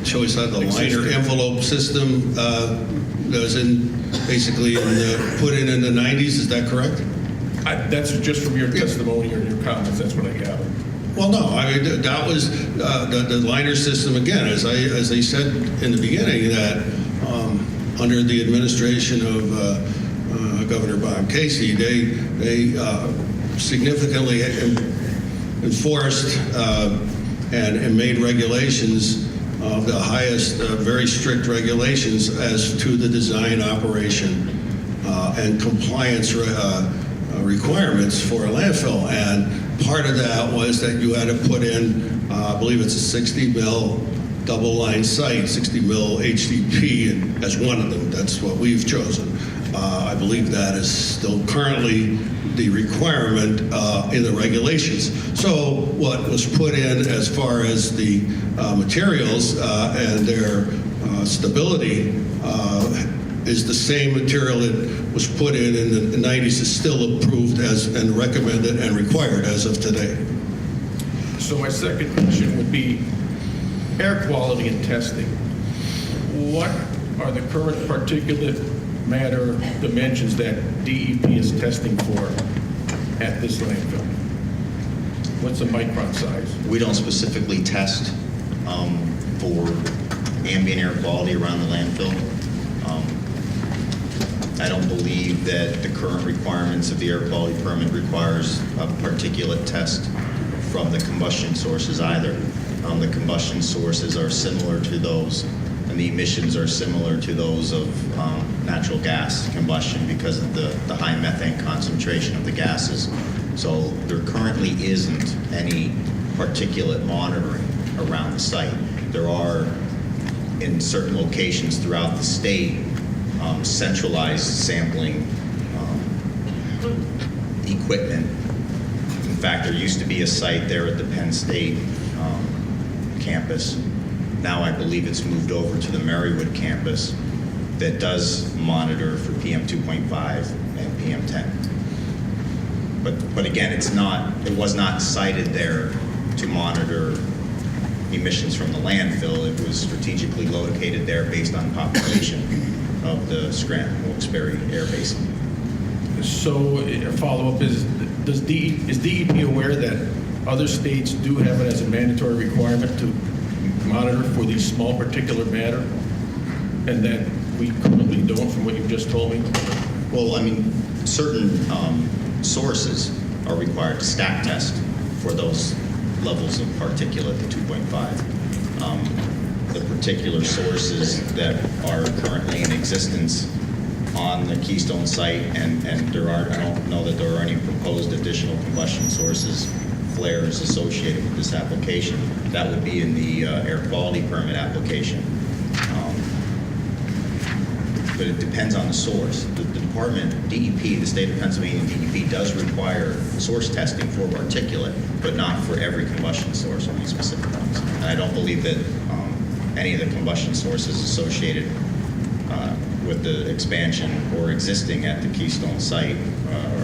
shall we say, the liner envelope system that was basically put in the 90s, is that correct? That's just from your testimony or your comments, that's what I gather. Well, no, I mean, that was the liner system, again, as I said in the beginning, that under the administration of Governor Bob Casey, they significantly enforced and made regulations of the highest, very strict regulations as to the design, operation, and compliance requirements for a landfill. And part of that was that you had to put in, I believe it's a 60 mil double line site, 60 mil HDP as one of them. That's what we've chosen. I believe that is still currently the requirement in the regulations. So what was put in as far as the materials and their stability is the same material that was put in the 90s, is still approved as and recommended and required as of today. So my second question would be air quality and testing. What are the current particulate matter dimensions that DEP is testing for at this landfill? What's the micron size? We don't specifically test for ambient air quality around the landfill. I don't believe that the current requirements of the air quality permit requires a particulate test from the combustion sources either. The combustion sources are similar to those, and the emissions are similar to those of natural gas combustion because of the high methane concentration of the gases. So there currently isn't any particulate monitoring around the site. There are, in certain locations throughout the state, centralized sampling equipment. In fact, there used to be a site there at the Penn State campus. Now I believe it's moved over to the Marywood campus that does monitor for PM 2.5 and PM 10. But again, it was not cited there to monitor emissions from the landfill. It was strategically located there based on population of the Scranton-Wilkes-Barre Air Basin. So a follow-up is DEP aware that other states do have it as a mandatory requirement to monitor for these small particulate matter, and that we currently don't, from what you've just told me? Well, I mean, certain sources are required to stack test for those levels of particulate, the 2.5. The particular sources that are currently in existence on the Keystone site, and I don't know that there are any proposed additional combustion sources, flares associated with this application. That would be in the air quality permit application. But it depends on the source. The department, DEP, the state of Pennsylvania DEP does require source testing for particulate, but not for every combustion source, only specific ones. And I don't believe that any of the combustion sources associated with the expansion or existing at the Keystone site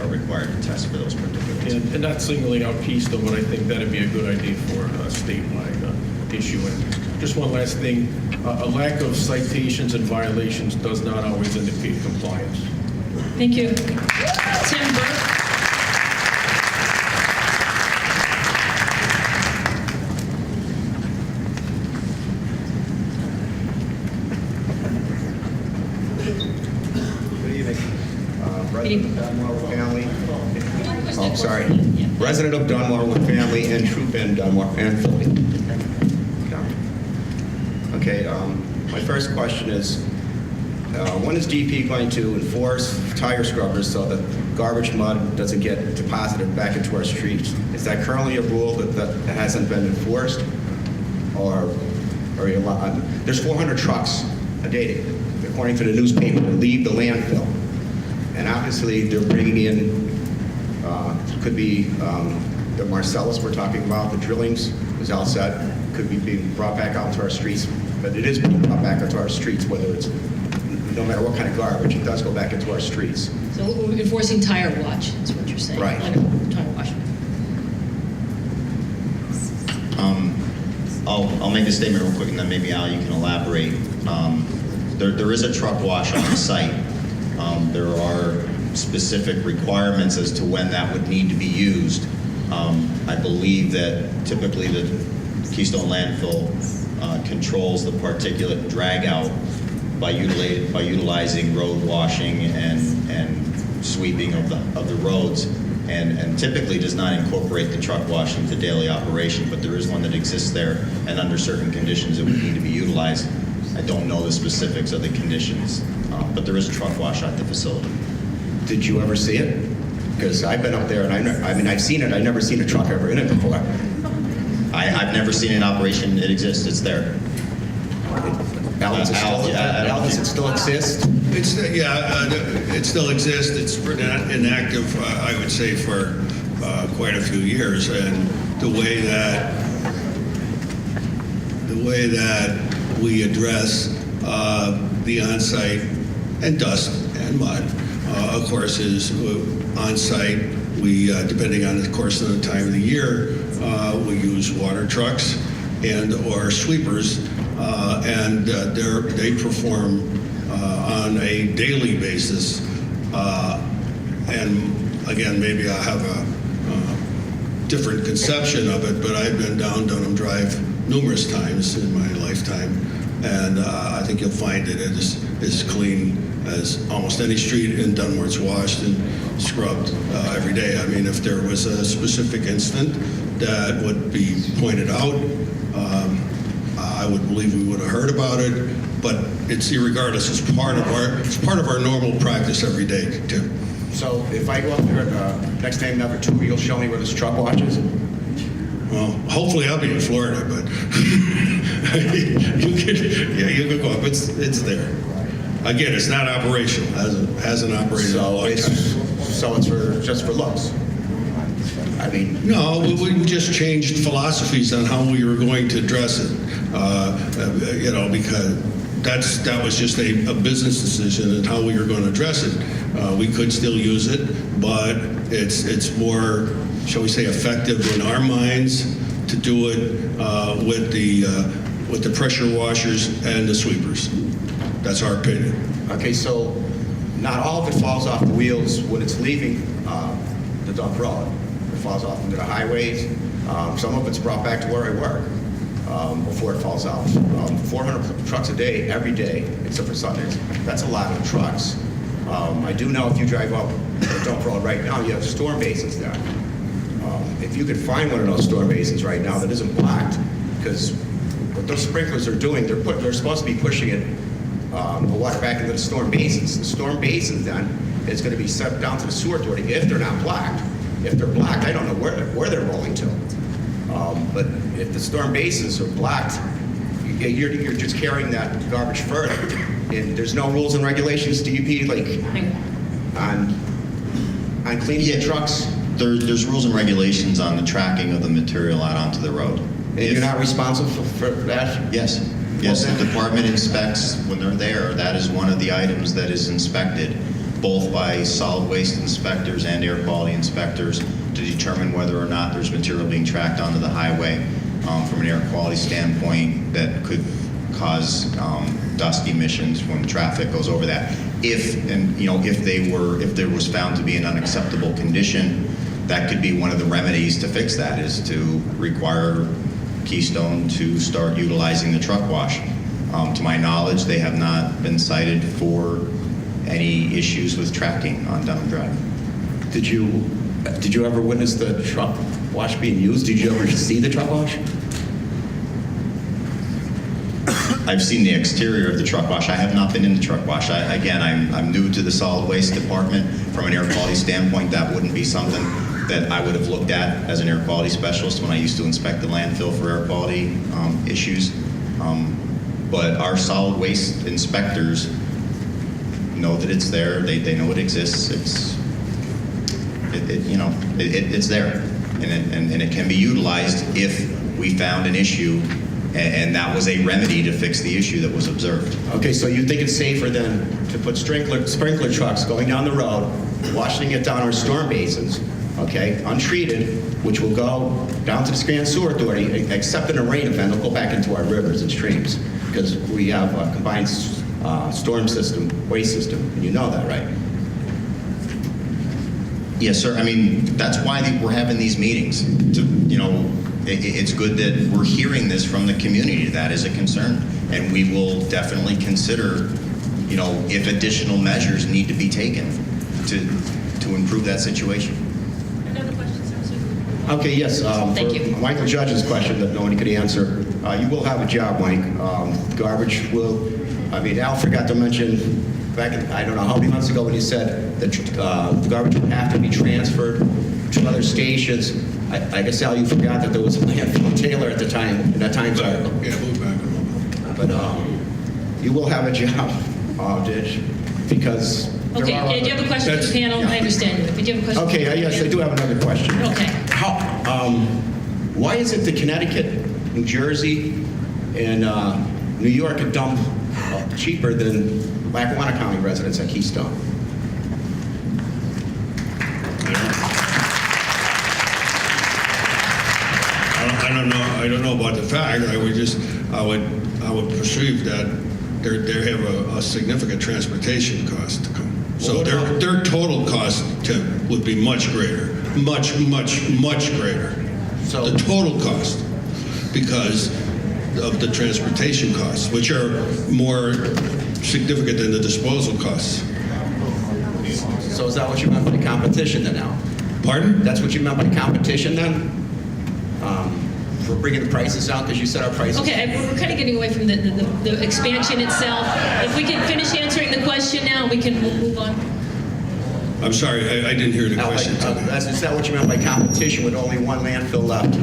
are required to test for those particulates. And not singling out Keystone, but I think that'd be a good idea for a statewide issue. And just one last thing, a lack of citations and violations does not always indicate compliance. Thank you. Tim Burke. Resident of Dunmore with family. Oh, sorry. Resident of Dunmore with family and troop in Dunmore and Philly. Okay, my first question is, when is DP going to enforce tire scrubbers so that garbage mud doesn't get deposited back into our streets? Is that currently a rule that hasn't been enforced? Or are you allowed? There's 400 trucks a day, according to the newspaper, that leave the landfill. And obviously, they're bringing in, could be the Marcellus we're talking about, the drillings, as Al said, could be being brought back out to our streets. But it is being brought back into our streets, whether it's, no matter what kind of garbage, it does go back into our streets. So we're enforcing tire watch, is what you're saying. Right. Tire watch. I'll make a statement real quick, and then maybe Al, you can elaborate. There is a truck wash on the site. There are specific requirements as to when that would need to be used. I believe that typically the Keystone Landfill controls the particulate drag out by utilizing road washing and sweeping of the roads, and typically does not incorporate the truck wash into daily operation, but there is one that exists there, and under certain conditions it would need to be utilized. I don't know the specifics of the conditions, but there is a truck wash at the facility. Did you ever see it? Because I've been up there, and I've seen it. I've never seen a truck ever in it before. I've never seen an operation. It exists. It's there. Al, does it still exist? It still exists. It's been inactive, I would say, for quite a few years. And the way that we address the on-site and dust and mud, of course, is on-site. We, depending on the course of the time of the year, we use water trucks and or sweepers and they perform on a daily basis. And again, maybe I have a different conception of it, but I've been down Dunham Drive numerous times in my lifetime, and I think you'll find it is as clean as almost any street in Dunmore. It's washed and scrubbed every day. I mean, if there was a specific incident that would be pointed out, I would believe we would have heard about it, but it's irregardless. It's part of our normal practice every day too. So if I go up there next time number 2, you'll show me where this truck wash is? Well, hopefully I'll be in Florida, but you could go up. It's there. Again, it's not operational. Hasn't operated in a long time. So it's just for looks? I mean... No, we just changed philosophies on how we were going to address it. Because that was just a business decision and how we were going to address it. We could still use it, but it's more, shall we say, effective in our minds to do it with the pressure washers and the sweepers. That's our opinion. Okay, so not all of it falls off the wheels when it's leaving the dump road. It falls off into the highways. Some of it's brought back to where I work before it falls out. 400 trucks a day, every day, except for Sundays. That's a lot of trucks. I do know if you drive up the dump road right now, you have storm basins there. If you could find one of those storm basins right now that isn't blocked, because what those sprinklers are doing, they're supposed to be pushing it, the water back into the storm basins. The storm basins then is going to be sent down to the sewer authority if they're not blocked. If they're blocked, I don't know where they're rolling to. But if the storm basins are blocked, you're just carrying that garbage further. And there's no rules and regulations, DEP, like on cleaning the trucks? There's rules and regulations on the tracking of the material out onto the road. And you're not responsible for that? Yes. Yes, the department inspects when they're there. That is one of the items that is inspected, both by solid waste inspectors and air quality inspectors, to determine whether or not there's material being tracked onto the highway from an air quality standpoint that could cause dust emissions when traffic goes over that. If there was found to be an unacceptable condition, that could be one of the remedies to fix that, is to require Keystone to start utilizing the truck wash. To my knowledge, they have not been cited for any issues with tracking on Dunham Drive. Did you ever witness the truck wash being used? Did you ever see the truck wash? I've seen the exterior of the truck wash. I have not been in the truck wash. I'm new to the solid waste department. From an air quality standpoint, that wouldn't be something that I would have looked at as an air quality specialist when I used to inspect the landfill for air quality issues. But our solid waste inspectors know that it's there. They know it exists. It's there, and it can be utilized if we found an issue, and that was a remedy to fix the issue that was observed. Okay, so you think it's safer then to put sprinkler trucks going down the road, washing it down our storm basins, okay, untreated, which will go down to the Grand Sewer Authority, except in a rain event, it'll go back into our rivers and streams, because we have a combined storm system, waste system, and you know that, right? Yes, sir. I mean, that's why we're having these meetings. It's good that we're hearing this from the community. That is a concern, and we will definitely consider, if additional measures need to be taken to improve that situation. Another question, sir. Okay, yes. Thank For you. Michael Judge's question that nobody could answer. You will have a job, Mike. Garbage will, Al forgot to mention back in, I don't know how many months ago when you said that the garbage would have to be transferred to other stations. I guess, Al, you forgot that there was a landfill in Taylor at the time, in that Times article. Yeah, move back a little bit. But you will have a job, Ditch, because Okay, and do you have a question for the panel? I understand you. Did you have a question? Okay, yes, I do have another question. Okay. Why is it that Connecticut, New Jersey, and New York are dump cheaper than Lackawanna County residents at Keystone? I don't know know about the fact. I would perceive that they have a significant transportation cost to come. So their total cost, Tim, would be much greater, much greater. So the total cost, because of the transportation costs, which are more significant than the disposal costs. So is that what you meant by competition then now? Pardon? That's what you meant by competition then? For bringing the prices out, because you said our prices... Okay, we're kind of getting away from the expansion itself. If we can finish answering the question now, we can move on. I'm sorry, I didn't hear the question. Is that what you meant by competition with only one landfill left?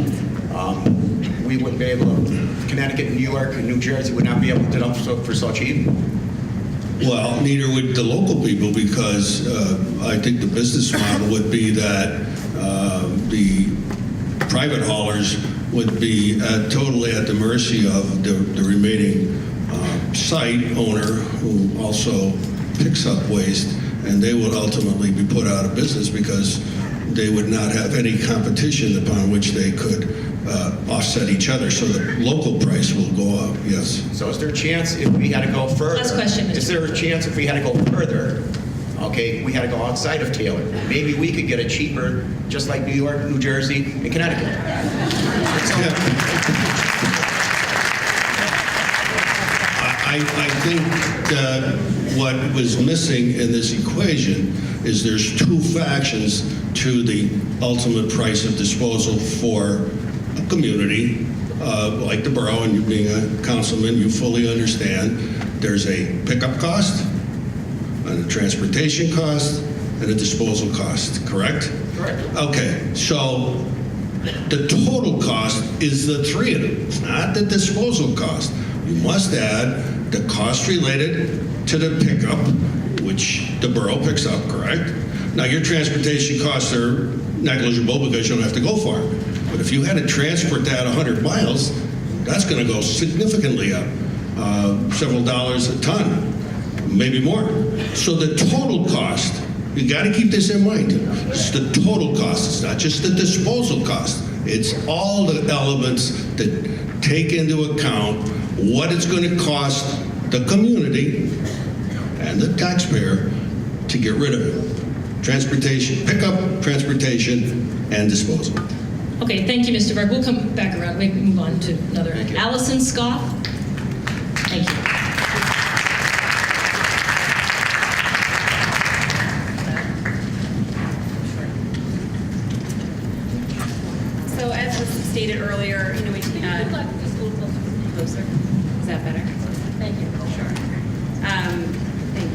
We wouldn't be able to... Connecticut, New York, and New Jersey would not be able to dump for so cheap? Well, neither would the local people, because I think the business model would be that the private haulers would be totally at the mercy of the remaining site owner, who also picks up waste, and they would ultimately be put out of business because they would not have any competition upon which they could offset each other. So the local price will go up, yes. So is there a chance if we had to go further? Last question, Mr. Is there a chance if we had to go further, okay, we had to go outside of Taylor, maybe we could get it cheaper, just like New York, New Jersey, and Connecticut? I think what was missing in this equation is there's two factions to the ultimate price of disposal for a community like the borough, and you being a councilman, you fully understand there's a pickup cost, and a transportation cost, and a disposal cost, correct? Correct. Okay, so the total cost is the three of them. It's not the disposal cost. You must add the cost related to the pickup, which the borough picks up, correct? Now, your transportation costs are negligible because you don't have to go far. But if you had to transport that 100 miles, that's going to go significantly up, several dollars a ton, maybe more. So the total cost, you got to keep this in mind. It's the total cost. It's not just the disposal cost. It's all the elements that take into account what it's going to cost the community and the taxpayer to get rid of it. Transportation, pickup, transportation, and disposal. Okay, thank you, Mr. Berg. We'll come back around. We can move on to another. Allison Scott. Thank you. So as was stated earlier, you know, just a little closer. Is that better? Thank you. Sure. Thank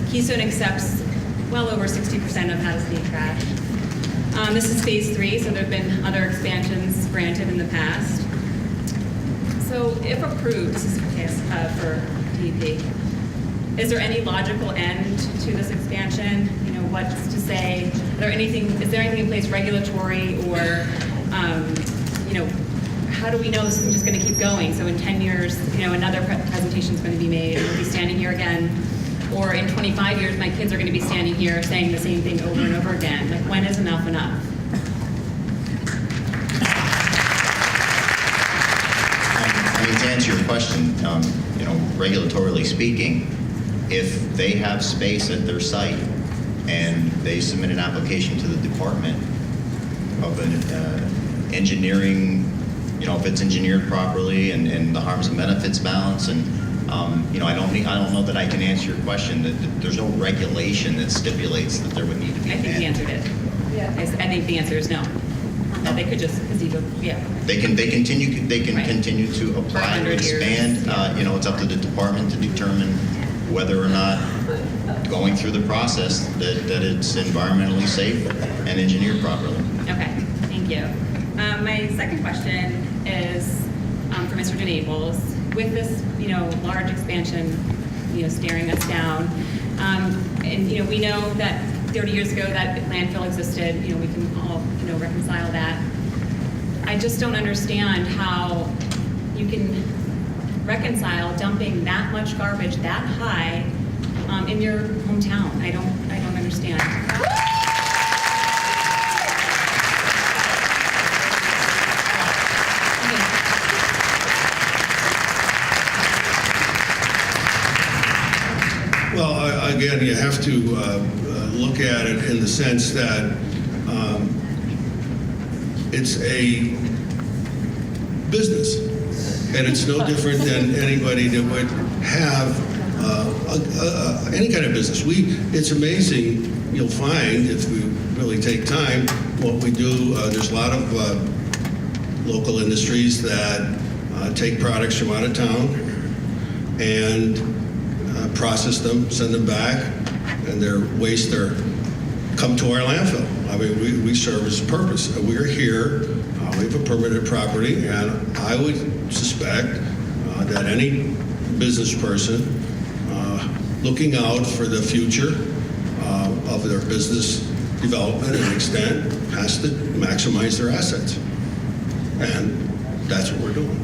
you. Keystone accepts well over 60% of hazardous trash. This is phase 3, so there have been other expansions granted in the past. So if approved, this is for DEP, is there any logical end to this expansion? You know, what's to say? Is there anything in place regulatory or, you know, how do we know this isn't just going to keep going? So in 10 years, you know, another presentation is going to be made and we'll be standing here again. Or in 25 years, my kids are going to be standing here saying the same thing over and over again. Like, when is enough enough? I mean, to answer your question, you know, regulatorily speaking, if they have space at their site and they submit an application to the department of an engineering, you know, if it's engineered properly and the harms and benefits balance, and you know, I don't know that I can answer your question. There's no regulation that stipulates that there would need to be. I think he answered it. Yeah. I think the answer is no. They could just, yeah. They can continue to apply and expand. You know, it's up to the department to determine whether or not going through the process that it's environmentally safe and engineered properly. Okay, thank you. My second question is for Mr. DeNaples. With this, you know, large expansion, you know, staring us down, and you know, we know that 30 years ago that landfill existed. You know, we can all, you know, reconcile that. I just don't understand how you can reconcile dumping that much garbage that high in your hometown. I don't understand. again, you have to look at it in the sense that it's a business, and it's no different than anybody that would have any kind of business. It's amazing, you'll find, if we really take time, what we do. There's a lot of local industries that take products from out of town and process them, send them back, and their waste come to our landfill. I mean, we serve as a purpose. We're here, we have a permanent property, and I would suspect that any business person looking out for the future of their business development and extent has to maximize their assets. And that's what we're doing.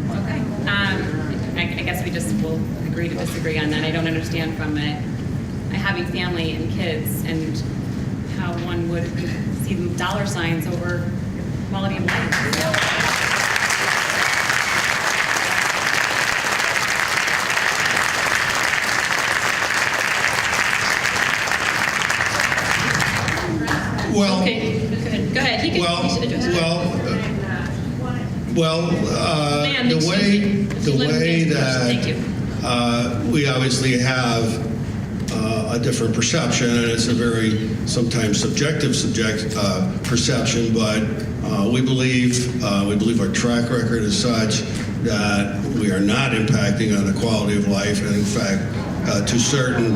Okay. I guess we just will agree to disagree on that. I don't understand from a having family and kids and how one would see the dollar signs over quality of life. Well, okay, go ahead. He should address it. Ma'am, the excuse way me. Let him answer the question. Thank you. that we obviously have a different perception, and it's a very sometimes subjective perception, but we believe our track record is such that we are not impacting on the quality of life, and in fact, to certain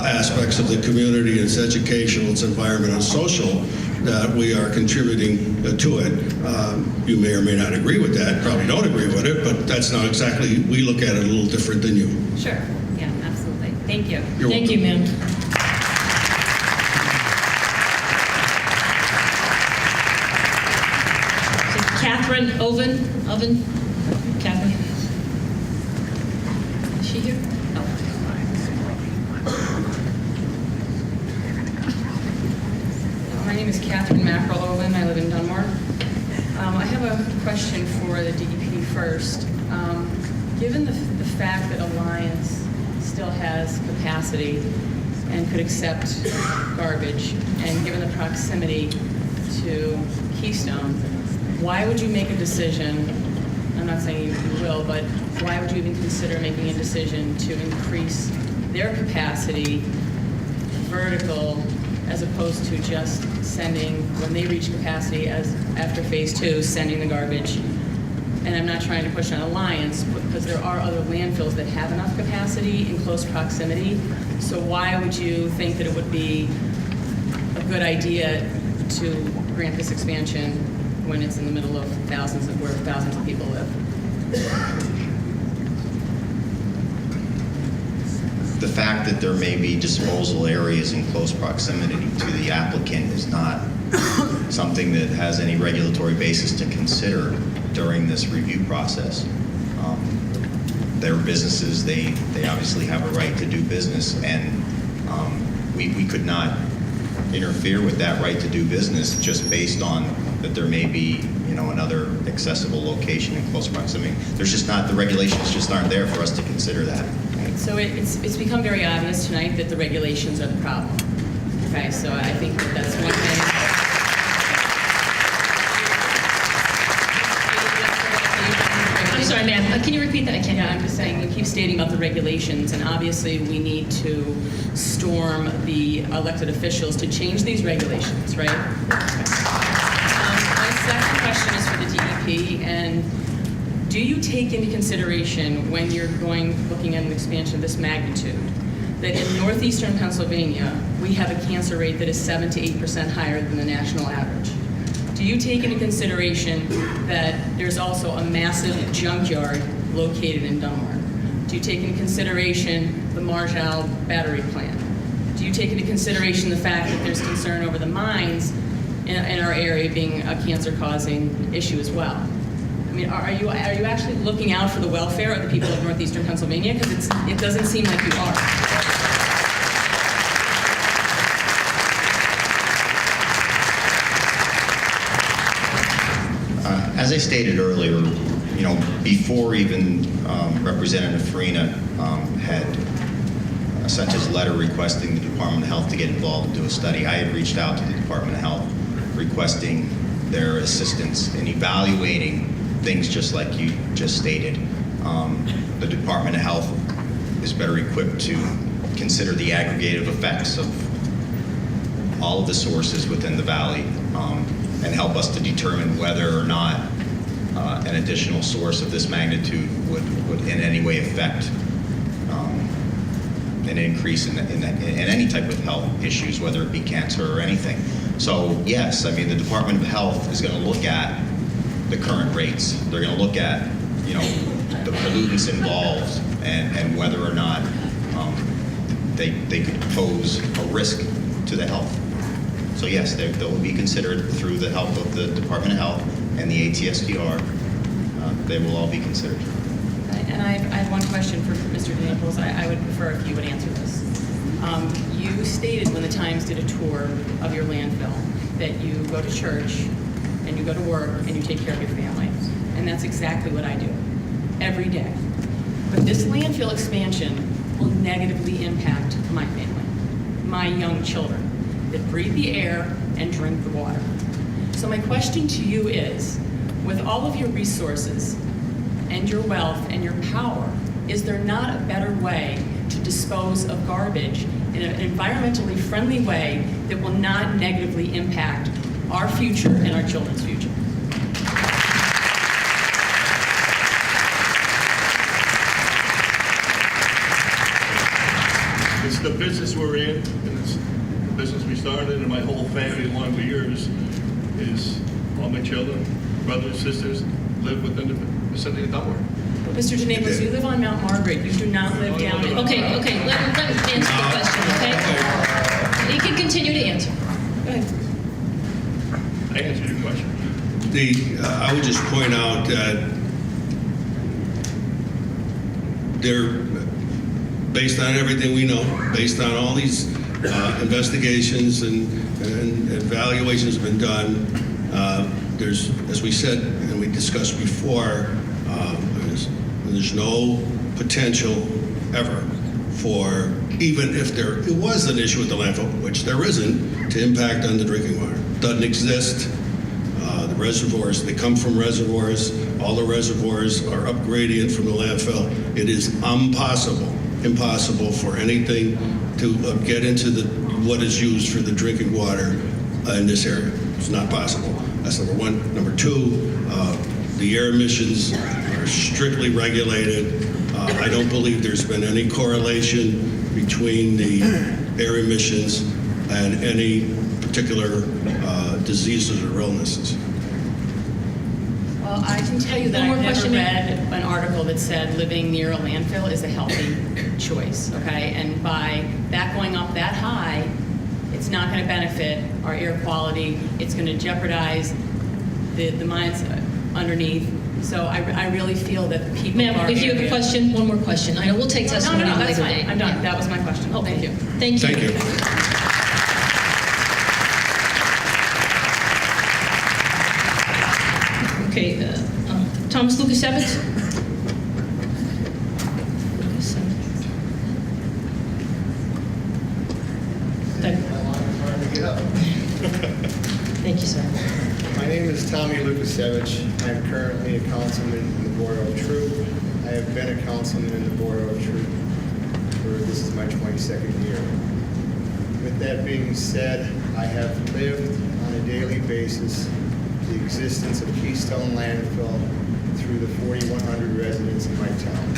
aspects of the community, its educational, its environmental, and social, that we are contributing to it. You may or may not agree with that, probably don't agree with it, but that's not exactly, we look at it a little different than you. Sure. Yeah, absolutely. Thank you. Thank you, ma'am. Catherine Oven? Catherine? Is she here? My name is Catherine Mackerel-Owen. I live in Dunmore. I have a question for the DEP first. Given the fact that Alliance still has capacity and could accept garbage, and given the proximity to Keystone, why would you make a decision, I'm not saying you will, but why would you even consider making a decision to increase their capacity vertical as opposed to just sending, when they reach capacity as after phase 2, sending the garbage? And I'm not trying to push on Alliance, because there are other landfills that have enough capacity in close proximity. So why would you think that it would be a good idea to grant this expansion when it's in the middle of where thousands of people live? The fact that there may be disposal areas in close proximity to the applicant is not something that has any regulatory basis to consider during this review process. They're businesses, they obviously have a right to do business, and we could not interfere with that right to do business just based on that there may be, another accessible location in close proximity. There's just not, the regulations just aren't there for us to consider that. Right. So it's become very obvious tonight that the regulations are the problem. Okay, so I think that's one thing. I'm sorry, ma'am. Can you repeat that? I can't. Yeah, I'm just saying, we keep stating about the regulations, and obviously we need to storm the elected officials to change these regulations, right? My second question is for the DEP, and do you take into consideration when you're looking at an expansion of this magnitude, that in northeastern Pennsylvania, we have a cancer rate that is 7 to 8% higher than the national average? Do you take into consideration that there's also a massive junkyard located in Dunmore? Do you take into consideration the Marshall battery plant? Do you take into consideration the fact that there's concern over the mines in our area being a cancer-causing issue as well? I mean, are you actually looking out for the welfare of the people of northeastern Pennsylvania? Because it doesn't seem like you are. As I stated earlier, before even Representative Farina had sent his letter requesting the Department of Health to get involved and do a study. I had reached out to the Department of Health requesting their assistance in evaluating things just like you just stated. The Department of Health is better equipped to consider the aggregative effects of all of the sources within the valley and help us to determine whether or not an additional source of this magnitude would in any way affect an increase in any type of health issues, whether it be cancer or anything. So yes, I mean, the Department of Health is going to look at the current rates. They're going to look at, you know, the pollutants involved and whether or not they could pose a risk to the health. So yes, they will be considered through the help of the Department of Health and the ATSDR. They will all be considered. And I have one question for Mr. DeNaples. I would prefer if you would answer this. You stated when the Times did a tour of your landfill that you go to church and you go to work and you take care of your family. And that's exactly what I do every day. But this landfill expansion will negatively impact my family, my young children that breathe the air and drink the water. So my question to you is, with all of your resources and your wealth and your power, is there not a better way to dispose of garbage in an environmentally friendly way that will not negatively impact our future and our children's future? It's the business we're in, and it's the business we started, and my whole family along the years is all my children, brothers, sisters, live within the vicinity of Dunmore. Mr. DeNaples, you live on Mount Margaret. You do not live down in... Okay, let him answer the question, okay? He can continue to answer. Go ahead. I answered your question. I would just point out that based on everything we know, based on all these investigations and evaluations have been done, as we said and we discussed before, there's no potential ever for, even if it was an issue with the landfill, which there isn't, to impact on the drinking water. Doesn't exist. The reservoirs, they come from reservoirs. All the reservoirs are up gradient from the landfill. It is impossible for anything to get into what is used for the drinking water in this area. It's not possible. That's number one. Number two, the air emissions are strictly regulated. I don't believe there's been any correlation between the air emissions and any particular diseases or illnesses. Well, I can tell you that I've never read an article that said living near a landfill is a healthy choice, okay? And by that going up that high, it's not going to benefit our air quality. It's going to jeopardize the mines underneath. So I really feel that the people Ma'am, if you have a question, one more question. I know we'll take testimony No, that's later fine. date. I'm done. That was my question. Okay. Thank you. Thank you. Thank you. Okay, Thomas Lukasevich. Thank you, sir. My name is Tommy Lukasevich. I'm currently a councilman in the Borough of Troop. I have been a councilman in the Borough of Troop this is my 22nd year. With that being said, I have lived on a daily basis the existence of Keystone Landfill through the 4,100 residents in my town.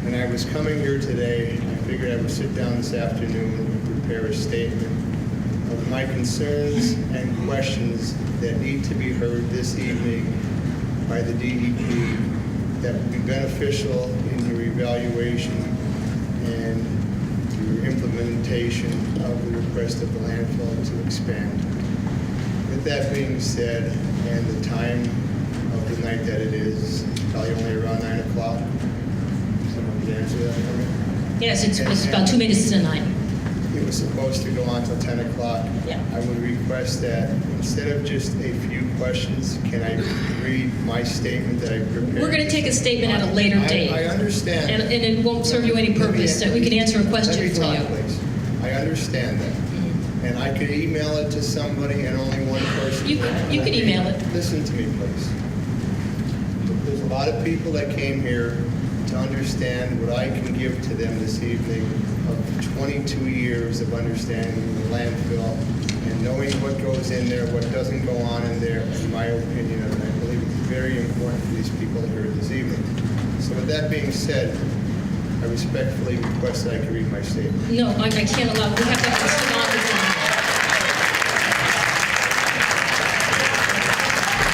When I was coming here today, I figured I would sit down this afternoon and prepare a statement of my concerns and questions that need to be heard this evening by the DEP that will be beneficial in your evaluation and your implementation of the request of the landfill to expand. With that being said, and the time of the night that it is, probably only around 9 o'clock. Someone can answer that for me? Yes, it's about 2 minutes to 9. meeting was supposed to go on till 10 o'clock. Yeah. I would request that instead of just a few questions, can I read my statement that I prepared? We're going to take a statement at a later date. I understand. And it won't serve you any purpose, that we can answer a question for Let me you. talk, please. I understand that. And I could email it to somebody and only one person. You could email it. Listen to me, please. There's a lot of people that came here to understand what I can give to them this evening of 22 years of understanding the landfill and knowing what goes in there, what doesn't go on in there, in my opinion, and I believe it's very important for these people to hear this evening. So with that being said, I respectfully request that I can read my statement. No, I can't allow, we have to have a stenographer.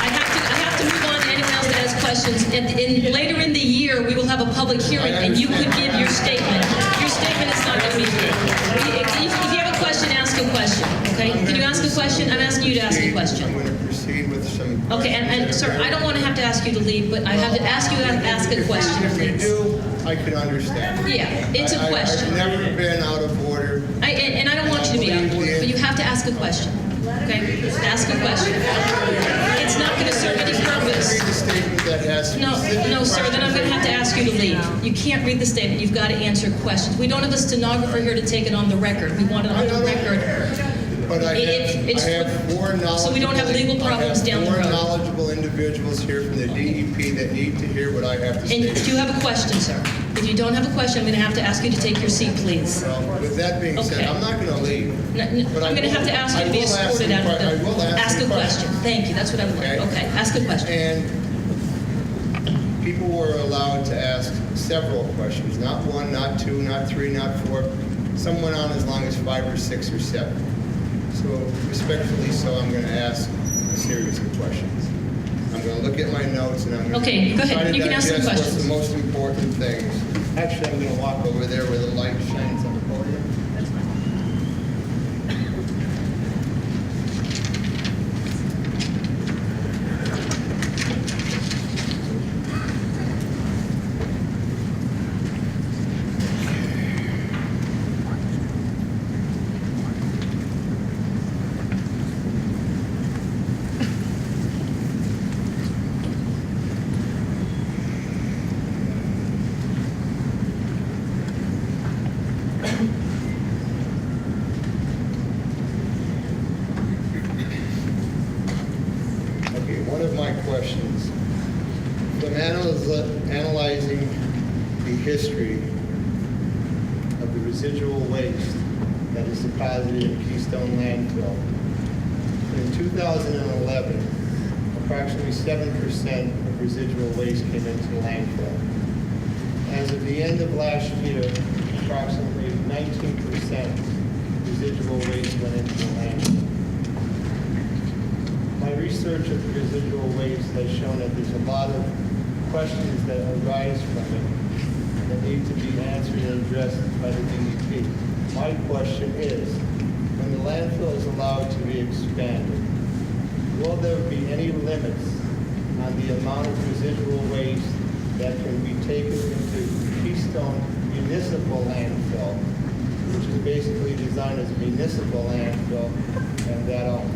I have to move on to anyone else that has questions. Later in the year, we will have a public hearing, and you could give your statement. Your statement is not going to be If you have a question, ask a question, okay? Can you ask a question? I'm asking you to ask a question. I'm going to proceed with some Okay, and sir, I don't want to have to ask you to leave, but I have to ask you to ask a question, If you please. do, I can understand. Yeah, it's a question. I've never been out of order. And I don't want you to be out of order, but you have to ask a question, okay? Ask a question. It's not going to serve any purpose. Read the statement that has No, sir, then I'm going to have to ask you to leave. You can't read the statement. You've got to answer questions. We don't have a stenographer here to take it on the record. We want it on the record. But I have four knowledgeable... So we don't have legal problems down the road. I have four knowledgeable individuals here from the DEP that need to hear what I have to say. And do you have a question, sir? If you don't have a question, I'm going to have to ask you to take your seat, please. Well, with that being said, Okay. I'm not going to leave. I'm going to have to ask you to be escorted out of the... I will ask a question. Thank you. That's what I would like. Okay, ask a question. And people were allowed to ask several questions, not one, not two, not three, not four. Some went on as long as 5 or 6 or 7. So respectfully, I'm going to ask a series of questions. I'm going to look at my notes and I'm going Okay, to go ahead. try to You can ask some digest what's questions. the most important things. Actually, I'm going to walk over there where the light shines on the podium. That's fine. Okay, one of my questions. From analyzing the history of the residual waste that is deposited in Keystone Landfill, in 2011, approximately 7% of residual waste came into the landfill. As of the end of last year, approximately 19% residual waste went into the landfill. My research of the residual waste has shown that there's a lot of questions that arise from it that need to be answered and addressed by the DEP. My question is, when the landfill is allowed to be expanded, will there be any limits on the amount of residual waste that can be taken into Keystone Municipal Landfill, which is basically designed as a municipal landfill, and that only?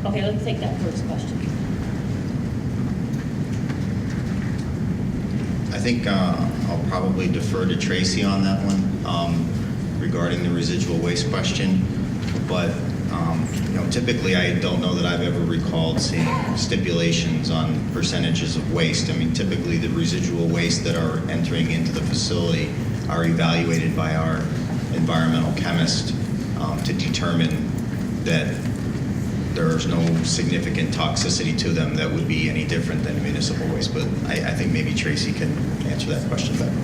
Okay, let's take that first question. I think I'll probably defer to Tracy on that one regarding the residual waste question. But typically I don't know that I've ever recalled seeing stipulations on percentages of waste. I mean, typically the residual waste that are entering into the facility are evaluated by our environmental chemist to determine that there's no significant toxicity to them that would be any different than municipal waste. But I think maybe Tracy can answer that question better.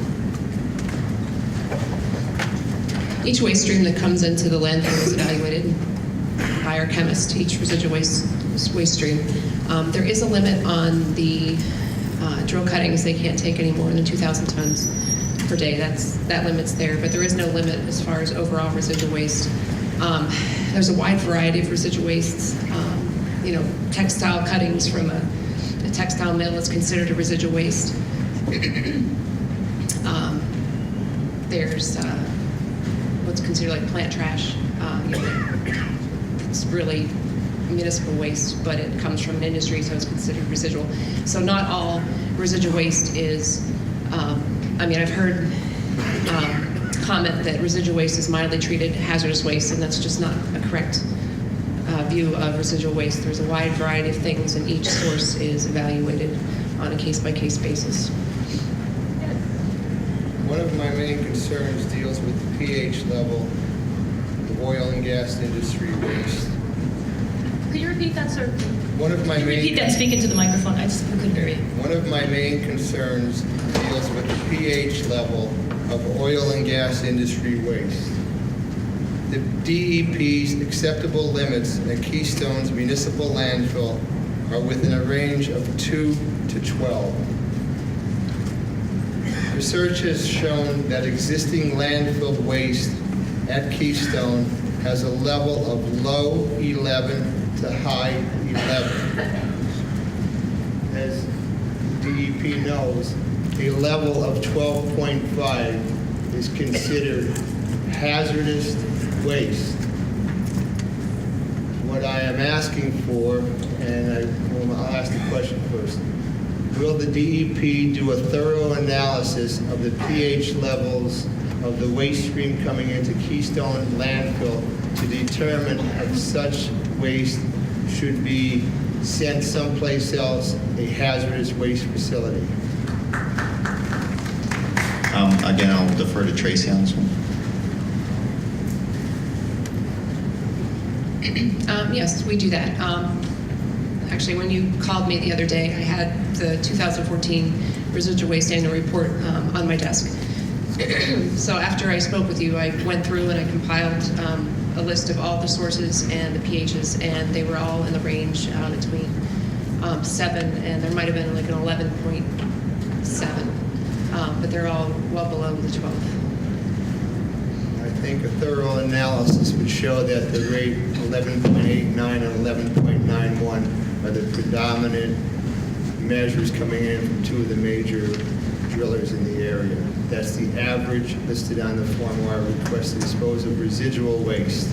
Each waste stream that comes into the landfill is evaluated by our chemist, each residual waste stream. There is a limit on the drill cuttings. They can't take any more than 2,000 tons per day. That limit's there, but there is no limit as far as overall residual waste. There's a wide variety of residual wastes. Textile cuttings from a textile mill is considered a residual waste. There's what's considered like plant trash. It's really municipal waste, but it comes from an industry, so it's considered residual. So not all residual waste is, I've heard comment that residual waste is mildly treated hazardous waste, and that's just not a correct view of residual waste. There's a wide variety of things, and each source is evaluated on a case-by-case basis. One of my main concerns deals with the pH level of oil and gas industry waste. Could you repeat that, sir? One of my Could you repeat that, speak into the microphone. I couldn't hear you. One of my main concerns deals with the pH level of oil and gas industry waste. The DEP's acceptable limits at Keystone's municipal landfill are within a range of 2 to 12. Research has shown that existing landfill waste at Keystone has a level of low 11 to high 11. As DEP knows, a level of 12.5 is considered hazardous waste. What I am asking for, and I'll ask the question first, will the DEP do a thorough analysis of the pH levels of the waste stream coming into Keystone landfill to determine if such waste should be sent someplace else, a hazardous waste facility? Again, I'll defer to Tracy on this one. Yes, we do that. Actually, when you called me the other day, I had the 2014 residual waste annual report on my desk. So after I spoke with you, I went through and I compiled a list of all the sources and the pHs, and they were all in the range between 7 and there might have been like an 11.7, but they're all well below the 12. I think a thorough analysis would show that the rate 11.89 and 11.91 are the predominant measures coming in from two of the major drillers in the area. That's the average listed on the form where I request to dispose of residual waste.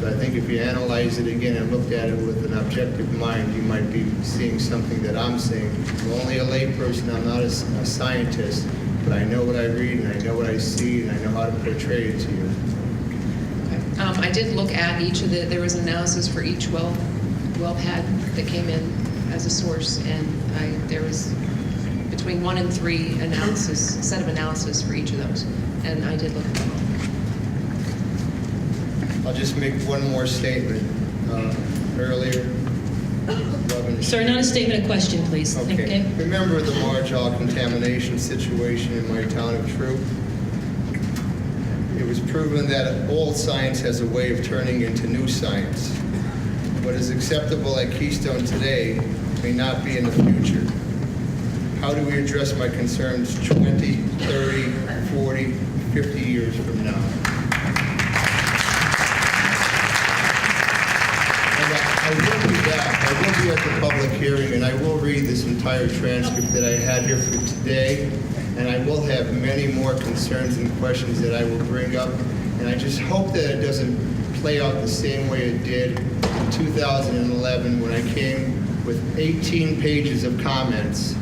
So I think if you analyze it again and looked at it with an objective mind, you might be seeing something that I'm seeing. I'm only a layperson, I'm not a scientist, but I know what I read and I know what I see and I know how to portray it to you. I did look at each of there was an analysis for each well pad that came in as a source, and there was between 1 and 3 set of analysis for each of those, and I did look at them all. I'll just make one more statement. Earlier, Sir, not a statement, a question, please. Okay. Remember the Margall contamination situation in my town of True? It was proven that old science has a way of turning into new science. What is acceptable at Keystone today may not be in the future. How do we address my concerns 20, 30, 40, 50 years from now? I will be back. I will be at the public hearing, and I will read this entire transcript that I had here for today, and I will have many more concerns and questions that I will bring up, and I just hope that it doesn't play out the same way it did in 2011 when I came with 18 pages of comments,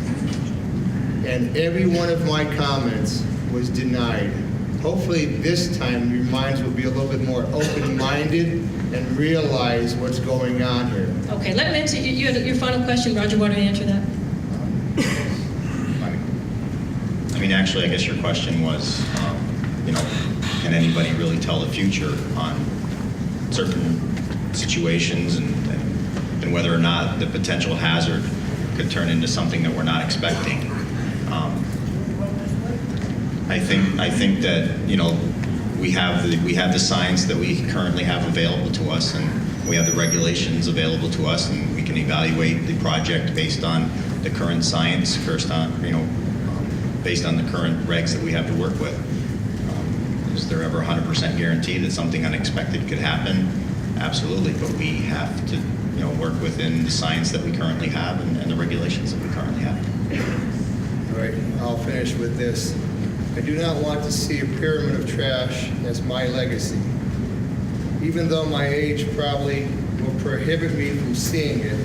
and every one of my comments was denied. Hopefully this time your minds will be a little bit more open-minded and realize what's going on here. Okay, let me answer. You had your final question. Roger, why don't you answer that? Actually, I guess your question was, can anybody really tell the future on certain situations and whether or not the potential hazard could turn into something that we're not expecting? I think that we have the science that we currently have available to us, and we have the regulations available to us, and we can evaluate the project based on the current science, based on the current regs that we have to work with. Is there ever 100% guarantee that something unexpected could happen? Absolutely, but we have to work within the science that we currently have and the regulations that we currently have. All right, I'll finish with this. I do not want to see a pyramid of trash as my legacy. Even though my age probably will prohibit me from seeing it,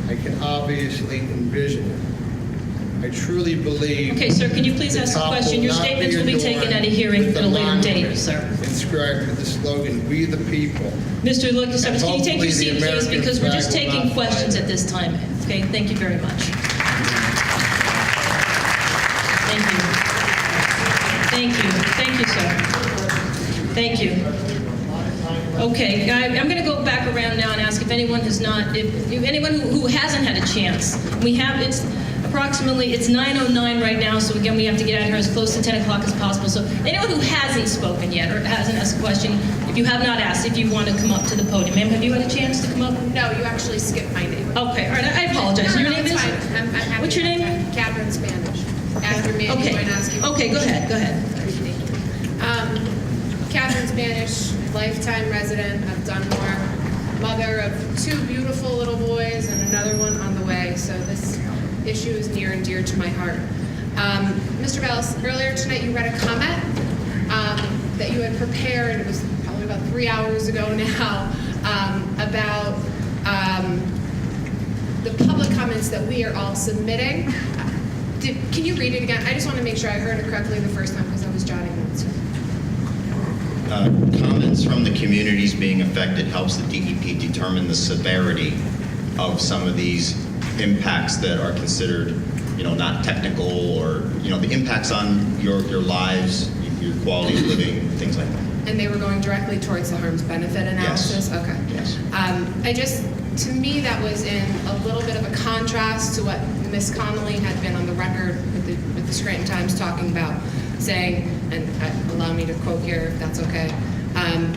I can obviously envision it. I truly believe... Okay, sir, can you please the ask a top question? Your not be statements will be taken adorned at a hearing with at a later date, monument sir. Inscribed with the slogan, "We the People." Mr. Lucas, can you take Hopefully your the seat, please, American because we're flag just will taking not fly questions there. at this time. Okay, thank you very much. Thank you. Thank you. Thank you, sir. Thank you. Okay, I'm going to go back around now and ask if anyone has not, if anyone who hasn't had a chance. We have, it's approximately, it's 9:09 right now, so again, we have to get out of here as close to 10 o'clock as possible. So anyone who hasn't spoken yet or hasn't asked a question, if you have not asked, if you want to come up to the podium. Ma'am, have you had a chance to come up? No, you actually skipped my name. Okay, all right, I apologize. No, Your no, name it's is? fine. I'm happy What's your to- name? Catherine Spanish. After me, Okay. you want to ask you. Okay, go ahead, go ahead. Catherine Spanish, lifetime resident of Dunmore, mother of 2 beautiful little boys and another one on the way, so this issue is near and dear to my heart. Mr. Bellis, earlier tonight you read a comment that you had prepared, it was probably about 3 hours ago now, about the public comments that we are all submitting. Can you read it again? I just want to make sure I heard it correctly the first time because I was jotting notes. Comments from the communities being affected helps the DEP determine the severity of some of these impacts that are considered, not technical, or, the impacts on your lives, your quality of living, things like that. And they were going directly towards the harms benefit analysis? Yes. Okay. Yes. To me, that was in a little bit of a contrast to what Ms. Connolly had been on the record with the Scranton Times talking about, saying, and allow me to quote here if that's okay,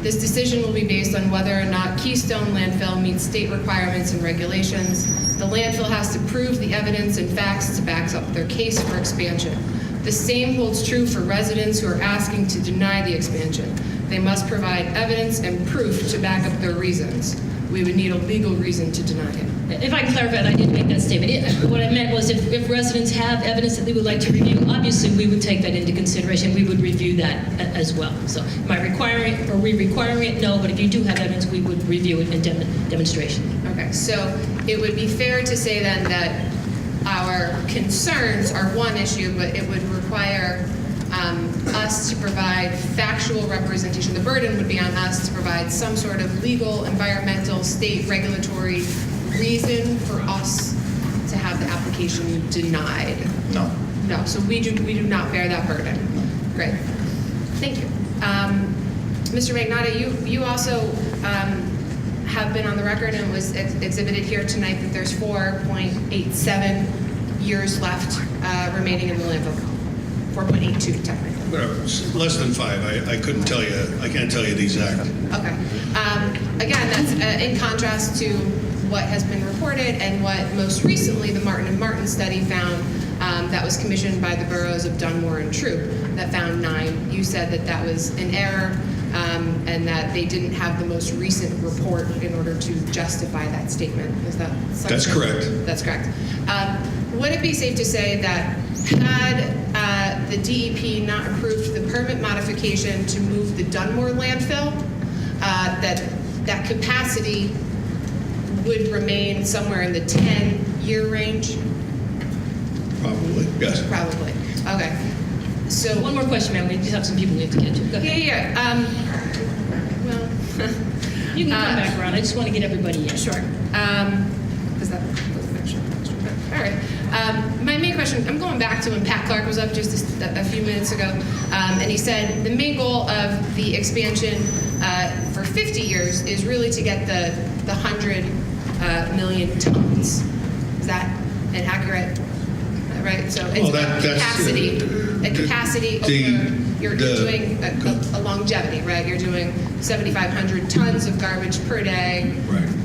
this decision will be based on whether or not Keystone Landfill meets state requirements and regulations. The landfill has to prove the evidence and facts to back up their case for expansion. The same holds true for residents who are asking to deny the expansion. They must provide evidence and proof to back up their reasons. We would need a legal reason to deny it. If I can clarify, I didn't make that statement. What I meant was if residents have evidence that they would like to review, obviously we would take that into consideration. We would review that as well. So am I requiring it? Are we requiring it? No, but if you do have evidence, we would review it in demonstration. Okay, so it would be fair to say then that our concerns are one issue, but it would require us to provide factual representation. The burden would be on us to provide some sort of legal, environmental, state regulatory reason for us to have the application denied. No. No, so we do not bear that burden. Great, thank you. Mr. Magnotta, you also have been on the record and was exhibited here tonight that there's 4.87 years left remaining in the landfill. 4.82 technically. Whatever, less than 5. I couldn't tell you, I can't tell you the exact. Okay. Again, that's in contrast to what has been reported and what most recently the Martin & Martin study found that was commissioned by the boroughs of Dunmore and Troop that found 9. You said that that was an error and that they didn't have the most recent report in order to justify that statement. Is that something? That's correct. That's correct. Would it be safe to say that had the DEP not approved the permit modification to move the Dunmore landfill, that capacity would remain somewhere in the 10-year range? Probably, yes. Probably. Okay. So one more question, ma'am. We just have some people we have to get to. Go ahead. Yeah. Well, you can come back around. I just want to get everybody in. Sure. Is that all right. My main question, I'm going back to when Pat Clark was up just a few minutes ago, and he said the main goal of the expansion for 50 years is really to get the 100 million tons. Is that an accurate, right? So it's capacity. The capacity over, you're doing a longevity, right? You're doing 7,500 tons of garbage per day,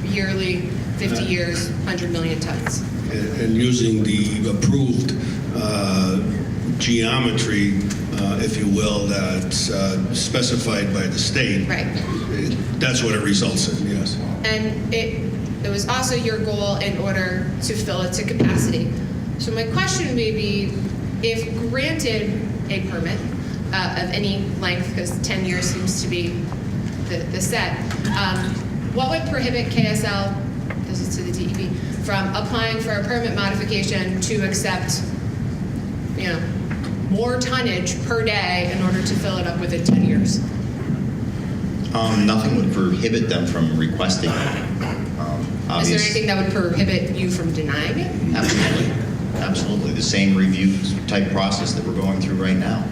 yearly, 50 years, 100 million tons. And using the approved geometry, if you will, that's specified by the state. Right. That's what it results in, yes. And it was also your goal in order to fill it to capacity. So my question may be, if granted a permit, of any length, because 10 years seems to be the set, what would prohibit KSL, this is to the DEP, from applying for a permit modification to accept, more tonnage per day in order to fill it up within 10 years? Nothing would prohibit them from requesting it. Is there anything that would prohibit you from denying it? Absolutely. Absolutely. The same review type process that we're going through right now.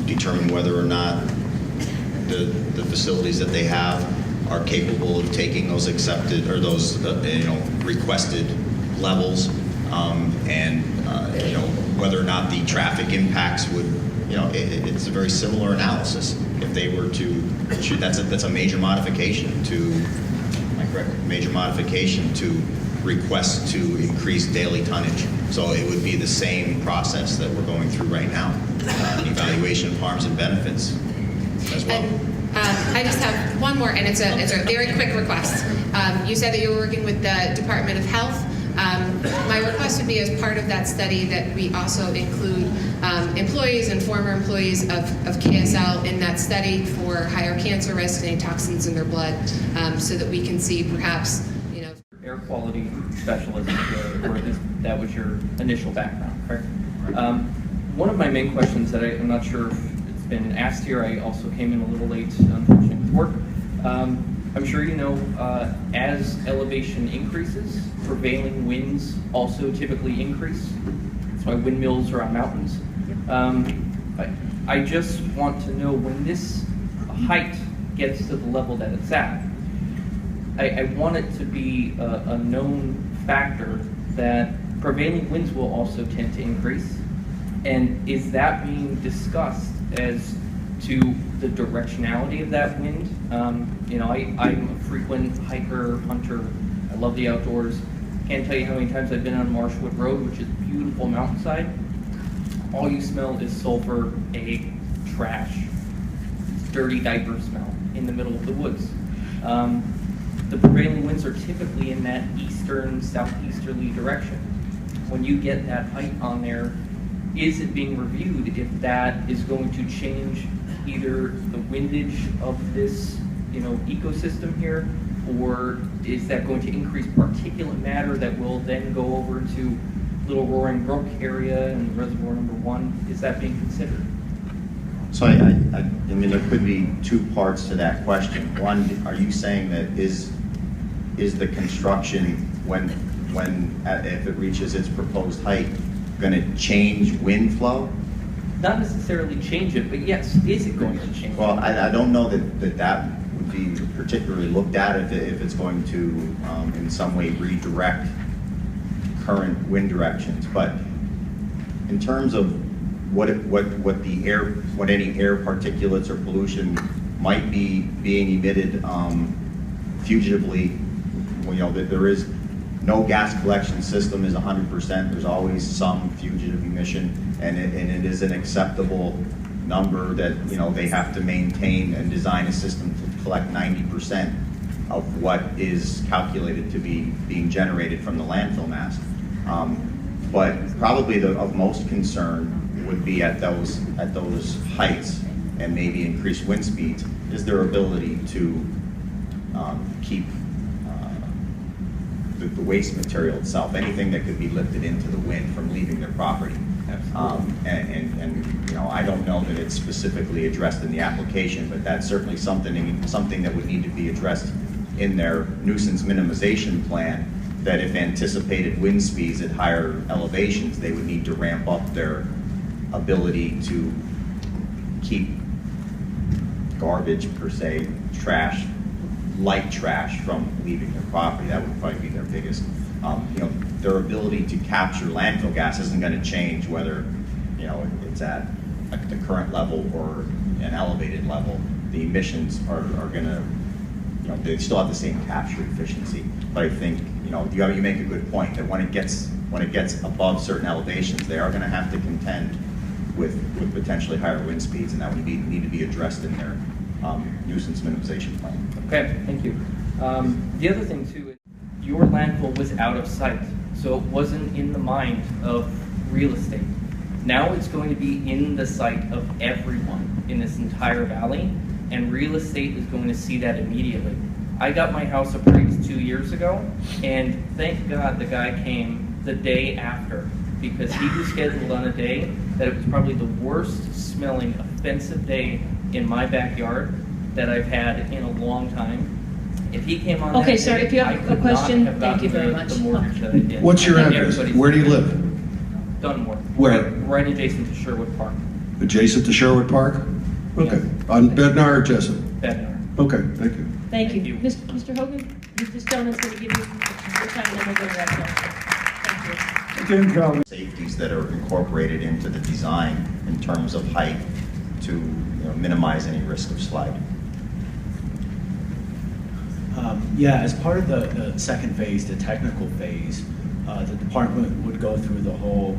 Determine whether or not the facilities that they have are capable of taking those accepted or those requested levels, and whether or not the traffic impacts would, it's a very similar analysis. If they were to, that's a major modification to, major modification to request to increase daily tonnage. So it would be the same process that we're going through right now, evaluation of harms and benefits as well. I just have one more, and it's a very quick request. You said that you were working with the Department of Health. My request would be, as part of that study, that we also include employees and former employees of KSL in that study for higher cancer risk and toxins in their blood, so that we can see perhaps, air quality specialist, that was your initial background, correct? One of my main questions that I'm not sure if it's been asked here, I also came in a little late, unfortunately, with work. I'm sure you know, as elevation increases, prevailing winds also typically increase. That's why windmills are on mountains. I just want to know, when this height gets to the level that it's at, I want it to be a known factor that prevailing winds will also tend to increase. And is that being discussed as to the directionality of that wind? I'm a frequent hiker, hunter. I love the outdoors. Can't tell you how many times I've been on Marshwood Road, which is a beautiful mountainside. All you smell is sulfur, egg, trash, dirty diaper smell in the middle of the woods. The prevailing winds are typically in that eastern, southeasterly direction. When you get that height on there, is it being reviewed if that is going to change either the windage of this, ecosystem here, or is that going to increase particulate matter that will then go over to Little Roaring Brook area and Reservoir Number 1? Is that being considered? So I mean, there could be two parts to that question. One, are you saying that is the construction, if it reaches its proposed height, going to change wind flow? Not necessarily change it, but yes, is it going to change? Well, I don't know that would be particularly looked at if it's going to in some way redirect current wind directions. But in terms of what any air particulates or pollution might be being emitted fugitively, there is no gas collection system is 100%. There's always some fugitive emission, and it is an acceptable number that they have to maintain and design a system to collect 90% of what is calculated to be being generated from the landfill mass. But probably of most concern would be at those heights and maybe increased wind speeds is their ability to keep the waste material itself, anything that could be lifted into the wind from leaving their property. And I don't know that it's specifically addressed in the application, but that's certainly something that would need to be addressed in their nuisance minimization plan, that if anticipated wind speeds at higher elevations, they would need to ramp up their ability to keep garbage, per se, trash, light trash, from leaving their property. That would probably be their biggest. Their ability to capture landfill gas isn't going to change whether it's at the current level or an elevated level. The emissions are going to, they still have the same capture efficiency. But I think you make a good point that when it gets above certain elevations, they are going to have to contend with potentially higher wind speeds, and that would need to be addressed in their nuisance minimization plan. Okay, thank you. The other thing too, your landfill was out of sight, so it wasn't in the mind of real estate. Now it's going to be in the sight of everyone in this entire valley, and real estate is going to see that immediately. I got my house appraised 2 years ago, and thank God the guy came the day after, because he was scheduled on a day that it was probably the worst smelling, offensive day in my backyard that I've had in a long time. If he came on Okay, that sir, day, if you I have a could question, not have thank you gotten very much. the mortgage that I did. What's your I think address? everybody's- Where do you live? Dunmore. Where? Right adjacent to Sherwood Park. Adjacent to Sherwood Park? Okay. On Bednar or Jessup? Bednar. Okay, thank you. Thank you. Mr. Hogan, this gentleman's going to give you your time, and then we'll go to that gentleman. Safeties that are incorporated into the design in terms of height to minimize any risk of slide. Yeah, as part of the second phase, the technical phase, the department would go through the whole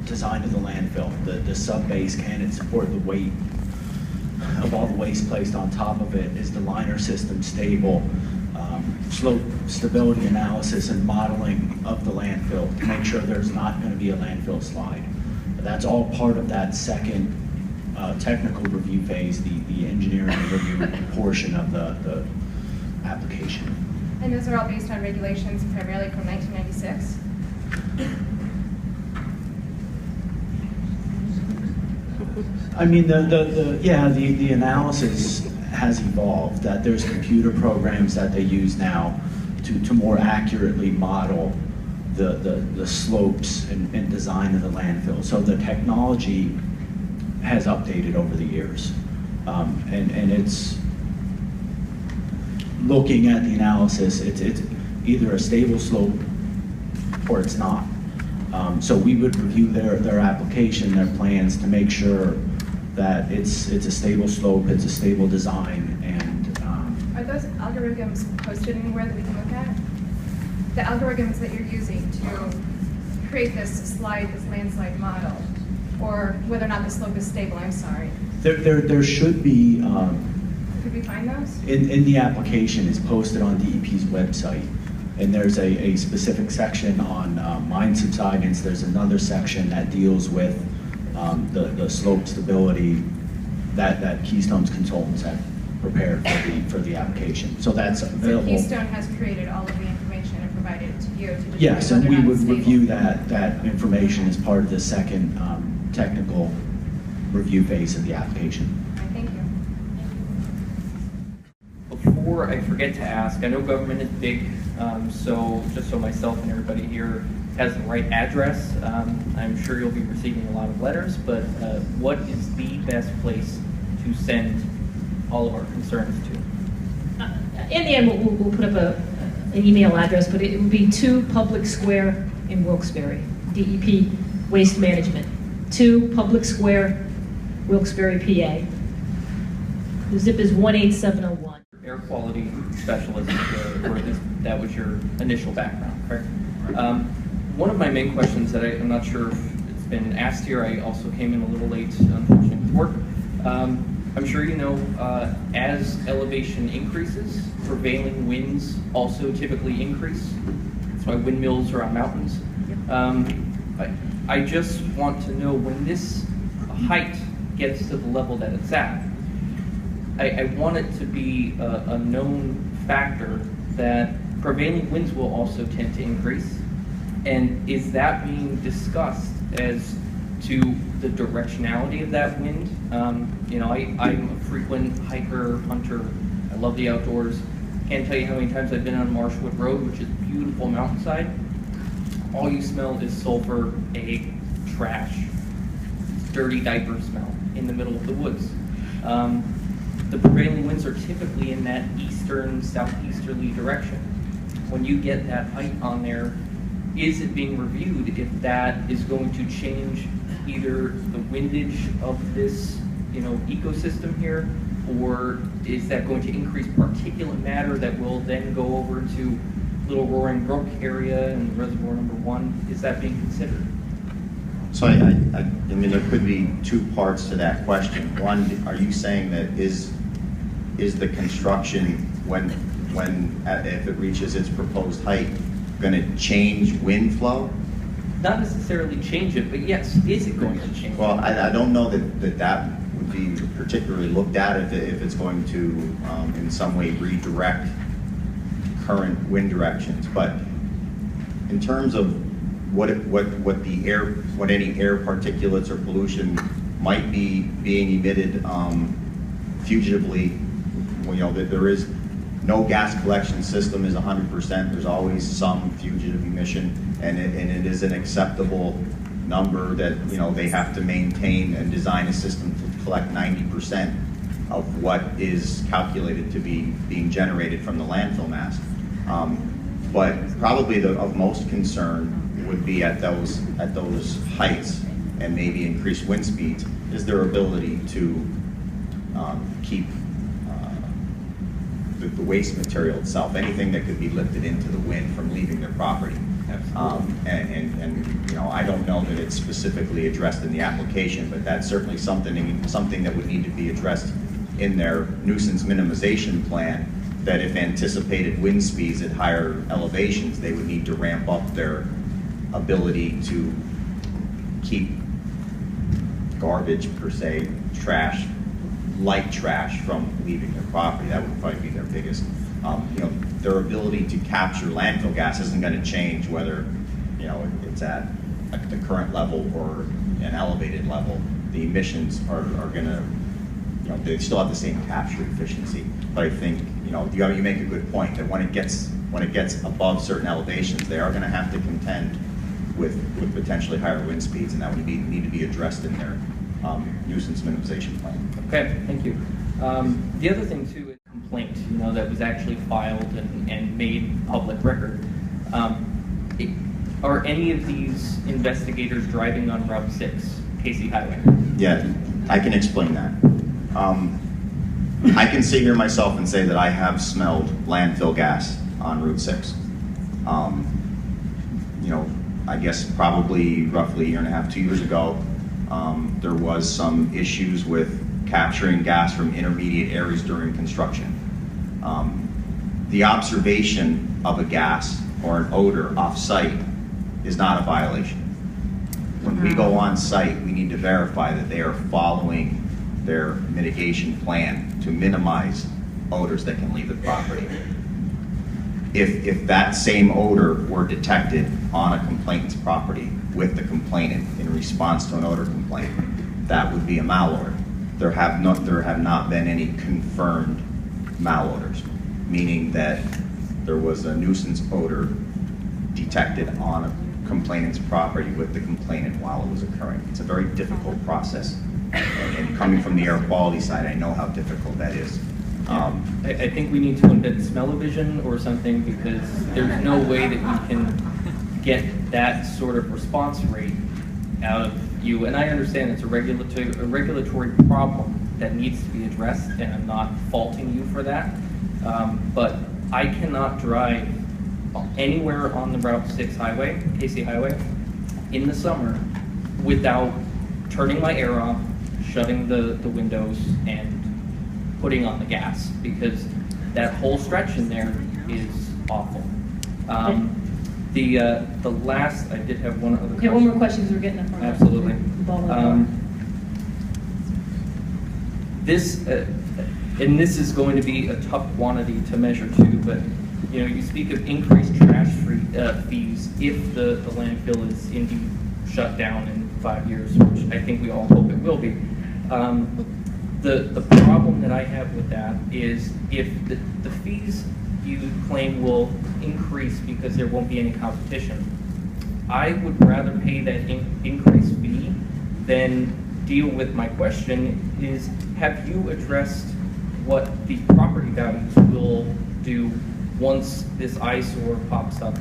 design of the landfill. The sub-base, can it support the weight of all the waste placed on top of it? Is the liner system stable? Slope stability analysis and modeling of the landfill to make sure there's not going to be a landfill slide. That's all part of that second technical review phase, the engineering review portion of the application. And those are all based on regulations primarily from 1996? I mean, the analysis has evolved, that there's computer programs that they use now to more accurately model the slopes and design of the landfill. So the technology has updated over the years. And it's looking at the analysis, it's either a stable slope or it's not. So we would review their application, their plans to make sure that it's a stable slope, it's a stable design, and Are those algorithms posted anywhere that we can look at? The algorithms that you're using to create this landslide model, or whether or not the slope is stable, I'm sorry. there should be, Could we find those? in the application, it's posted on DEP's website, and there's a specific section on mine subsidence. There's another section that deals with the slope stability that Keystone's consultants have prepared for the application. So that's available. So Keystone has created all of the information and provided it to you to determine Yes, and whether we or not would it's stable. review that information as part of the second technical review phase of the application. Thank you. Before I forget to ask, I know government is big, so just so myself and everybody here has the right address, I'm sure you'll be receiving a lot of letters, but what is the best place to send all of our concerns to? In the end, we'll put up an email address, but it would be 2 Public Square in Wilkes-Barre, DEP Waste Management. 2 Public Square, Wilkes-Barre, PA. The zip is 18701. Air quality specialist, that was your initial background, correct? One of my main questions that I'm not sure if it's been asked here, I also came in a little late, unfortunately, with work. I'm sure you know, as elevation increases, prevailing winds also typically increase. That's why windmills are on mountains. I just want to know, when this height gets to the level that it's at, I want it to be a known factor that prevailing winds will also tend to increase. And is that being discussed as to the directionality of that wind? I'm a frequent hiker, hunter. I love the outdoors. Can't tell you how many times I've been on Marshwood Road, which is beautiful mountainside. All you smell is sulfur, egg, trash, dirty diaper smell in the middle of the woods. The prevailing winds are typically in that eastern, southeasterly direction. When you get that height on there, is it being reviewed if that is going to change either the windage of this, ecosystem here, or is that going to increase particulate matter that will then go over to Little Roaring Brook area and Reservoir Number 1? Is that being considered? So I mean, there could be 2 parts to that question. One, are you saying that is the construction if it reaches its proposed height, going to change wind flow? not necessarily change it, but yes, is it going to change? Well, I don't know that would be particularly looked at if it's going to in some way redirect current wind directions. But in terms of what any air particulates or pollution might be being emitted fugitively, that there is no gas collection system is 100%. There's always some fugitive emission, and it is an acceptable number that they have to maintain and design a system to collect 90% of what is calculated to be being generated from the landfill mass. But probably of most concern would be at those heights and maybe increased wind speeds is their ability to keep the waste material itself, anything that could be lifted into the wind from leaving their property. And I don't know that it's specifically addressed in the application, but that's certainly something that would need to be addressed in their nuisance minimization plan, that if anticipated wind speeds at higher elevations, they would need to ramp up their ability to keep garbage, per se, trash, light trash from leaving their property. That would probably be their biggest. Their ability to capture landfill gas isn't going to change whether it's at the current level or an elevated level. The emissions are going to, they still have the same capture efficiency. But I think you make a good point that when it gets above certain elevations, they are going to have to contend with potentially higher wind speeds, and that would need to be addressed in their nuisance minimization plan. Okay, thank you. The other thing too is complaint, that was actually filed and made public record. Are any of these investigators driving on Route 6, Casey Highway? Yeah, I can explain that. I can sit here myself and say that I have smelled landfill gas on Route 6. I guess probably roughly a year and a half, 2 years ago, there was some issues with capturing gas from intermediate areas during construction. The observation of a gas or an odor off-site is not a violation. When we go on site, we need to verify that they are following their mitigation plan to minimize odors that can leave the property. If that same odor were detected on a complainant's property with the complainant in response to an odor complaint, that would be a malodor. There have not been any confirmed malodors, meaning that there was a nuisance odor detected on a complainant's property with the complainant while it was occurring. It's a very difficult process, and coming from the air quality side, I know how difficult that is. I think we need to invent smell-o-vision or something, because there's no way that we can get that sort of response rate out of you. And I understand it's a regulatory problem that needs to be addressed, and I'm not faulting you for that. But I cannot drive anywhere on the Route 6 highway, Casey Highway, in the summer without turning my air off, shutting the windows, and putting on the gas, because that whole stretch in there is awful. The last, I did have one other question. Okay, one more question because we're getting up on Absolutely. This is going to be a tough quantity to measure too, but you speak of increased trash fees if the landfill is indeed shut down in 5 years, which I think we all hope it will be. The problem that I have with that is if the fees you claim will increase because there won't be any competition, I would rather pay that increased fee than deal with my question is, have you addressed what the property values will do once this eyesore pops up?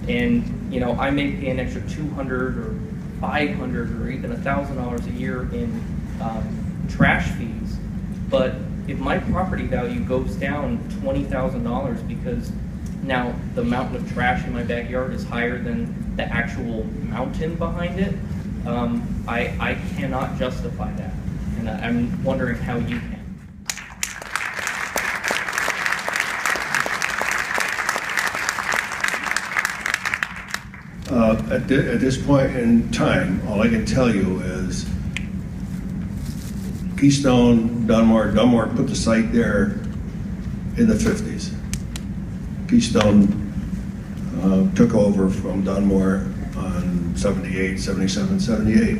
And I may pay an extra $200 or $500 or even $1,000 a year in trash fees, but if my property value goes down $20,000 because now the mountain of trash in my backyard is higher than the actual mountain behind it, I cannot justify that, and I'm wondering how you can. At this point in time, all I can tell you is Keystone, Dunmore put the site there in the 50s. Keystone took over from Dunmore on 78, 77, 78.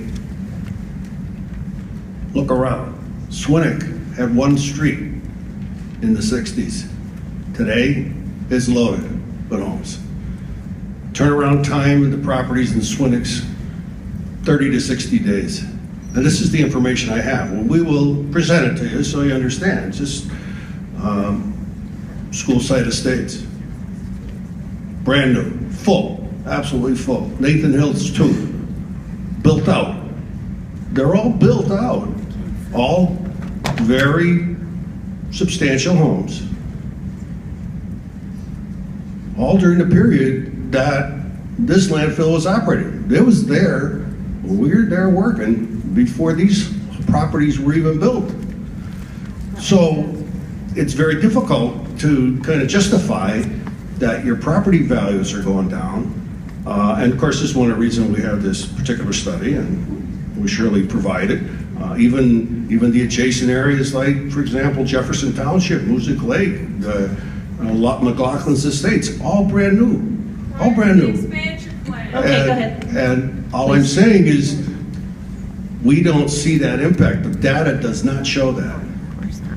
Look around. Swinnock had one street in the 60s. Today, it's loaded with homes. Turnaround time in the properties in Swinnock's 30 to 60 days. And this is the information I have. Well, we will present it to you so you understand. It's just school site estates. Brand new, full, absolutely full. Nathan Hills too, built out. They're all built out. All very substantial homes. All during the period that this landfill was operating. It was there, we were there working before these properties were even built. So it's very difficult to kind of justify that your property values are going down. And of course, this is one of the reasons we have this particular study, and we surely provide it. Even the adjacent areas like, for example, Jefferson Township, Music Lake, McLaughlin's Estates, all brand new, all brand new. Okay, go ahead. And all I'm saying is, we don't see that impact. The data does not show that.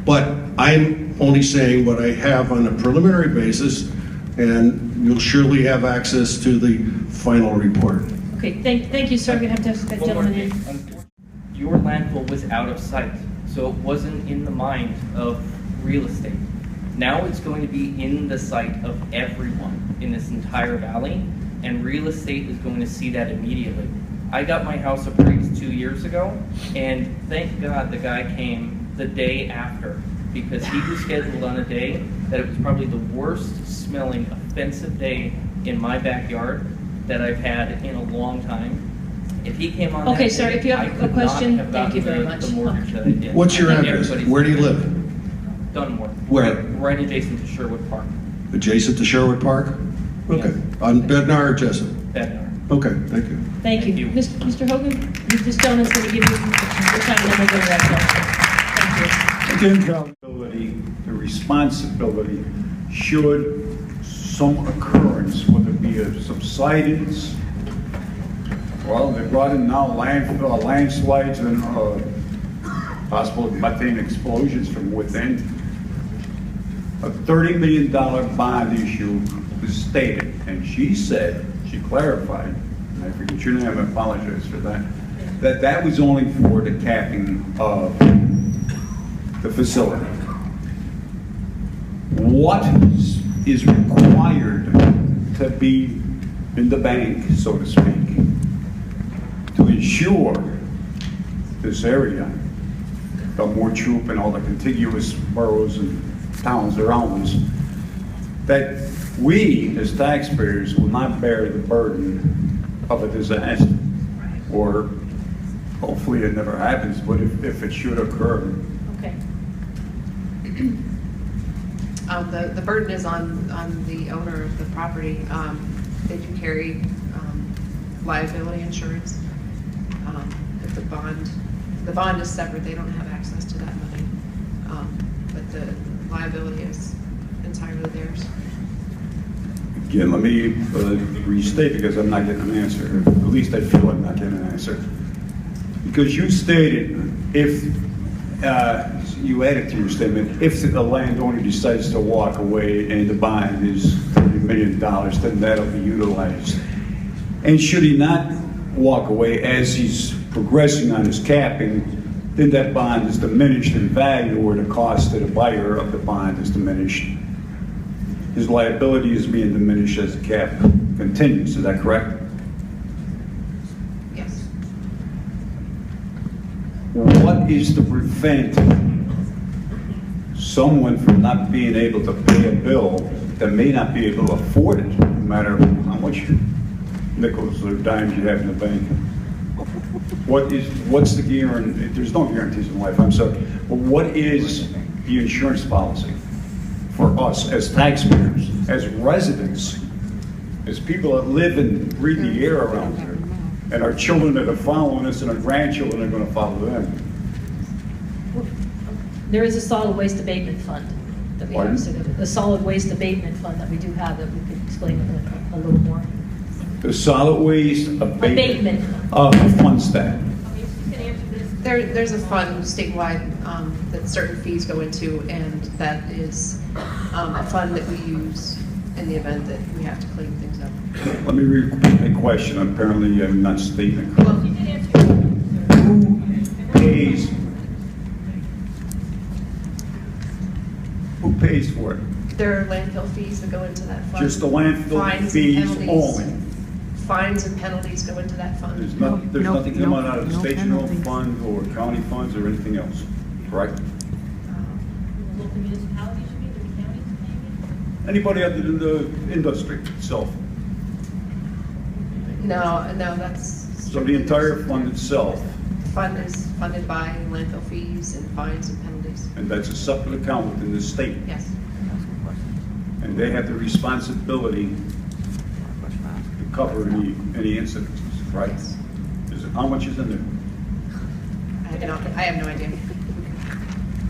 But I'm only saying what I have on a preliminary basis, and you'll surely have access to the final report. Okay, thank you, sir. I'm going to have that gentleman in. Your landfill was out of sight, so it wasn't in the mind of real estate. Now it's going to be in the sight of everyone in this entire valley, and real estate is going to see that immediately. I got my house appraised 2 years ago, and thank God the guy came the day after, because he was scheduled on a day that it was probably the worst smelling, offensive day in my backyard that I've had in a long time. If he came on Okay, that sir, day, if you have I a could question, not have thank you gotten very much. the mortgage that I did. What's your I think address? everybody's- Where do you live? Dunmore. Where? Right adjacent to Sherwood Park. Adjacent to Sherwood Park? Okay. On Bednar or Jessup? Bednar. Okay, thank you. Thank you. Mr. Hogan, this gentleman's going to give you your time, and then we'll go to that question. Thank you. The accountability, the responsibility, should some occurrence, whether it be a subsidence, well, they brought in now landslides and possible methane explosions from within. A $30 million bond issue was stated, and she said, she clarified, and I forget your name, I apologize for that, that was only for the capping of the facility. What is required to be in the bank, so to speak, to ensure this area, Dunmore Troop and all the contiguous boroughs and towns around us, that we as taxpayers will not bear the burden of a disaster, or hopefully it never happens, but if it should occur. Okay. The burden is on the owner of the property. They do carry liability insurance. If the bond is separate, they don't have access to that money. But the liability is entirely theirs. Again, let me restate, because I'm not getting an answer. At least I feel I'm not getting an answer. Because you stated, if you added to your statement, if the landowner decides to walk away and the bond is $30 million, then that'll be utilized. And should he not walk away as he's progressing on his capping, then that bond is diminished in value, or the cost to the buyer of the bond is diminished. His liability is being diminished as the cap continues. Is that correct? Yes. What is to prevent someone from not being able to pay a bill that may not be able to afford it, no matter how much nickels or dimes you have in the bank? What's the guarantee? There's no guarantees in life, I'm sorry. But what is the insurance policy for us as taxpayers, as residents There's people that live and breathe the air around here. And our children that are following us and our grandchildren are going to follow them. There is a solid waste abatement fund that we Pardon? have. A solid waste abatement fund that we do have that we could explain a little more. The solid waste abatement. Who funds that? There's a fund statewide that certain fees go into, and that is a fund that we use in the event that we have to clean things up. Let me repeat my question. Apparently I'm not stating it correctly. Who pays for it? There are landfill fees that go into that fund. Just the landfill Fines fees and penalties. only? Fines and penalties go into that fund. There's nothing coming out of the state general fund or county funds or anything else, correct? Local municipalities, you mean, the counties, maybe? Anybody other than the industry itself? No, that's. So the entire fund itself, The fund is funded by landfill fees and fines and penalties. and that's a separate account within the state, Yes. and they have the responsibility to cover any incidents, right? How much is in there? I have no idea.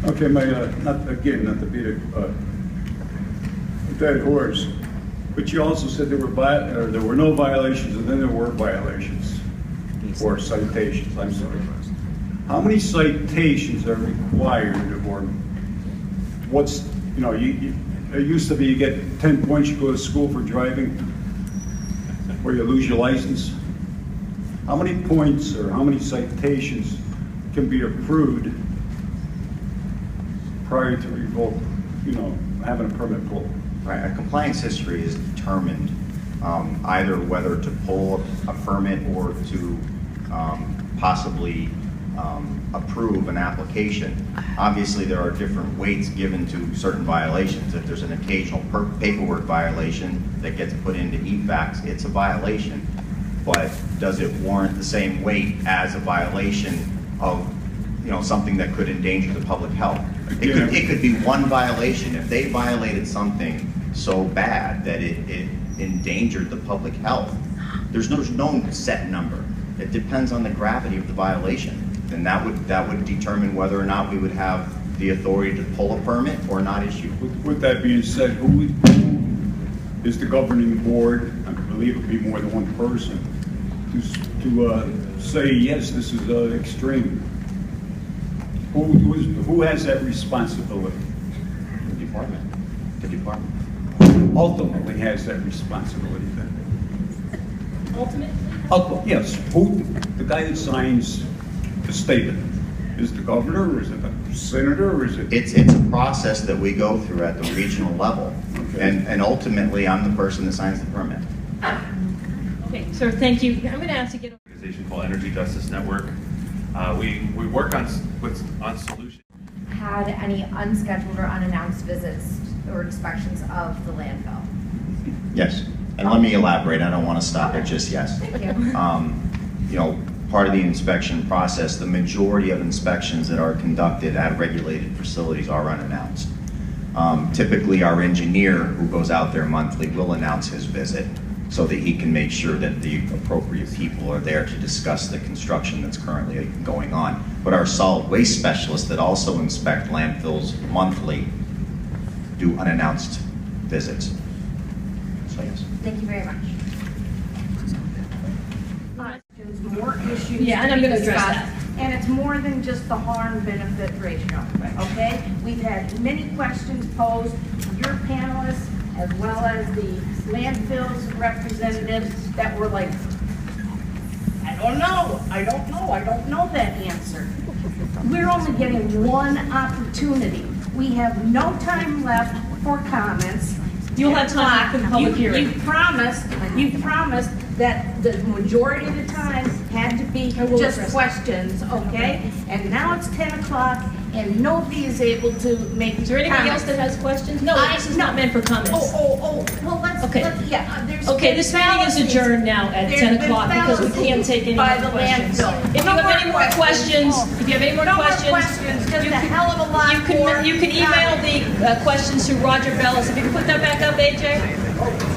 Okay, not to beat a dead horse, but you also said there were no violations, and then there were violations, or citations, I'm sorry. How many citations are required, or what's, it used to be you get 10 points, you go to school for driving, or you lose your license. How many points or how many citations can be approved prior to revoke, having a permit pulled? Right, a compliance history is determined either whether to pull a permit or to possibly approve an application. Obviously, there are different weights given to certain violations. If there's an occasional paperwork violation that gets put into e-fax, it's a violation. But does it warrant the same weight as a violation of something that could endanger the public health? It could be one violation. If they violated something so bad that it endangered the public health, there's no set number. It depends on the gravity of the violation. And that would determine whether or not we would have the authority to pull a permit or not issue. With that being said, who is the governing board? I believe it would be more than one person to say, yes, this is extreme. Who has that responsibility? The department. The department. Who ultimately has that responsibility then? Ultimately? Yes. Who? The guy that signs the statement. Is the governor, or is it the senator, or is it? It's a process that we go through at the regional level. Okay. And ultimately, I'm the person that signs the permit. Okay, sir, thank you. I'm going to ask you to get An organization called Energy Justice Network. We work on solutions. Had any unscheduled or unannounced visits or inspections of the landfill? Yes, and let me elaborate. I don't want to stop at just yes. Thank you. Part of the inspection process, the majority of inspections that are conducted at regulated facilities are unannounced. Typically, our engineer who goes out there monthly will announce his visit so that he can make sure that the appropriate people are there to discuss the construction that's currently going on. But our solid waste specialists that also inspect landfills monthly do unannounced visits. So yes. Thank you very much. More issues. Yeah, and I'm going to address discussed, that. And it's more than just the harm-benefit ratio, okay? We've had many questions posed to your panelists as well as the landfill's representatives that were like, I don't know that answer. We're only getting one opportunity. We have no time left for comments. You'll have time for the public hearing. You promised that the majority of the time had to be just questions, okay? And now it's 10 o'clock and nobody is able to make comments. Is there anybody else that has questions? No, this is not meant for comments. Well, let's, Okay. there's Okay, this meeting is adjourned now at 10 o'clock because we can't take any more questions. If you have any more questions, just a hell of a lot you can email the questions to Roger Bellis. If you can put that back up, AJ.